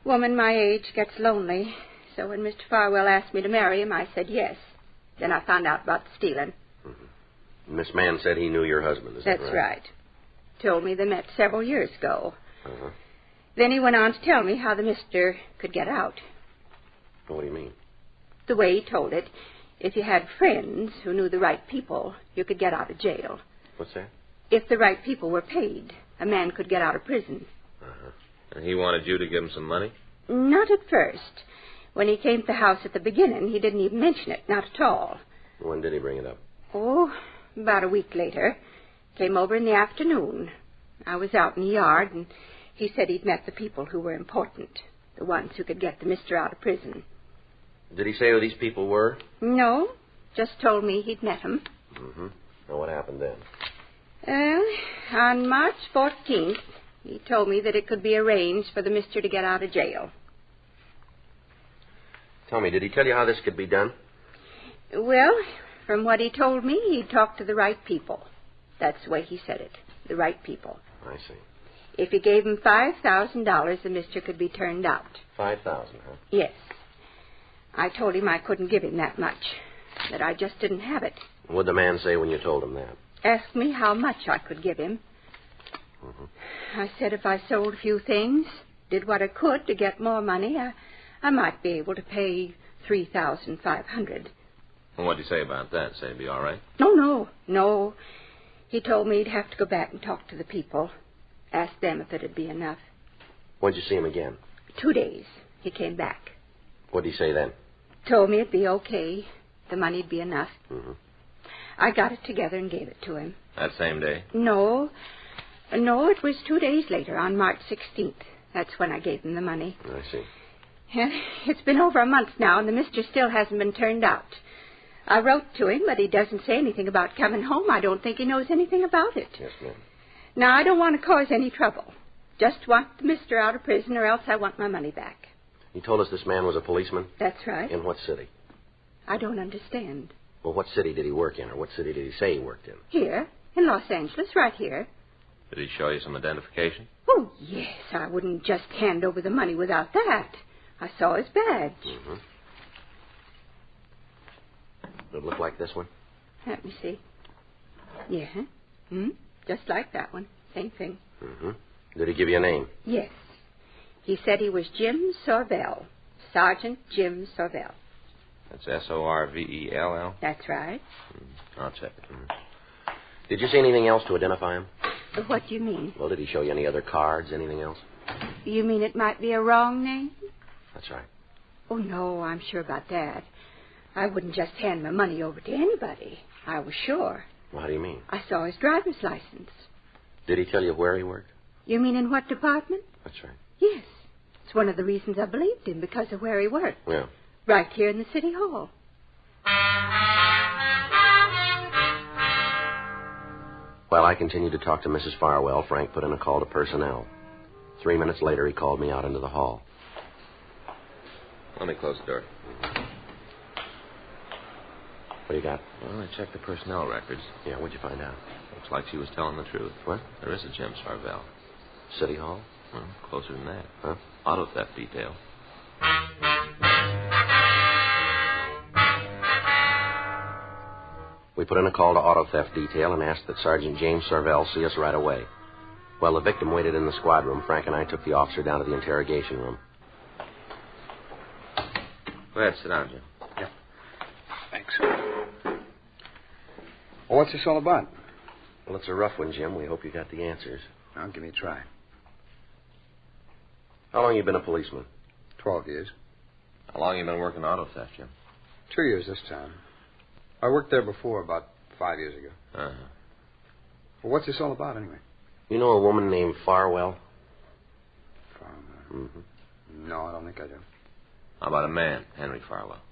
Woman my age gets lonely. So when Mr. Farwell asked me to marry him, I said yes. Then I found out about the stealing. This man said he knew your husband, is that right? That's right. Told me they met several years ago. Then he went on to tell me how the mister could get out. What do you mean? The way he told it, if you had friends who knew the right people, you could get out of jail. What's that? If the right people were paid, a man could get out of prison. And he wanted you to give him some money? Not at first. When he came to the house at the beginning, he didn't even mention it, not at all. When did he bring it up? Oh, about a week later. Came over in the afternoon. I was out in the yard, and he said he'd met the people who were important, the ones who could get the mister out of prison. Did he say who these people were? No, just told me he'd met them. Now, what happened then? On March 14th, he told me that it could be arranged for the mister to get out of jail. Tell me, did he tell you how this could be done? Well, from what he told me, he talked to the right people. That's the way he said it, the right people. I see. If he gave him $5,000, the mister could be turned out. 5,000, huh? Yes. I told him I couldn't give him that much, that I just didn't have it. What'd the man say when you told him that? Asked me how much I could give him. I said if I sold a few things, did what I could to get more money, I might be able to pay $3,500. And what'd he say about that? Say it'd be all right? No. He told me he'd have to go back and talk to the people. Ask them if it'd be enough. When'd you see him again? 2 days. He came back. What'd he say then? Told me it'd be okay. The money'd be enough. I got it together and gave it to him. That same day? No, it was 2 days later, on March 16th. That's when I gave him the money. I see. It's been over a month now, and the mister still hasn't been turned out. I wrote to him, but he doesn't say anything about coming home. I don't think he knows anything about it. Yes, ma'am. Now, I don't want to cause any trouble. Just want the mister out of prison, or else I want my money back. He told us this man was a policeman? That's right. In what city? I don't understand. Well, what city did he work in, or what city did he say he worked in? Here, in Los Angeles, right here. Did he show you some identification? Oh, yes. I wouldn't just hand over the money without that. I saw his badge. Does it look like this one? Let me see. Yeah. Just like that one. Same thing. Did he give you a name? Yes. He said he was Jim Sorvell. Sergeant Jim Sorvell. That's S-O-R-V-E-L-L? That's right. I'll check it. Did you see anything else to identify him? What do you mean? Well, did he show you any other cards, anything else? You mean it might be a wrong name? That's right. Oh, no, I'm sure about that. I wouldn't just hand my money over to anybody. I was sure. Well, how do you mean? I saw his driver's license. Did he tell you where he worked? You mean in what department? That's right. Yes. It's one of the reasons I believed him, because of where he worked. Yeah. Right here in the city hall. While I continued to talk to Mrs. Farwell, Frank put in a call to personnel. 3 minutes later, he called me out into the hall. Let me close the door. What do you got? Well, I checked the personnel records. Yeah, what'd you find out? Looks like she was telling the truth. What? There is a Jim Sorvell. City Hall? Well, closer than that. Huh? Auto theft detail. We put in a call to auto theft detail and asked that Sergeant James Sorvell see us right away. While the victim waited in the squad room, Frank and I took the officer down to the interrogation room. Go ahead, sit down, Jim. Yeah. Thanks. Well, what's this all about? Well, it's a rough one, Jim. We hope you got the answers. I'll give me a try. How long you been a policeman? 12 years. How long you been working auto theft, Jim? 2 years this time. I worked there before, about 5 years ago. Uh-huh. Well, what's this all about, anyway? You know a woman named Farwell? Farwell? Mm-hmm. No, I don't think I do. How about a man, Henry Farwell?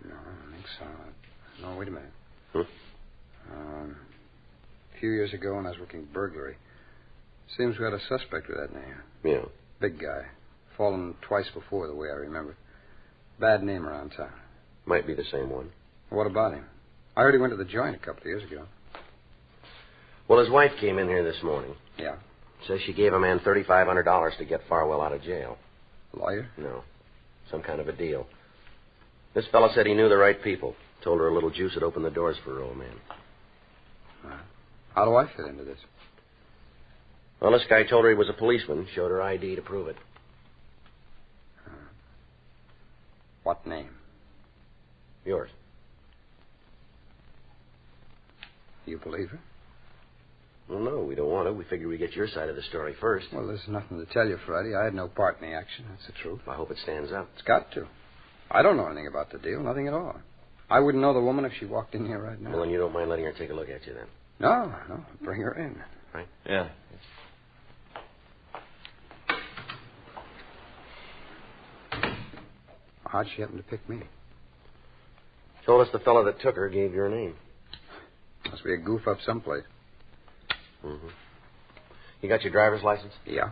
No, I don't think so. No, wait a minute. A few years ago when I was working burglary, seems we had a suspect with that name. Yeah. Big guy. Fallen twice before, the way I remember. Bad name around town. Might be the same one. What about him? I heard he went to the joint a couple of years ago. Well, his wife came in here this morning. Yeah. Says she gave a man $3,500 to get Farwell out of jail. Lawyer? No. Some kind of a deal. This fella said he knew the right people. Told her a little juice would open the doors for her old man. How do I fit into this? Well, this guy told her he was a policeman. Showed her ID to prove it. What name? Yours. You believe her? Well, no, we don't want to. We figured we'd get your side of the story first. Well, there's nothing to tell you, Friday. I had no part in the action. That's the truth. I hope it stands up. It's got to. I don't know anything about the deal. Nothing at all. I wouldn't know the woman if she walked in here right now. Well, then you don't mind letting her take a look at you, then? No. Bring her in. Right? Yeah. How'd she happen to pick me? Told us the fellow that took her gave your name. Must be a goof up someplace. Mm-hmm. You got your driver's license? Yeah.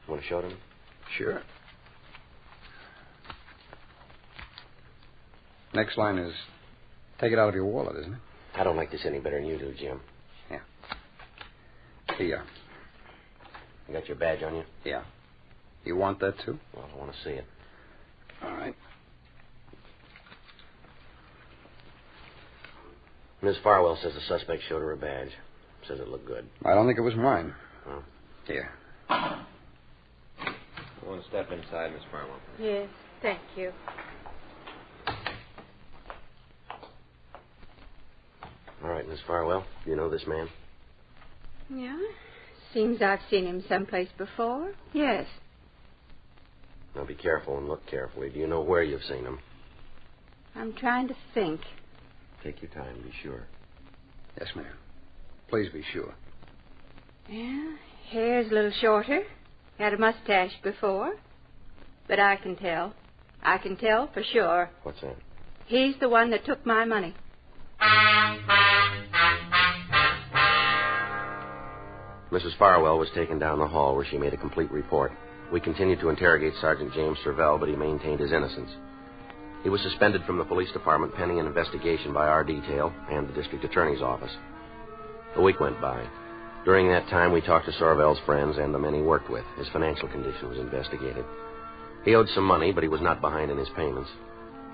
Want to show it him? Sure. Next line is, take it out of your wallet, isn't it? I don't like this any better than you do, Jim. Yeah. Here. You got your badge on you? Yeah. You want that, too? Well, I want to see it. All right. Ms. Farwell says the suspect showed her a badge. Says it looked good. I don't think it was mine. Oh. Here. I want to step inside, Miss Farwell. Yes, thank you. All right, Miss Farwell, you know this man? Yeah? Seems I've seen him someplace before. Yes. Now be careful and look carefully. Do you know where you've seen him? I'm trying to think. Take your time, be sure. Yes, ma'am. Please be sure. Yeah, hair's a little shorter. Had a mustache before. But I can tell. I can tell for sure. What's that? He's the one that took my money. Mrs. Farwell was taken down the hall where she made a complete report. We continued to interrogate Sergeant James Servell, but he maintained his innocence. He was suspended from the police department pending an investigation by our detail and the district attorney's office. A week went by. During that time, we talked to Servell's friends and the men he worked with. His financial condition was investigated. He owed some money, but he was not behind in his payments.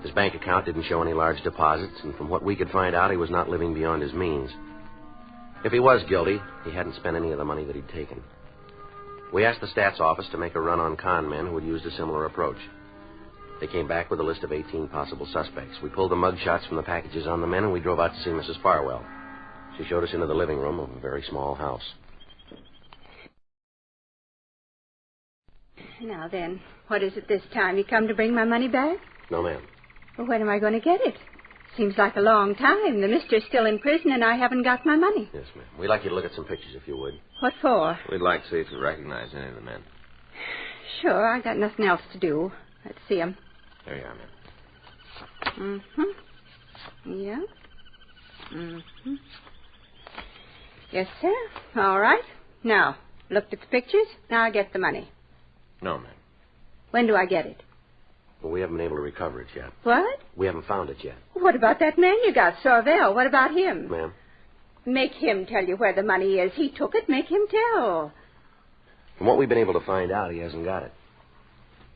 His bank account didn't show any large deposits, and from what we could find out, he was not living beyond his means. If he was guilty, he hadn't spent any of the money that he'd taken. We asked the stats office to make a run on con men who had used a similar approach. They came back with a list of 18 possible suspects. We pulled the mug shots from the packages on the men, and we drove out to see Mrs. Farwell. She showed us into the living room of a very small house. Now then, what is it this time? You come to bring my money back? No, ma'am. Well, when am I going to get it? Seems like a long time. The mister's still in prison, and I haven't got my money. Yes, ma'am. We'd like you to look at some pictures, if you would. What for? We'd like to see if you recognize any of the men. Sure, I got nothing else to do. Let's see 'em. There you are, ma'am. Mm-hmm. Yeah. Mm-hmm. Yes, sir. All right. Now, looked at the pictures. Now I get the money. No, ma'am. When do I get it? Well, we haven't been able to recover it yet. What? We haven't found it yet. What about that man you got, Sorvell? What about him? Ma'am? Make him tell you where the money is. He took it. Make him tell. From what we've been able to find out, he hasn't got it.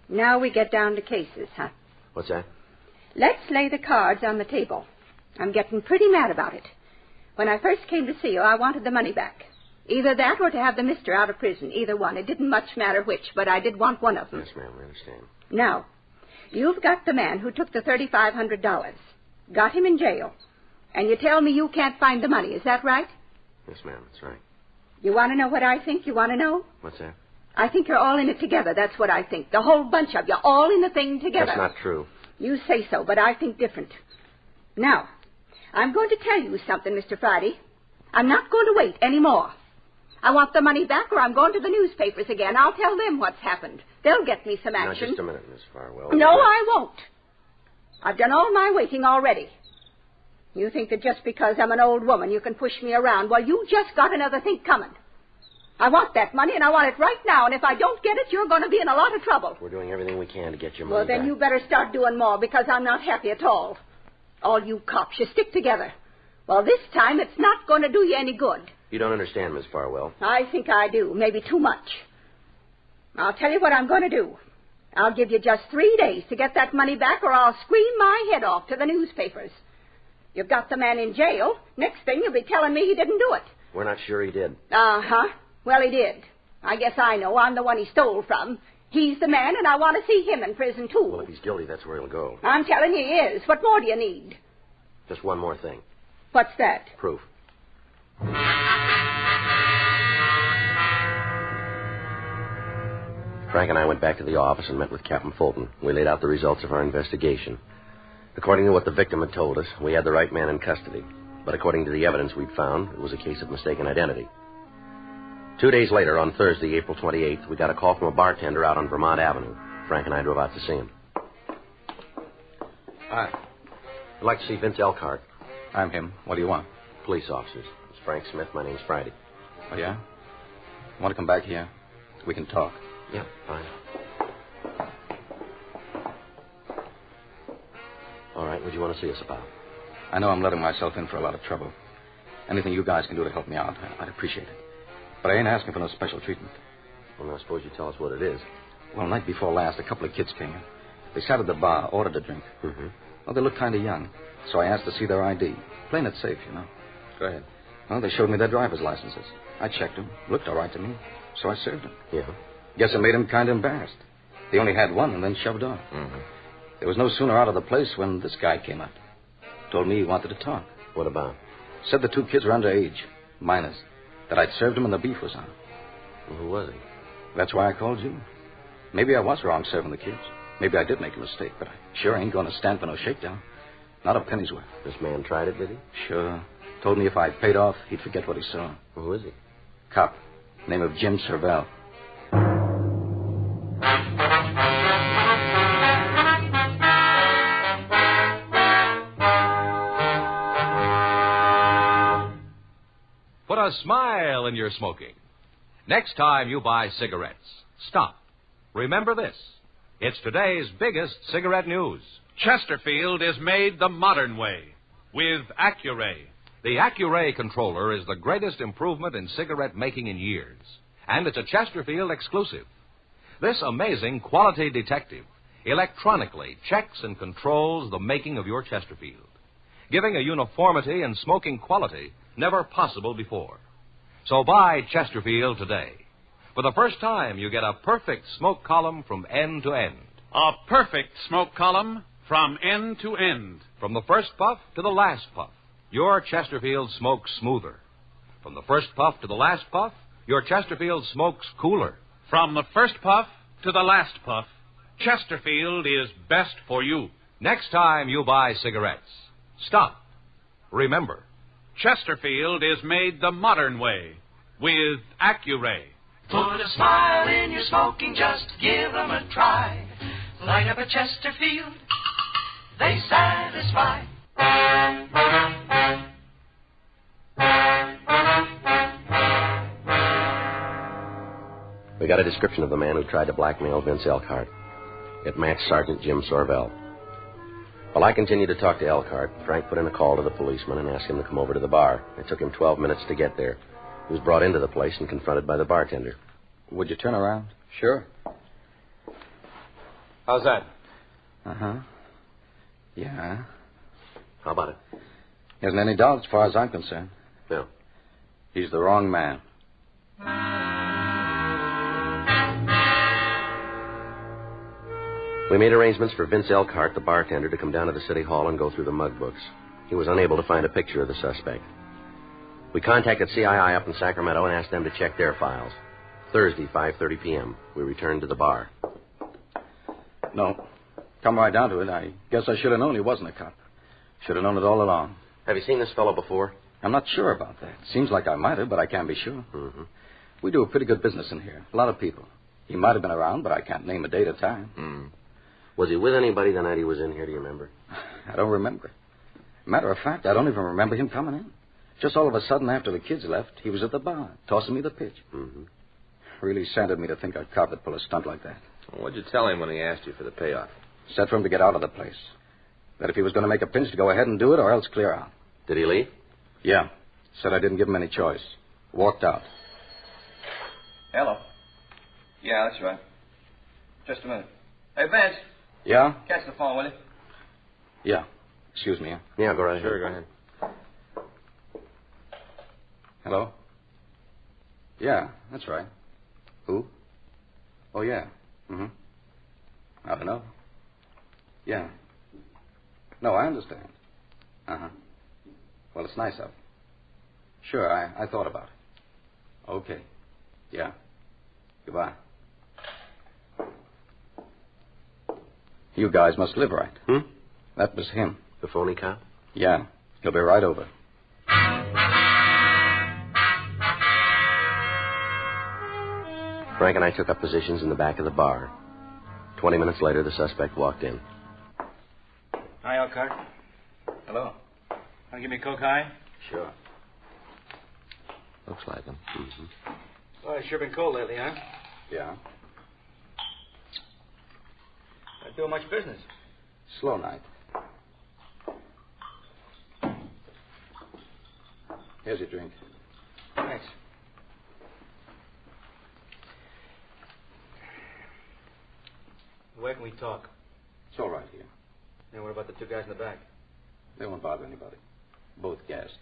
Now we get down to cases, huh? What's that? Let's lay the cards on the table. I'm getting pretty mad about it. When I first came to see you, I wanted the money back. Either that or to have the mister out of prison. Either one. It didn't much matter which, but I did want one of them. Yes, ma'am, I understand. Now, you've got the man who took the $3,500. Got him in jail. And you tell me you can't find the money. Is that right? Yes, ma'am, that's right. You want to know what I think? You want to know? What's that? I think you're all in it together. That's what I think. The whole bunch of you, all in the thing together. That's not true. You say so, but I think different. Now, I'm going to tell you something, Mr. Friday. I'm not going to wait any more. I want the money back, or I'm going to the newspapers again. I'll tell them what's happened. They'll get me some action. Now, just a minute, Miss Farwell. No, I won't. I've done all my waiting already. You think that just because I'm an old woman you can push me around. Well, you just got another thing coming. I want that money, and I want it right now, and if I don't get it, you're going to be in a lot of trouble. We're doing everything we can to get your money Well, then back. you better start doing more, because I'm not happy at all. All you cops, you stick together. Well, this time it's not going to do you any good. You don't understand, Miss Farwell. I think I do, maybe too much. I'll tell you what I'm going to do. I'll give you just 3 days to get that money back, or I'll scream my head off to the newspapers. You've got the man in jail. Next thing, you'll be telling me he didn't do it. We're not sure he did. Uh-huh. Well, he did. I guess I know. I'm the one he stole from. He's the man, and I want to see him in prison, too. Well, if he's guilty, that's where he'll go. I'm telling you he is. What more do you need? Just one more thing. What's that? Proof. Frank and I went back to the office and met with Captain Fulton. We laid out the results of our investigation. According to what the victim had told us, we had the right man in custody. But according to the evidence we'd found, it was a case of mistaken identity. 2 days later, on Thursday, April 28th, we got a call from a bartender out on Vermont Avenue. Frank and I drove out to see him. Hi. I'd like to see Vince Elkhart. I'm him. What do you want? Police officers. It's Frank Smith. My name's Friday. Oh, yeah? Want to come back here? We can talk. Yeah, fine. All right, what do you want to see us about? I know I'm letting myself in for a lot of trouble. Anything you guys can do to help me out, I'd appreciate it. But I ain't asking for no special treatment. Well, now, suppose you tell us what it is. Well, night before last, a couple of kids came in. They sat at the bar, ordered a drink. Mm-hmm. Well, they looked kind of young, so I asked to see their ID. Playing it safe, you know. Go ahead. Well, they showed me their driver's licenses. I checked them. Looked all right to me, so I served them. Yeah? Guess it made them kind of embarrassed. They only had one and then shoved off. Mm-hmm. They was no sooner out of the place when this guy came up. Told me he wanted to talk. What about? Said the two kids were underage, minors. That I'd served them and the beef was on. Well, who was he? That's why I called you. Maybe I was wrong serving the kids. Maybe I did make a mistake, but I sure ain't going to stand for no shakedown. Not a penny's worth. This man tried it, did he? Sure. Told me if I paid off, he'd forget what he saw. Well, who is he? Cop. Name of Jim Servell. Put a smile in your smoking. Next time you buy cigarettes, stop. Remember this. It's today's biggest cigarette news. Chesterfield is made the modern way with Accuray. The Accuray controller is the greatest improvement in cigarette making in years. And it's a Chesterfield exclusive. This amazing quality detective electronically checks and controls the making of your Chesterfield, giving a uniformity and smoking quality never possible before. So buy Chesterfield today. For the first time, you get a perfect smoke column from end to end. A perfect smoke column from end to end. From the first puff to the last puff, your Chesterfield smokes smoother. From the first puff to the last puff, your Chesterfield smokes cooler. From the first puff to the last puff, Chesterfield is best for you. Next time you buy cigarettes, stop. Remember, Chesterfield is made the modern way with Accuray. Put a smile in your smoking, just give them a try. Light up a Chesterfield, they satisfy. We got a description of the man who tried to blackmail Vince Elkhart. It matched Sergeant Jim Sorvell. While I continued to talk to Elkhart, Frank put in a call to the policeman and asked him to come over to the bar. It took him 12 minutes to get there. He was brought into the place and confronted by the bartender. Would you turn around? Sure. How's that? Uh-huh. Yeah. How about it? Isn't any doubt as far as I'm concerned. No. He's the wrong man. We made arrangements for Vince Elkhart, the bartender, to come down to the city hall and go through the mug books. He was unable to find a picture of the suspect. We contacted CII up in Sacramento and asked them to check their files. Thursday, 5:30 p.m. We returned to the bar. No. Come right down to it, I guess I should have known he wasn't a cop. Should have known it all along. Have you seen this fellow before? I'm not sure about that. Seems like I might have, but I can't be sure. Mm-hmm. We do a pretty good business in here. A lot of people. He might have been around, but I can't name a date or time. Mm. Was he with anybody the night he was in here, do you remember? I don't remember. Matter of fact, I don't even remember him coming in. Just all of a sudden, after the kids left, he was at the bar, tossing me the pitch. Mm-hmm. Really saddened me to think a cop would pull a stunt like that. What'd you tell him when he asked you for the payoff? Said for him to get out of the place. That if he was going to make a pinch, to go ahead and do it, or else clear out. Did he leave? Yeah. Said I didn't give him any choice. Walked out. Hello. Yeah, that's right. Just a minute. Hey, Vince. Yeah? Catch the phone, will you? Yeah. Excuse me. Yeah, go right ahead. Sure, go ahead. Hello? Yeah, that's right. Who? Oh, yeah. Mm-hmm. I don't know. Yeah. No, I understand. Uh-huh. Well, it's nice of him. Sure, I thought about it. Okay. Yeah. Goodbye. You guys must live right. That was him. The phony cop? Yeah. He'll be right over. Frank and I took up positions in the back of the bar. 20 minutes later, the suspect walked in. Hi, Elkhart. Hello. Want to give me a Coke High? Sure. Looks like him. Mm-hmm. Well, it's sure been cold lately, huh? Yeah. Not doing much business. Slow night. Here's your drink. Thanks. Where can we talk? It's all right here. And what about the two guys in the back? They won't bother anybody. Both gassed.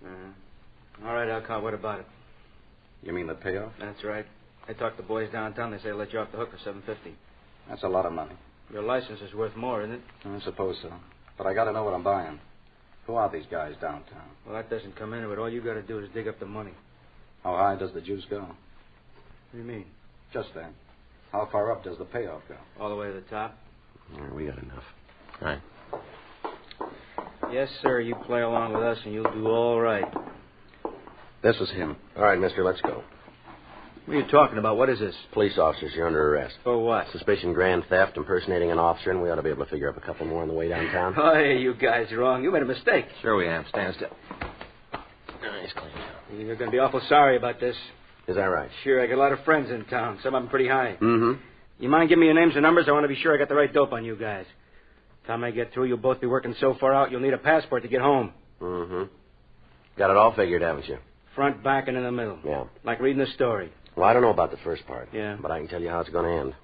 All right, Alcott, what about it? You mean the payoff? That's right. I talked to the boys downtown. They say they'll let you off the hook for $750. That's a lot of money. Your license is worth more, isn't it? I suppose so. But I got to know what I'm buying. Who are these guys downtown? Well, that doesn't come into it. All you got to do is dig up the money. How high does the juice go? What do you mean? Just that. How far up does the payoff go? All the way to the top? Yeah, we got enough. All right. Yes, sir. You play along with us and you'll do all right. This is him. All right, mister, let's go. What are you talking about? What is this? Police officers, you're under arrest. For what? Suspicion grand theft, impersonating an officer, and we ought to be able to figure up a couple more on the way downtown. Oh, hey, you guys are wrong. You made a mistake. Sure we have. Stand still. Nice, clean. You're going to be awful sorry about this. Is that right? Sure, I got a lot of friends in town. Some of them pretty high. Mm-hmm. You mind giving me your names and numbers? I want to be sure I got the right dope on you guys. Time I get through, you'll both be working so far out, you'll need a passport to get home. Mm-hmm. Got it all figured, haven't you? Front, back, and in the middle. Yeah. Like reading a story. Well, I don't know about the first part. Yeah. But I can tell you how it's going to end.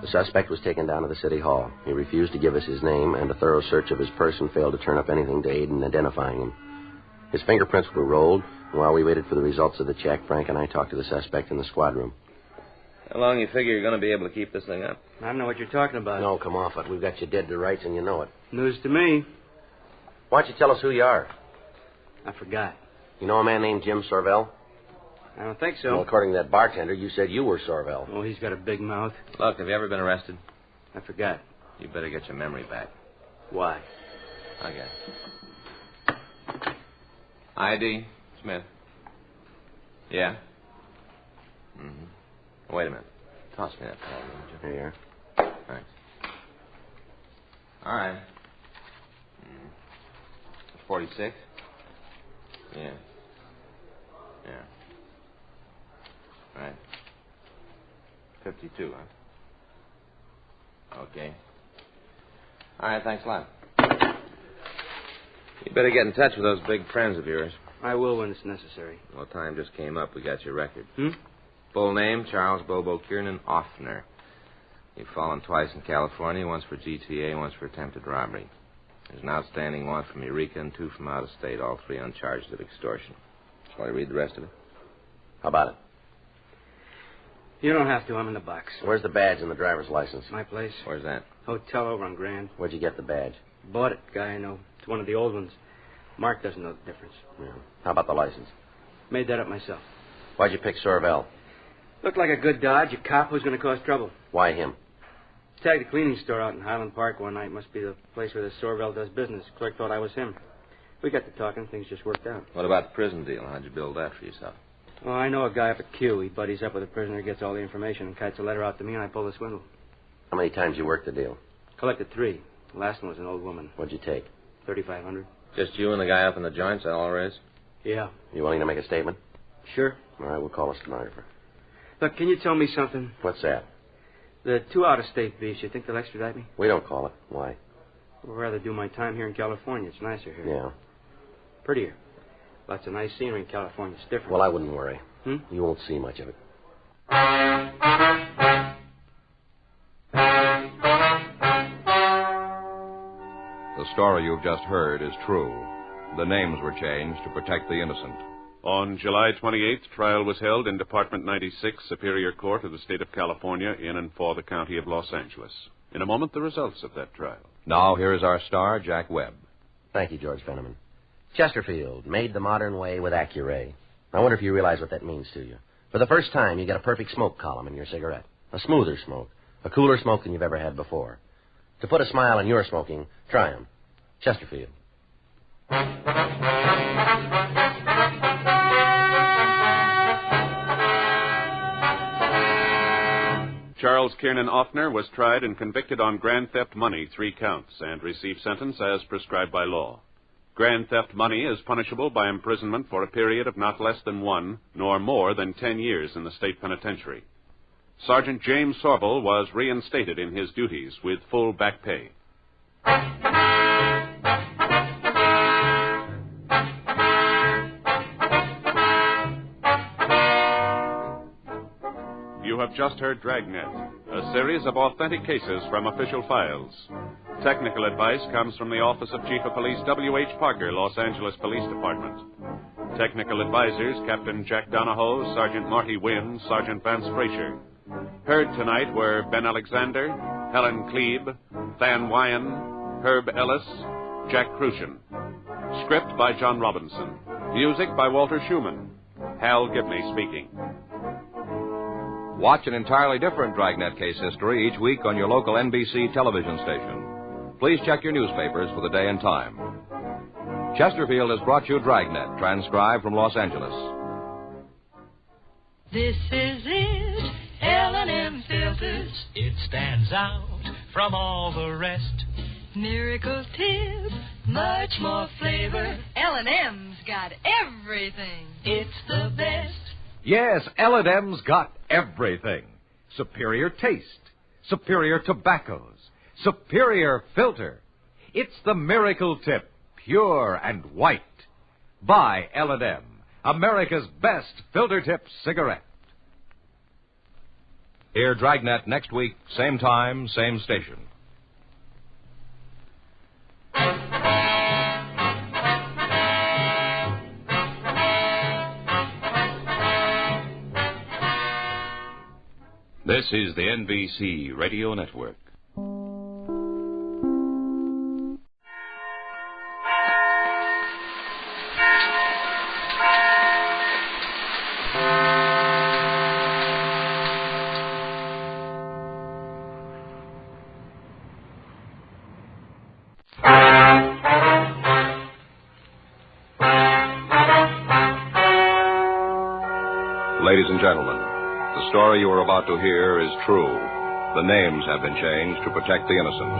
The suspect was taken down to the city hall. He refused to give us his name, and a thorough search of his person failed to turn up anything to aid in identifying him. His fingerprints were rolled, and while we waited for the results of the check, Frank and I talked to the suspect in the squad room. How long you figure you're going to be able to keep this thing up? I don't know what you're talking about. No, come off it. We've got you dead to rights, and you know it. News to me. Why don't you tell us who you are? I forgot. You know a man named Jim Sorvell? I don't think so. Well, according to that bartender, you said you were Sorvell. Oh, he's got a big mouth. Look, have you ever been arrested? I forgot. You better get your memory back. Why? Okay. ID, Smith. Yeah? Mm-hmm. Wait a minute. Toss me that pad, would you? Here you are. Thanks. All right. 46? Yeah. Yeah. Right. 52, huh? Okay. All right, thanks a lot. You better get in touch with those big friends of yours. I will when it's necessary. Well, time just came up. We got your record. Hmm? Full name, Charles Bobo Kiernan Offner. You've fallen twice in California, once for GTA, once for attempted robbery. There's an outstanding warrant from Eureka and 2 from out of state, all 3 on charges of extortion. Shall I read the rest of it? How about it? You don't have to. I'm in the box. Where's the badge and the driver's license? My place. Where's that? Hotel over on Grand. Where'd you get the badge? Bought it. Guy I know. It's one of the old ones. Mark doesn't know the difference. Yeah. How about the license? Made that up myself. Why'd you pick Sorvell? Looked like a good dodge, a cop who's going to cause trouble. Why him? Tagged a cleaning store out in Highland Park one night. Must be the place where the Sorvell does business. Clerk thought I was him. We got to talking. Things just worked out. What about the prison deal? How'd you build that for yourself? Well, I know a guy up at Q. He buddies up with a prisoner, gets all the information, and kites a letter out to me, and I pull the swindle. How many times you worked the deal? Collected 3. The last one was an old woman. What'd you take? $3,500. Just you and the guy up in the joints, that all there is? Yeah. You willing to make a statement? Sure. All right, we'll call a stenographer. Look, can you tell me something? What's that? The 2 out-of-state beefs, you think they'll extradite me? We don't call it. Why? I'd rather do my time here in California. It's nicer here. Yeah. Prettier. Lots of nice scenery in California. It's different. Well, I wouldn't worry. Hmm? You won't see much of it. The story you've just heard is true. The names were changed to protect the innocent. On July 28th, trial was held in Department 96, Superior Court of the State of California, in and for the County of Los Angeles. In a moment, the results of that trial. Now, here is our star, Jack Webb. Thank you, George Fenneman. Chesterfield, made the modern way with Accuray. I wonder if you realize what that means to you. For the first time, you get a perfect smoke column in your cigarette. A smoother smoke. A cooler smoke than you've ever had before. To put a smile on your smoking, try 'em. Chesterfield. Charles Kiernan Offner was tried and convicted on grand theft money, 3 counts, and received sentence as prescribed by law. Grand theft money is punishable by imprisonment for a period of not less than 1, nor more than 10 years in the state penitentiary. Sergeant James Sorvell was reinstated in his duties with full back pay. You have just heard Dragnet, a series of authentic cases from official files. Technical advice comes from the Office of Chief of Police W.H. Parker, Los Angeles Police Department. Technical advisors, Captain Jack Donahoe, Sergeant Marty Wynn, Sergeant Vance Frazier. Heard tonight were Ben Alexander, Helen Klebe, Than Wyan, Herb Ellis, Jack Crucian. Script by John Robinson. Music by Walter Schumann. Hal Gibney speaking. Watch an entirely different Dragnet case history each week on your local NBC television station. Please check your newspapers for the day and time. Chesterfield has brought you Dragnet, transcribed from Los Angeles. This is it, L&M Filters. It stands out from all the rest. Miracle tip, much more flavor. L&M's got everything. It's the best. Yes, L&M's got everything. Superior taste, superior tobaccos, superior filter. It's the miracle tip, pure and white. Buy L&M, America's best filter tip cigarette. Hear Dragnet next week, same time, same station. This is the NBC Radio Network. Ladies and gentlemen, the story you are about to hear is true. The names have been changed to protect the innocent.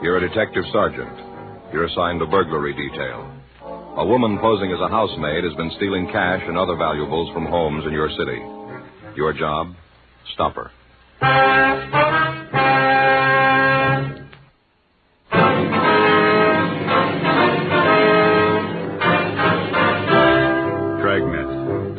You're a detective sergeant. You're assigned a burglary detail. A woman posing as a housemaid has been stealing cash and other valuables from homes in your city. Your job? Stop her.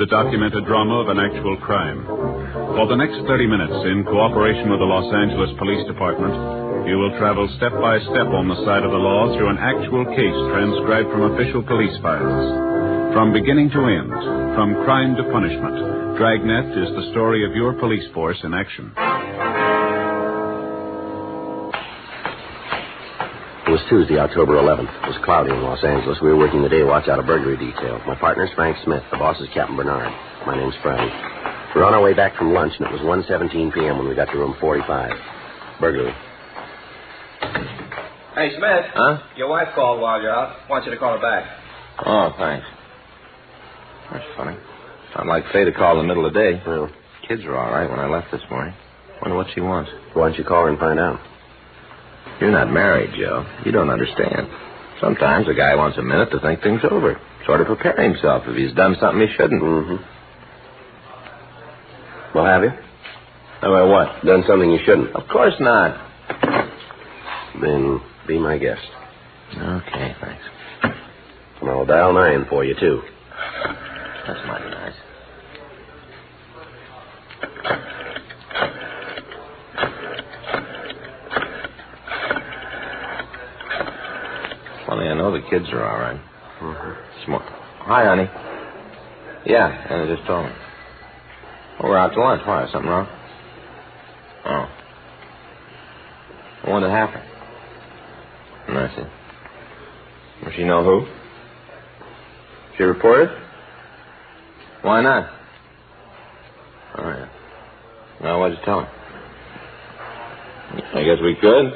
The documented drama of an actual crime. For the next 30 minutes, in cooperation with the Los Angeles Police Department, you will travel step by step on the side of the law through an actual case transcribed from official police files. From beginning to end, from crime to punishment, Dragnet is the story of your police force in action. It was Tuesday, October 11th. It was cloudy in Los Angeles. We were working the day watch out of burglary detail. My partner's Frank Smith. The boss is Captain Bernard. My name's Frank. We were on our way back from lunch, and it was 1:17 p.m. when we got to room 45. Burglary. Hey, Smith. Huh? Your wife called while you're out. Wants you to call her back. Oh, thanks. That's funny. Sounded like Faye to call in the middle of the day. Well, kids are all right when I left this morning. Wonder what she wants. Why don't you call her and find out? You're not married, Joe. You don't understand. Sometimes a guy wants a minute to think things over. Sort of prepare himself if he's done something he shouldn't. Mm-hmm. Well, have you? About what? Done something you shouldn't. Of course not. Then be my guest. Okay, thanks. And I'll dial 9 for you, too. That's mighty nice. Funny, I know the kids are all right. Smart. Hi, honey. Yeah, Anna just told me. Oh, we're out to lunch. Why? Something wrong? Oh. What did happen? I see. Does she know who? She reported? Why not? Oh, yeah. Well, what'd you tell her? I guess we could.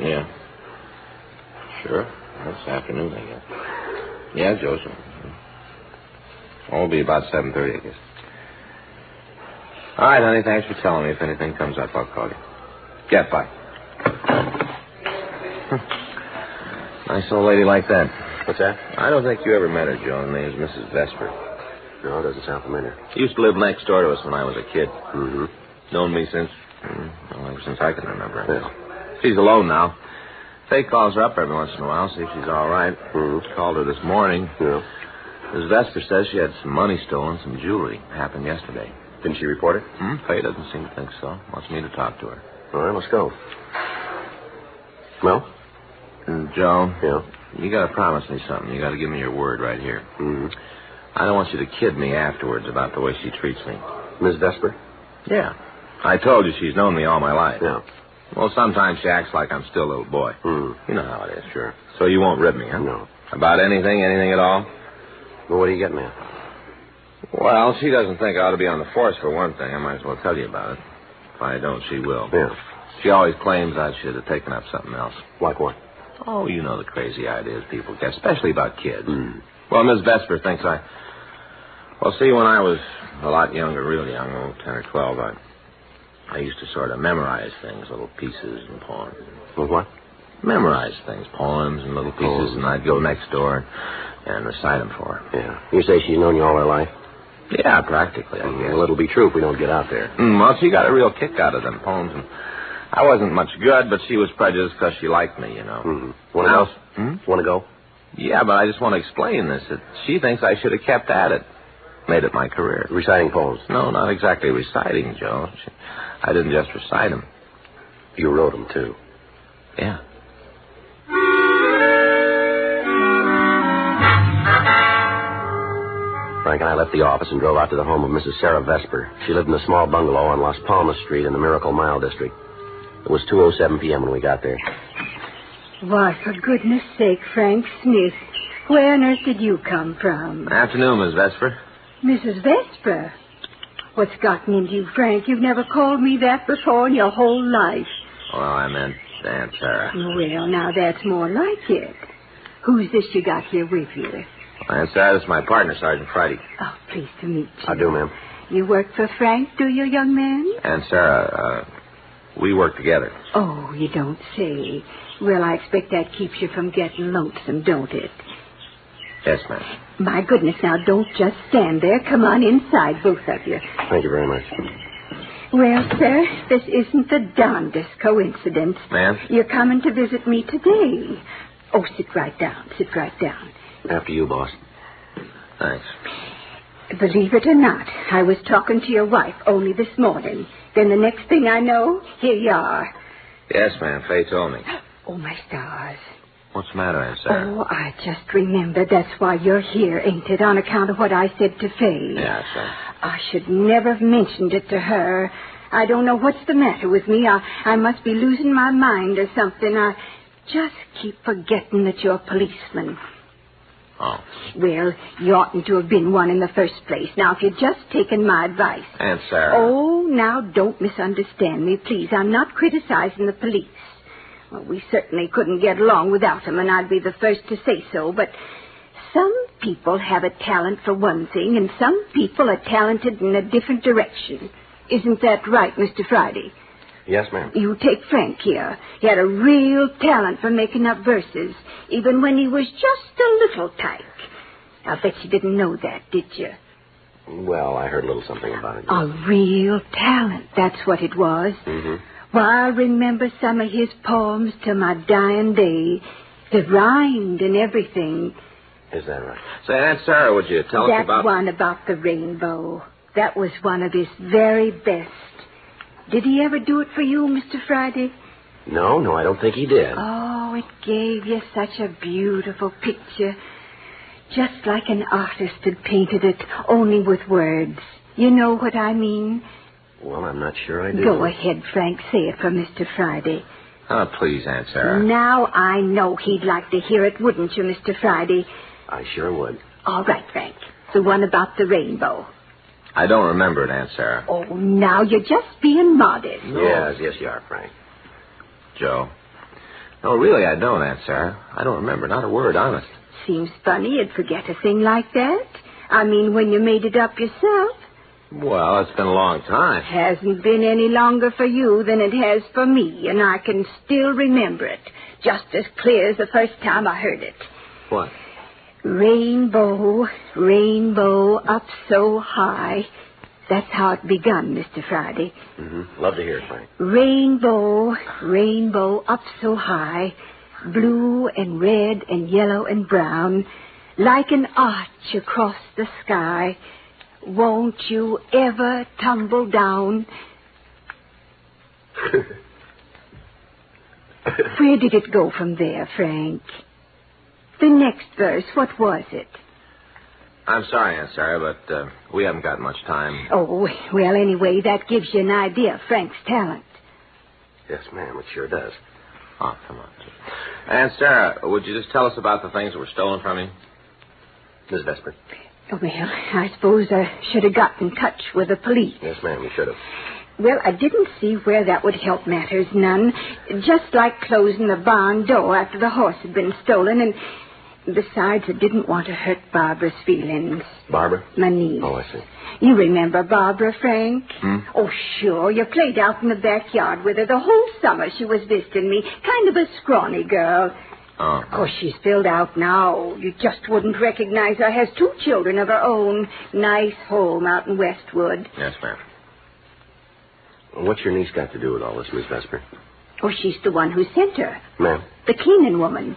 Yeah. Sure. This afternoon, I guess. Yeah, Joseph. It'll be about 7:30, I guess. All right, honey. Thanks for telling me. If anything comes up, I'll call you. Yeah, bye. Nice old lady like that. What's that? I don't think you ever met her, Joe. Her name's Mrs. Vesper. No, it doesn't sound familiar. She used to live next door to us when I was a kid. Mm-hmm. Known me since, well, ever since I can remember. Yeah. She's alone now. Faye calls her up every once in a while, see if she's all right. Mm-hmm. Called her this morning. Yeah. Mrs. Vesper says she had some money stolen, some jewelry. Happened yesterday. Didn't she report it? Faye doesn't seem to think so. Wants me to talk to her. All right, let's go. Well? Joe? Yeah? You got to promise me something. You got to give me your word right here. Mm-hmm. I don't want you to kid me afterwards about the way she treats me. Miss Vesper? Yeah. I told you she's known me all my life. Yeah. Well, sometimes she acts like I'm still a little boy. Mm. You know how it is. Sure. So you won't rib me, huh? No. About anything at all? Well, what are you getting at? Well, she doesn't think I ought to be on the force, for one thing. I might as well tell you about it. If I don't, she will. Yeah. She always claims I should have taken up something else. Like what? Oh, you know the crazy ideas people get, especially about kids. Mm. Well, Miss Vesper thinks Well, see, when I was a lot younger, real young, 10 or 12, I used to sort of memorize things, little pieces and poems. Well, what? Memorize things, poems and little pieces, and I'd go next door and recite them for her. Yeah. You say she's known you all her life? Yeah, practically, I guess. Well, it'll be true if we don't get out there. Well, she got a real kick out of them poems, and I wasn't much good, but she was prejudiced because she liked me, you know. Mm-hmm. Want to go? Want to go? Yeah, but I just want to explain this. That she thinks I should have kept at it. Made it my career. Reciting poems? No, not exactly reciting, Joe. I didn't just recite them. You wrote them, too? Yeah. Frank and I left the office and drove out to the home of Mrs. Sarah Vesper. She lived in a small bungalow on Las Palmas Street in the Miracle Mile district. It was 2:07 p.m. when we got there. Why, for goodness sake, Frank Smith, where on earth did you come from? Afternoon, Miss Vesper. Mrs. Vesper? What's gotten into you, Frank? You've never called me that before in your whole life. Well, I meant Aunt Sarah. Well, now that's more like it. Who's this you got here with you? Aunt Sarah, this is my partner, Sergeant Friday. Oh, pleased to meet you. I do, ma'am. You work for Frank, do you, young man? Aunt Sarah, we work together. Oh, you don't say. Well, I expect that keeps you from getting lonesome, don't it? Yes, ma'am. My goodness, now don't just stand there. Come on inside, both of you. Thank you very much. Well, sir, this isn't the darndest coincidence. Ma'am? You're coming to visit me today. Oh, sit right down. Sit right down. After you, boss. Thanks. Believe it or not, I was talking to your wife only this morning. Then the next thing I know, here you are. Yes, ma'am. Faye told me. Oh, my stars. What's the matter, Aunt Sarah? Oh, I just remembered. That's why you're here, ain't it? On account of what I said to Faye. Yeah, sir. I should never have mentioned it to her. I don't know what's the matter with me. I must be losing my mind or something. I just keep forgetting that you're a policeman. Oh. Well, you oughtn't to have been one in the first place. Now, if you'd just taken my advice. Aunt Sarah. Oh, now, don't misunderstand me, please. I'm not criticizing the police. Well, we certainly couldn't get along without them, and I'd be the first to say so, but some people have a talent for one thing, and some people are talented in a different direction. Isn't that right, Mr. Friday? Yes, ma'am. You take Frank here. He had a real talent for making up verses, even when he was just a little tyke. I bet you didn't know that, did you? Well, I heard a little something about it. A real talent, that's what it was. Mm-hmm. Well, I remember some of his poems till my dying day. They rhymed and everything. Is that right? Say, Aunt Sarah, would you tell us about... That one about the rainbow. That was one of his very best. Did he ever do it for you, Mr. Friday? No, I don't think he did. Oh, it gave you such a beautiful picture. Just like an artist had painted it, only with words. You know what I mean? Well, I'm not sure I do. Go ahead, Frank. Say it for Mr. Friday. Oh, please, Aunt Sarah. Now I know he'd like to hear it, wouldn't you, Mr. Friday? I sure would. All right, Frank. The one about the rainbow. I don't remember it, Aunt Sarah. Oh, now you're just being modest. Yes, you are, Frank. Joe. No, really, I don't, Aunt Sarah. I don't remember, not a word, honest. Seems funny you'd forget a thing like that. I mean, when you made it up yourself. Well, it's been a long time. Hasn't been any longer for you than it has for me, and I can still remember it, just as clear as the first time I heard it. What? Rainbow, rainbow, up so high. That's how it begun, Mr. Friday. Mm-hmm. Love to hear it, Frank. Rainbow, rainbow, up so high, blue and red and yellow and brown, like an arch across the sky. Won't you ever tumble down? Where did it go from there, Frank? The next verse, what was it? I'm sorry, Aunt Sarah, but we haven't got much time. Oh, well, anyway, that gives you an idea of Frank's talent. Yes, ma'am, it sure does. Oh, come on. Aunt Sarah, would you just tell us about the things that were stolen from you? Miss Vesper. Well, I suppose I should have got in touch with the police. Yes, ma'am, you should have. Well, I didn't see where that would help matters none. Just like closing the barn door after the horse had been stolen, and besides, I didn't want to hurt Barbara's feelings. Barbara? My niece. Oh, I see. You remember Barbara, Frank? Hmm? Oh, sure. You played out in the backyard with her the whole summer she was visiting me. Kind of a scrawny girl. Oh. Of course, she's filled out now. You just wouldn't recognize her. Has 2 children of her own. Nice home out in Westwood. Yes, ma'am. What's your niece got to do with all this, Miss Vesper? Oh, she's the one who sent her. Ma'am? The Keenan woman.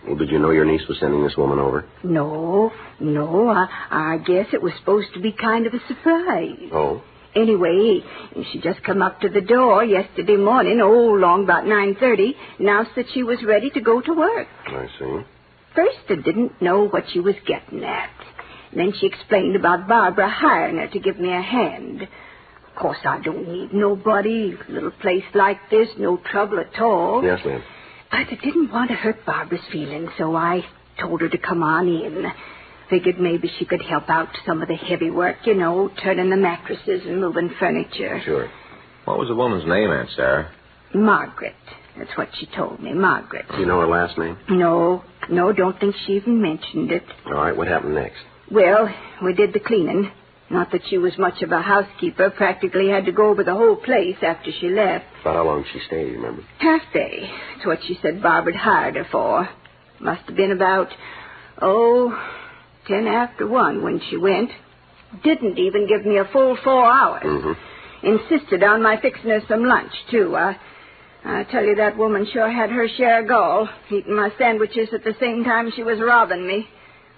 Well, did you know your niece was sending this woman over? No. I guess it was supposed to be kind of a surprise. Oh? Anyway, she just come up to the door yesterday morning, long about 9:30, announced that she was ready to go to work. I see. First, I didn't know what she was getting at. Then she explained about Barbara hiring her to give me a hand. Of course, I don't need nobody. Little place like this, no trouble at all. Yes, ma'am. But I didn't want to hurt Barbara's feelings, so I told her to come on in. Figured maybe she could help out some of the heavy work, turning the mattresses and moving furniture. Sure. What was the woman's name, Aunt Sarah? Margaret. That's what she told me, Margaret. Do you know her last name? No, don't think she even mentioned it. All right, what happened next? Well, we did the cleaning. Not that she was much of a housekeeper. Practically had to go over the whole place after she left. About how long did she stay, you remember? Half day. That's what she said Barbara had hired her for. Must have been about, 10 after 1 when she went. Didn't even give me a full 4 hours. Mm-hmm. Insisted on my fixing her some lunch, too. I tell you, that woman sure had her share of gall, eating my sandwiches at the same time she was robbing me.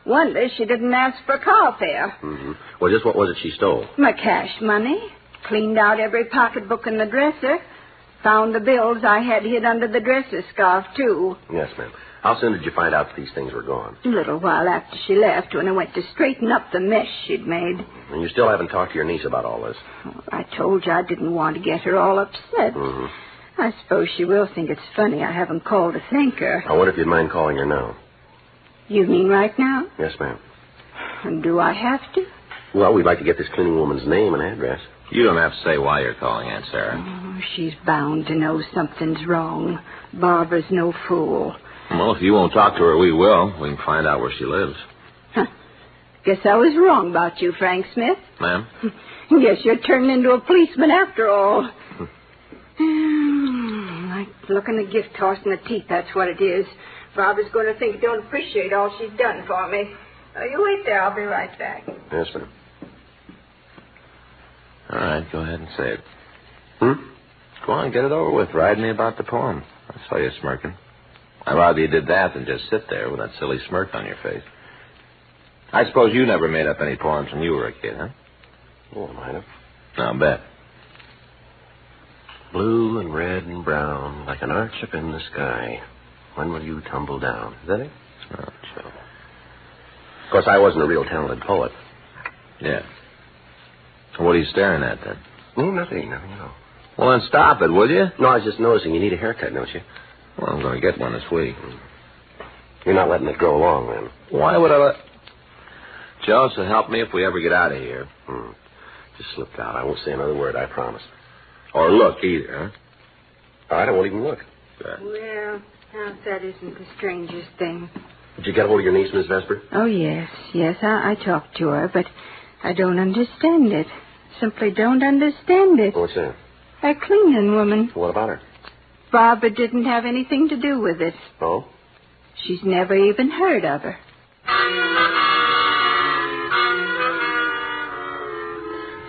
Wonder she didn't ask for car fare. Mm-hmm. Well, just what was it she stole? My cash money. Cleaned out every pocketbook in the dresser. Found the bills I had hid under the dresser scarf, too. Yes, ma'am. How soon did you find out that these things were gone? A little while after she left, when I went to straighten up the mess she'd made. And you still haven't talked to your niece about all this? Oh, I told you I didn't want to get her all upset. Mm-hmm. I suppose she will think it's funny I haven't called to thank her. I wonder if you'd mind calling her now. You mean right now? Yes, ma'am. And do I have to? Well, we'd like to get this cleaning woman's name and address. You don't have to say why you're calling, Aunt Sarah. Oh, she's bound to know something's wrong. Barbara's no fool. Well, if you won't talk to her, we will. We can find out where she lives. Huh. Guess I was wrong about you, Frank Smith. Ma'am? Guess you're turning into a policeman after all. Like looking a gift horse in the teeth, that's what it is. Barbara's going to think you don't appreciate all she's done for me. You wait there. I'll be right back. Yes, ma'am. All right, go ahead and say it. Go on, get it over with. Ride me about the poem. I saw you smirking. I'd rather you did that than just sit there with that silly smirk on your face. I suppose you never made up any poems when you were a kid, huh? Oh, I might have. I'll bet. Blue and red and brown, like an arch up in the sky. When will you tumble down? Is that it? Oh, so. Of course, I wasn't a real talented poet. Yeah. What are you staring at, then? Oh, nothing at all. Well, then stop it, will you? No, I was just noticing you need a haircut, don't you? Well, I'm going to get one this week. You're not letting it grow long, then? Why would I let... Joe, so help me if we ever get out of here. Just slipped out. I won't say another word, I promise. Or look either, huh? All right, I won't even look. Good. Well, now that isn't the strangest thing. Did you get hold of your niece, Miss Vesper? Oh, yes. I talked to her, but I don't understand it. Simply don't understand it. What's that? A cleaning woman. What about her? Barbara didn't have anything to do with it. Oh? She's never even heard of her.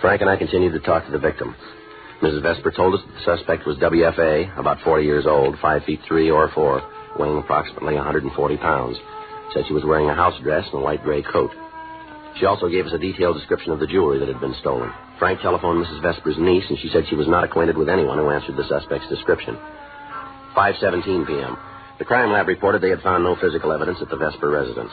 Frank and I continued to talk to the victim. Mrs. Vesper told us that the suspect was WFA, about 40 years old, 5'3" or 4", weighing approximately 140 pounds. Said she was wearing a house dress and a light gray coat. She also gave us a detailed description of the jewelry that had been stolen. Frank telephoned Mrs. Vesper's niece, and she said she was not acquainted with anyone who answered the suspect's description. 5:17 p.m. The crime lab reported they had found no physical evidence at the Vesper residence.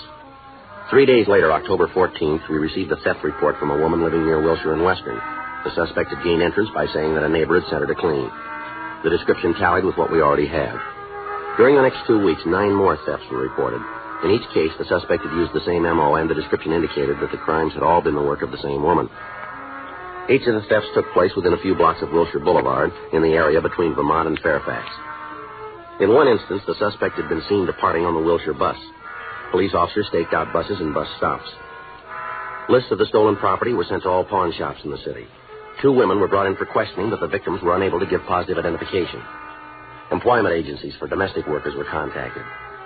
3 days later, October 14th, we received a theft report from a woman living near Wilshire and Western. The suspect had gained entrance by saying that a neighbor had sent her to clean. The description tallied with what we already had. During the next 2 weeks, 9 more thefts were reported. In each case, the suspect had used the same M.O., and the description indicated that the crimes had all been the work of the same woman. Each of the thefts took place within a few blocks of Wilshire Boulevard, in the area between Vermont and Fairfax. In one instance, the suspect had been seen departing on the Wilshire bus. Police officers staked out buses and bus stops. Lists of the stolen property were sent to all pawn shops in the city. 2 women were brought in for questioning, but the victims were unable to give positive identification. Employment agencies for domestic workers were contacted.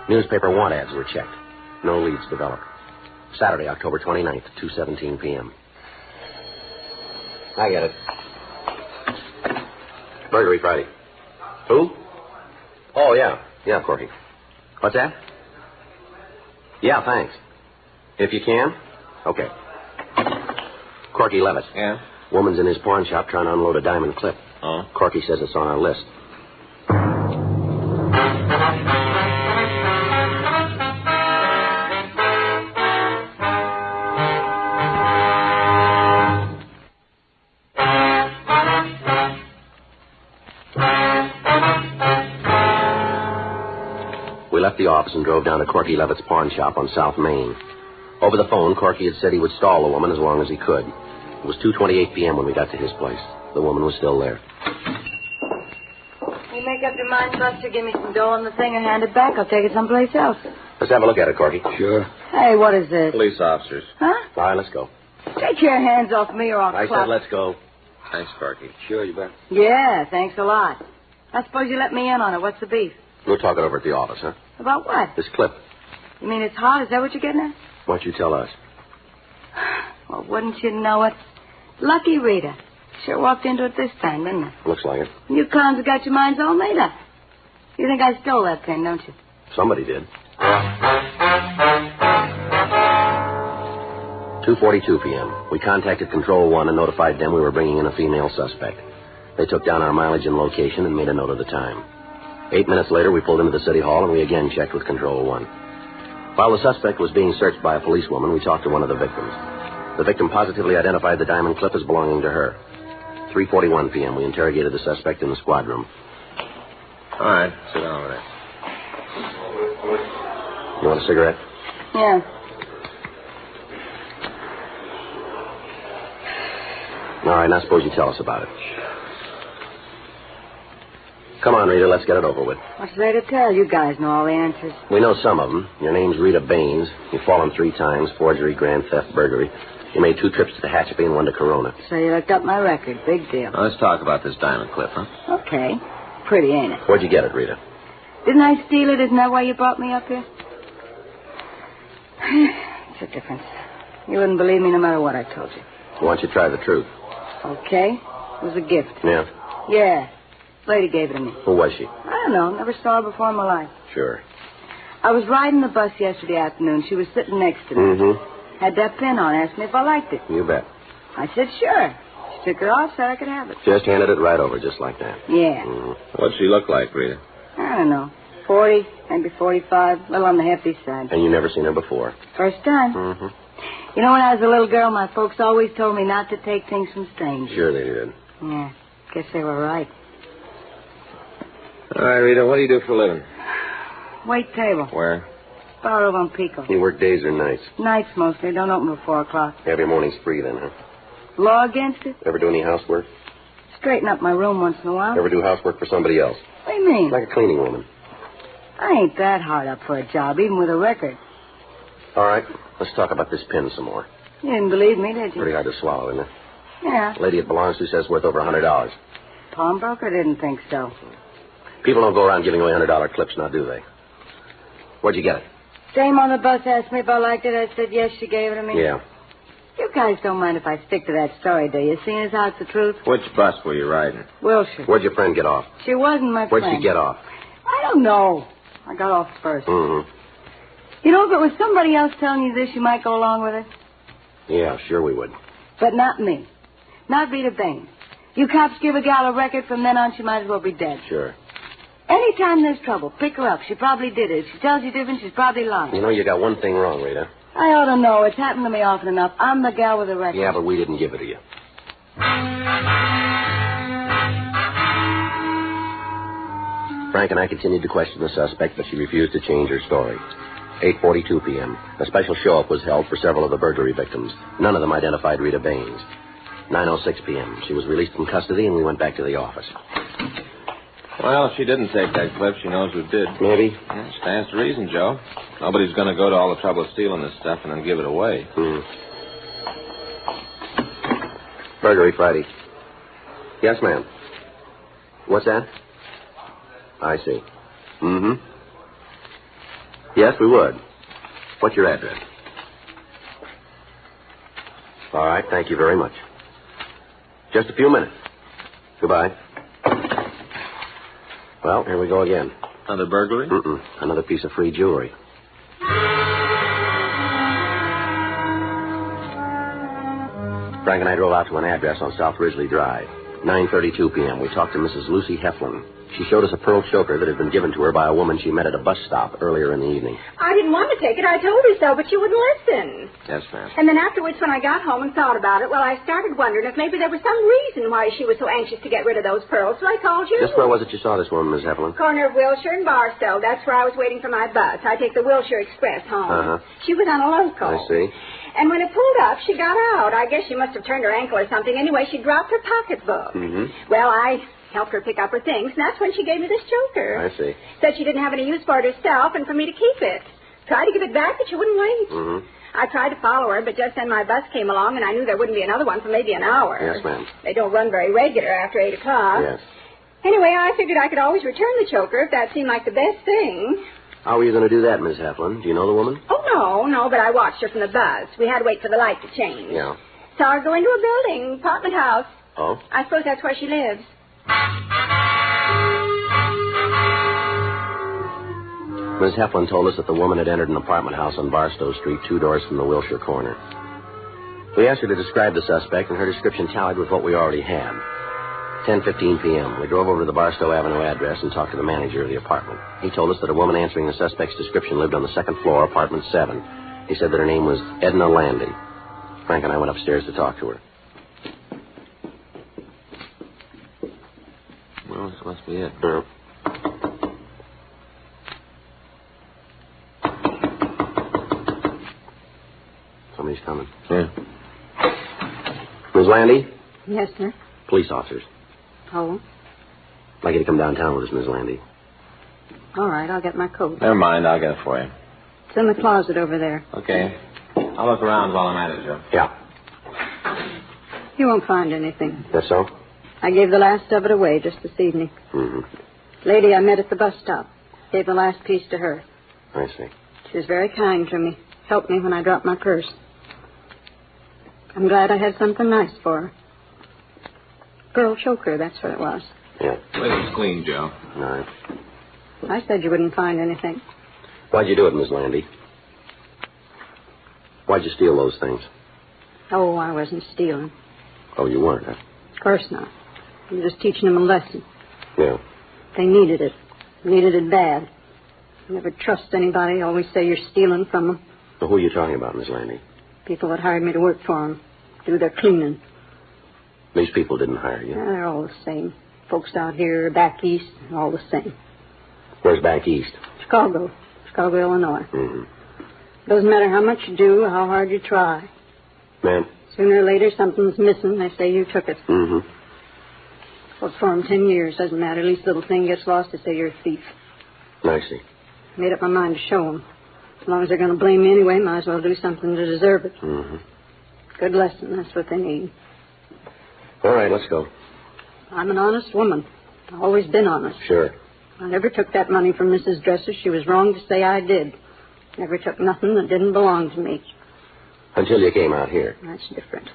Newspaper want ads were checked. No leads developed. Saturday, October 29th, 2:17 p.m. I get it. Burglary Friday. Who? Oh, yeah. Yeah, Corky. What's that? Yeah, thanks. If you can? Okay. Corky Levitt. Yeah? Woman's in his pawn shop trying to unload a diamond clip. Oh? Corky says it's on our list. We left the office and drove down to Corky Levitt's pawn shop on South Main. Over the phone, Corky had said he would stall the woman as long as he could. It was 2:28 p.m. when we got to his place. The woman was still there. You make up your mind, Buster, give me some dough on the thing and hand it back. I'll take it someplace else. Let's have a look at it, Corky. Sure. Hey, what is this? Police officers. Huh? All right, let's go. Take your hands off me or I'll I clap. said let's go. Thanks, Corky. Sure, you bet. Yeah, thanks a lot. I suppose you let me in on it. What's the beef? We'll talk it over at the office, huh? About what? This clip. You mean it's hot? Is that what you're getting at? Why don't you tell us? Well, wouldn't you know it? Lucky Rita. Sure walked into it this time, didn't it? Looks like it. You clowns have got your minds all made up. You think I stole that thing, don't you? Somebody did. 2:42 p.m. We contacted Control 1 and notified them we were bringing in a female suspect. They took down our mileage and location and made a note of the time. 8 minutes later, we pulled into the city hall, and we again checked with Control 1. While the suspect was being searched by a policewoman, we talked to one of the victims. The victim positively identified the diamond clip as belonging to her. 3:41 p.m., we interrogated the suspect in the squad room. All right, sit down over there. You want a cigarette? Yeah. All right, now suppose you tell us about it. Come on, Rita, let's get it over with. What's there to tell? You guys know all the answers. We know some of them. Your name's Rita Baines. You've fallen 3 times, forgery, grand theft, burglary. You made 2 trips to the Hatchby and 1 to Corona. So you looked up my record. Big deal. Now, let's talk about this diamond clip, huh? Okay. Pretty, ain't it? Where'd you get it, Rita? Didn't I steal it? Isn't that why you brought me up here? It's a difference. You wouldn't believe me no matter what I told you. Why don't you try the truth? Okay. It was a gift. Yeah? Yeah. Lady gave it to me. Who was she? I don't know. Never saw her before in my life. Sure. I was riding the bus yesterday afternoon. She was sitting next to me. Mm-hmm. Had that pin on. Asked me if I liked it. You bet. I said, sure. She took it off, said I could have it. Just handed it right over, just like that. Yeah. What'd she look like, Rita? I don't know. 40, maybe 45. A little on the hefty side. And you never seen her before? First time. Mm-hmm. You know, when I was a little girl, my folks always told me not to take things from strangers. Sure they did. Yeah. Guess they were right. All right, Rita, what do you do for a living? Wait table. Where? Bar over on Pico. You work days or nights? Nights mostly. Don't open before 4 o'clock. Have your mornings free then, huh? Law against it? Ever do any housework? Straighten up my room once in a while. Ever do housework for somebody else? What do you mean? Like a cleaning woman. I ain't that hard up for a job, even with a record. All right, let's talk about this pin some more. You didn't believe me, did you? Pretty hard to swallow, isn't it? Yeah. The lady it belongs to says worth over $100. Pawnbroker didn't think so. People don't go around giving away $100 clips now, do they? Where'd you get it? Dame on the bus asked me if I liked it. I said yes, she gave it to me. Yeah. You guys don't mind if I stick to that story, do you? Seeing as how it's the truth? Which bus were you riding? Wilshire. Where'd your friend get off? She wasn't my Where'd friend. she get off? I don't know. I got off first. Mm-hmm. You know, if it was somebody else telling you this, you might go along with it. Yeah, sure we would. But not me. Not Rita Baines. You cops give a gal a record, from then on she might as well be dead. Sure. Anytime there's trouble, pick her up. She probably did it. If she tells you different, she's probably lying. You know, you got one thing wrong, Rita. I ought to know. It's happened to me often enough. I'm the gal with the record. Yeah, but we didn't give it to you. Frank and I continued to question the suspect, but she refused to change her story. 8:42 p.m. A special show-up was held for several of the burglary victims. None of them identified Rita Baines. 9:06 p.m. She was released from custody, and we went back to the office. Well, if she didn't take that clip, she knows who did. Maybe. Yeah, stands to reason, Joe. Nobody's going to go to all the trouble of stealing this stuff and then give it away. Burglary Friday. Yes, ma'am. What's that? I see. Mm-hmm. Yes, we would. What's your address? All right, thank you very much. Just a few minutes. Goodbye. Well, here we go again. Another burglary? Mm-mm. Another piece of free jewelry. Frank and I drove out to an address on South Ridgely Drive. 9:32 p.m. We talked to Mrs. Lucy Heflin. She showed us a pearl choker that had been given to her by a woman she met at a bus stop earlier in the evening. I didn't want to take it. I told her so, but she wouldn't listen. Yes, ma'am. And then afterwards, when I got home and thought about it, well, I started wondering if maybe there was some reason why she was so anxious to get rid of those pearls, so I called you. Just where was it you saw this woman, Miss Heflin? Corner of Wilshire and Barstow. That's where I was waiting for my bus. I take the Wilshire Express home. Uh-huh. She was on a local. I see. And when it pulled up, she got out. I guess she must have turned her ankle or something. Anyway, she dropped her pocketbook. Mm-hmm. Well, I helped her pick up her things, and that's when she gave me this choker. I see. Said she didn't have any use for it herself and for me to keep it. Tried to give it back, but she wouldn't wait. Mm-hmm. I tried to follow her, but just then my bus came along, and I knew there wouldn't be another one for maybe an hour. Yes, ma'am. They don't run very regular after 8 o'clock. Yes. Anyway, I figured I could always return the choker if that seemed like the best thing. How were you going to do that, Miss Heflin? Do you know the woman? Oh, no, but I watched her from the bus. We had to wait for the light to change. Yeah. Saw her go into a building, apartment house. Oh? I suppose that's where she lives. Miss Heflin told us that the woman had entered an apartment house on Barstow Street, 2 doors from the Wilshire corner. We asked her to describe the suspect, and her description tallied with what we already had. 10:15 p.m. We drove over to the Barstow Avenue address and talked to the manager of the apartment. He told us that a woman answering the suspect's description lived on the second floor, apartment 7. He said that her name was Edna Landy. Frank and I went upstairs to talk to her. Well, this must be it. Somebody's coming. Yeah. Ms. Landy? Yes, sir. Police officers. Oh, I'd like you to come downtown with us, Ms. Landy. all right. I'll get my coat. Never mind, I'll get it for you. It's in the closet over there. Okay. I'll look around while I'm at it, Joe. Yeah. You won't find anything. That's so? I gave the last of it away just this evening. Mm-hmm. Lady I met at the bus stop. Gave the last piece to her. I see. She was very kind to me. Helped me when I dropped my purse. I'm glad I had something nice for her. Pearl choker, that's what it was. Yeah. It's clean, Joe. All right. I said you wouldn't find anything. Why'd you do it, Miss Landy? Why'd you steal those things? Oh, I wasn't stealing. Oh, you weren't, huh? Of course not. I was just teaching them a lesson. Yeah. They needed it. Needed it bad. Never trust anybody. Always say you're stealing from them. Well, who are you talking about, Miss Landy? People that hired me to work for them. Do their cleaning. These people didn't hire you. They're all the same. Folks out here, back east, all the same. Where's back east? Chicago, Illinois. Mm-hmm. Doesn't matter how much you do or how hard you try. Ma'am? Sooner or later, something's missing. They say you took it. Mm-hmm. Worked for them 10 years. Doesn't matter. Least little thing gets lost, they say you're a thief. I see. Made up my mind to show them. As long as they're going to blame me anyway, might as well do something to deserve it. Mm-hmm. Good lesson. That's what they need. All right, let's go. I'm an honest woman. I've always been honest. Sure. I never took that money from Mrs. Dresser. She was wrong to say I did. Never took nothing that didn't belong to me. Until you came out here. That's different.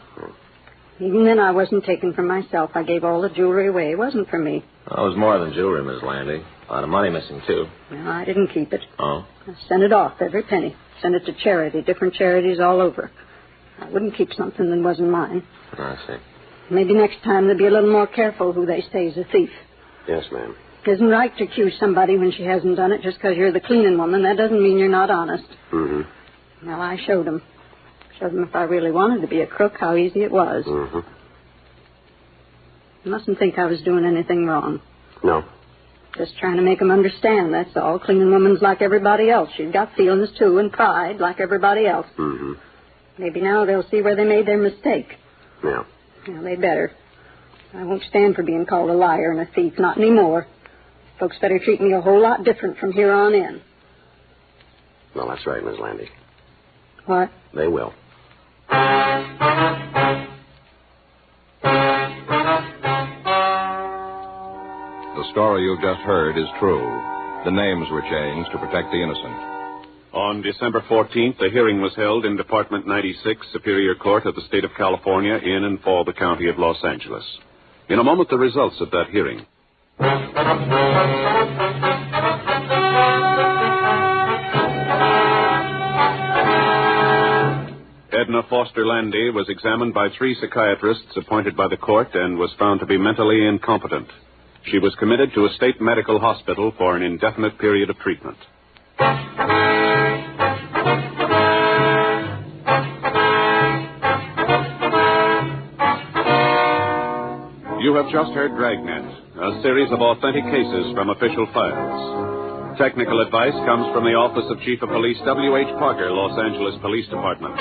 Even then, I wasn't taking for myself. I gave all the jewelry away. It wasn't for me. Well, it was more than jewelry, Miss Landy. A lot of money missing, too. No, I didn't keep it. Oh? I sent it off, every penny. Sent it to charity, different charities all over. I wouldn't keep something that wasn't mine. I see. Maybe next time they'll be a little more careful who they say is a thief. Yes, ma'am. It isn't right to accuse somebody when she hasn't done it just because you're the cleaning woman. That doesn't mean you're not honest. Mm-hmm. Well, I showed them. Showed them if I really wanted to be a crook, how easy it was. Mm-hmm. You mustn't think I was doing anything wrong. No. Just trying to make them understand, that's all. Cleaning woman's like everybody else. She's got feelings, too, and pride like everybody else. Mm-hmm. Maybe now they'll see where they made their mistake. Yeah. Well, they better. I won't stand for being called a liar and a thief, not anymore. Folks better treat me a whole lot different from here on in. Well, that's right, Miss Landy. What? They will. The story you've just heard is true. The names were changed to protect the innocent. On December 14th, a hearing was held in Department 96, Superior Court of the State of California, in and for the County of Los Angeles. In a moment, the results of that hearing. Edna Foster Landy was examined by 3 psychiatrists appointed by the court and was found to be mentally incompetent. She was committed to a state medical hospital for an indefinite period of treatment. You have just heard Dragnet, a series of authentic cases from official files. Technical advice comes from the Office of Chief of Police W.H. Parker, Los Angeles Police Department.